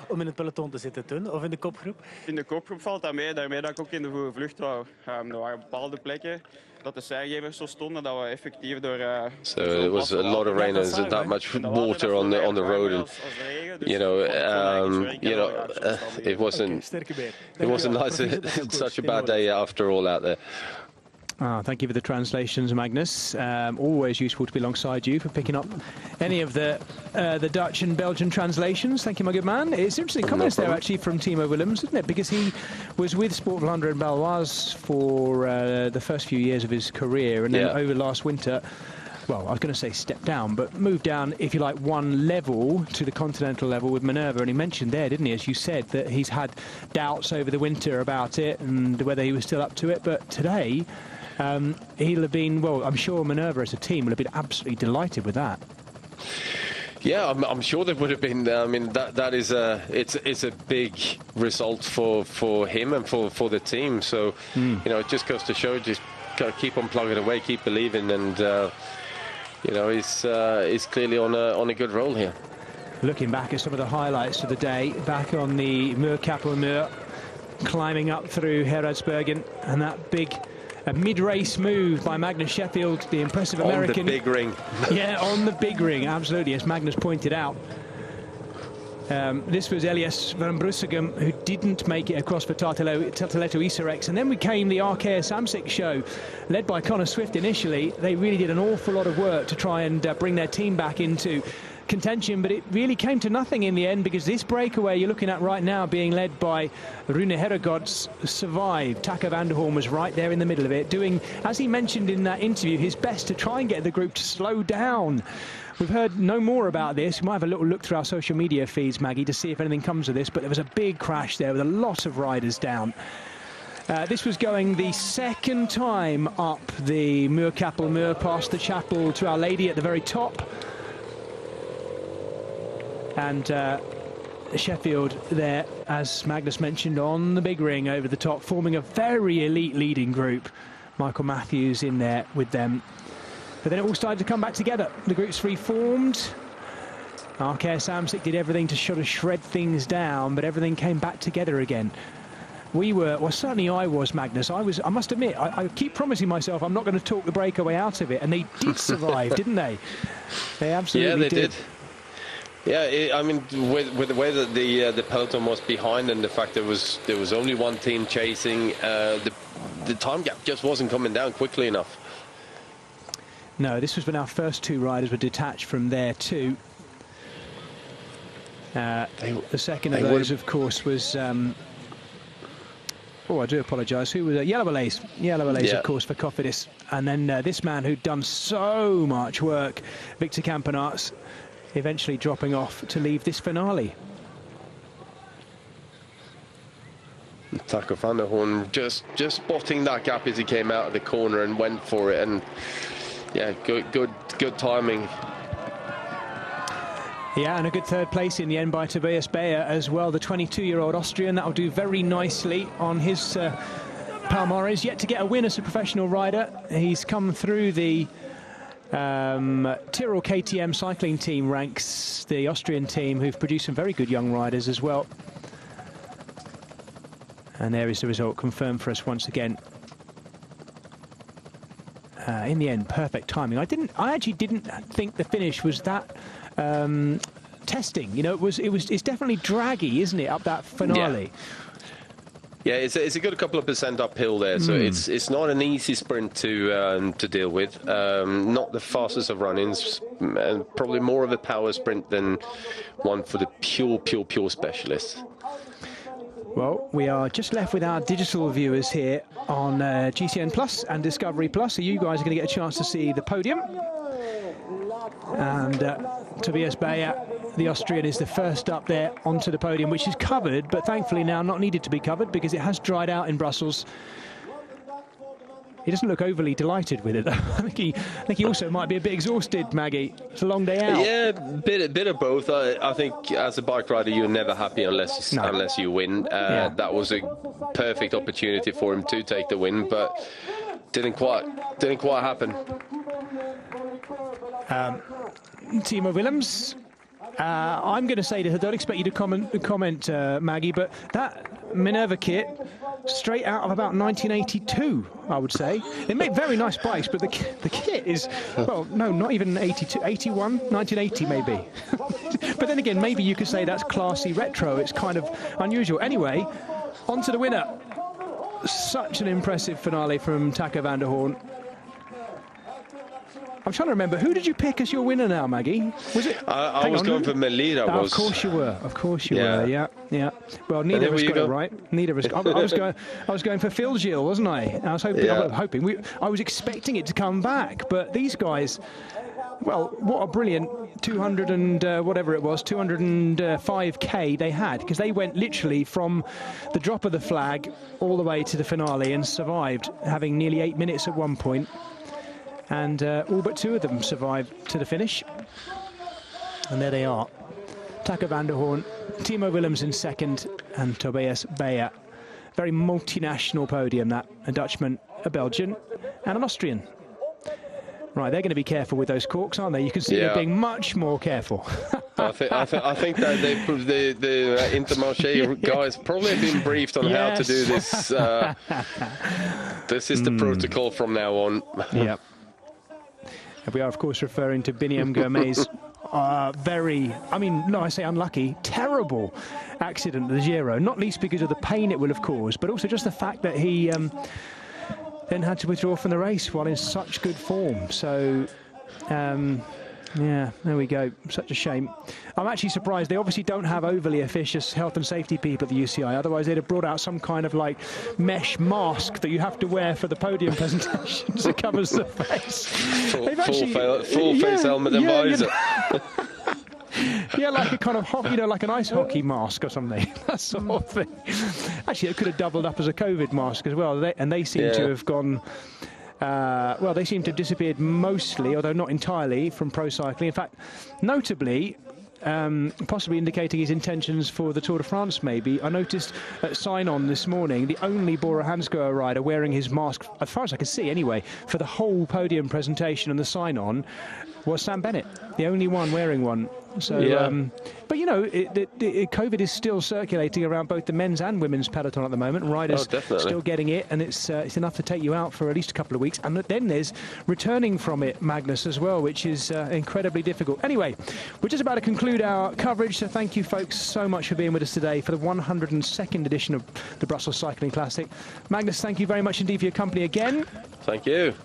om in het peloton te zitten toen, of in de kopgroep? In de kopgroep valt dat mee, daarmee dat ik ook in de vroege vlucht wou. Er waren bepaalde plekken dat de seingevers zo stonden dat we effectief door. So it was a lot of rain and there's not much water on the road, and it wasn't nice. Such a bad day after all out there. Thank you for the translations, Magnus. Always useful to be alongside you for picking up any of the Dutch and Belgian translations. Thank you, my good man. It's interesting comments there, actually, from Timo Willems, isn't it? Because he was with Sport Vlaanderen and Baloise for the first few years of his career, and then over last winter, well, I was going to say step down, but moved down, if you like, one level to the continental level with Minerva. And he mentioned there, didn't he, as you said, that he's had doubts over the winter about it and whether he was still up to it. But today, he'll have been, well, I'm sure Minerva as a team will have been absolutely delighted with that. Yeah, I'm sure they would have been. I mean, that is it's a big result for him and for the team. So you know, it just goes to show, just got to keep on plugging away, keep believing, and you know, he's clearly on a good roll here. Looking back at some of the highlights of the day, back on the Muur-Kapelmuur, climbing up through Heradsbergen, and that big mid-race move by Magnus Sheffield, the impressive American. On the big ring. Yeah, on the big ring, absolutely, as Magnus pointed out. This was Elias van Brussegem, who didn't make it across for Tarteletto Isarex. And then we came the Arkea Samsic show, led by Connor Swift initially. They really did an awful lot of work to try and bring their team back into contention, but it really came to nothing in the end, because this breakaway you're looking at right now, being led by Rune Heregaards, survived. Taco van der Hoorn was right there in the middle of it, doing, as he mentioned in that interview, his best to try and get the group to slow down. We've heard no more about this. We might have a little look through our social media feeds, Maggie, to see if anything comes of this, but there was a big crash there with a lot of riders down. This was going the second time up the Muur-Kapelmuur, past the chapel to Our Lady at the very top. And Sheffield there, as Magnus mentioned, on the big ring over the top, forming a very elite leading group. Michael Matthews in there with them. But then it all started to come back together. The groups reformed. Arkea Samsic did everything to sort of shred things down, but everything came back together again. We were, well, certainly I was, Magnus. I must admit, I keep promising myself I'm not going to talk the breakaway out of it, and they did survive, didn't they? They absolutely did. Yeah, I mean, with the way that the peloton was behind, and the fact there was only one team chasing, the time gap just wasn't coming down quickly enough. No, this was when our first two riders were detached from there too. The second of those, of course, was Oh, I do apologise. Who was it? Jelle Beleys. Jelle Beleys, of course, for Cofidis. And then this man who'd done so much work, Victor Campenaerts, eventually dropping off to leave this finale. Taco van der Hoorn just spotting that gap as he came out of the corner and went for it, and yeah, good timing. Yeah, and a good third place in the end by Tobias Beyer as well, the 22-year-old Austrian. That'll do very nicely on his Palmares. Yet to get a win as a professional rider. He's come through the Tyrrell KTM cycling team ranks, the Austrian team, who've produced some very good young riders as well. And there is the result confirmed for us once again. In the end, perfect timing. I actually didn't think the finish was that testing. You know, it's definitely draggy, isn't it, up that finale? Yeah, it's a good couple of percent uphill there, so it's not an easy sprint to deal with. Not the fastest of run-ins, and probably more of a power sprint than one for the pure specialists. Well, we are just left with our digital viewers here on GCN Plus and Discovery Plus, so you guys are going to get a chance to see the podium. And Tobias Beyer, the Austrian, is the first up there onto the podium, which is covered, but thankfully now not needed to be covered because it has dried out in Brussels. He doesn't look overly delighted with it, though. I think he also might be a bit exhausted, Maggie. It's a long day out. Yeah, bit of both. I think as a bike rider, you're never happy unless you win. That was a perfect opportunity for him to take the win, but didn't quite happen. Timo Willems. I'm going to say this, I don't expect you to comment, Maggie, but that Minerva kit, straight out of about 1982, I would say. They make very nice bikes, but the kit is, well, no, not even 82, 81, 1980 maybe. But then again, maybe you could say that's classy retro. It's kind of unusual. Anyway, on to the winner. Such an impressive finale from Taco van der Hoorn. I'm trying to remember, who did you pick as your winner now, Maggie? Was it? I was going for Melida. Of course you were. Of course you were. Yeah. Well, neither of us got it right. Neither of us. I was going for Phil Gilles, wasn't I? I was hoping. I was expecting it to come back, but these guys. Well, what a brilliant 200 and whatever it was, 205k they had, because they went literally from the drop of the flag all the way to the finale and survived, having nearly 8 minutes at one point. And all but two of them survived to the finish. And there they are. Taco van der Hoorn, Timo Willems in second, and Tobias Beyer. Very multinational podium, that. A Dutchman, a Belgian, and an Austrian. Right, they're going to be careful with those corks, aren't they? You can see them being much more careful. I think that the Intermarché guys probably have been briefed on how to do this. This is the protocol from now on. Yeah. We are, of course, referring to Biniam Girmay's I say unlucky, terrible accident at the Giro, not least because of the pain it will have caused, but also just the fact that he then had to withdraw from the race while in such good form. So, yeah, there we go. Such a shame. I'm actually surprised. They obviously don't have overly officious health and safety people at the UCI. Otherwise, they'd have brought out some kind of like mesh mask that you have to wear for the podium presentations that covers the face. Full face helmet and visor. Yeah, like a kind of, like an ice hockey mask or something. That sort of thing. Actually, it could have doubled up as a COVID mask as well. They seem to have gone. Well, they seem to have disappeared mostly, although not entirely, from pro cycling. In fact, notably, possibly indicating his intentions for the Tour de France, maybe. I noticed at sign-on this morning, the only Bora Hansgrohe rider wearing his mask, as far as I can see anyway, for the whole podium presentation and the sign-on was Sam Bennett, the only one wearing one. So, but COVID is still circulating around both the men's and women's peloton at the moment. Riders still getting it, and it's enough to take you out for at least a couple of weeks. And then there's returning from it, Magnus, as well, which is incredibly difficult. Anyway, we're just about to conclude our coverage, so thank you, folks, so much for being with us today for the 102nd edition of the Brussels Cycling Classic. Magnus, thank you very much indeed for your company again. Thank you.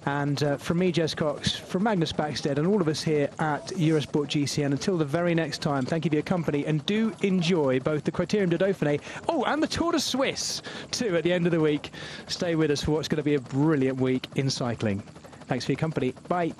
And from me, Jez Cox, from Magnus Backstead, and all of us here at Eurosport GCN, until the very next time, thank you for your company, and do enjoy both the Criterium de Dauphiné, and the Tour de Suisse, too, at the end of the week. Stay with us for what's going to be a brilliant week in cycling. Thanks for your company. Bye.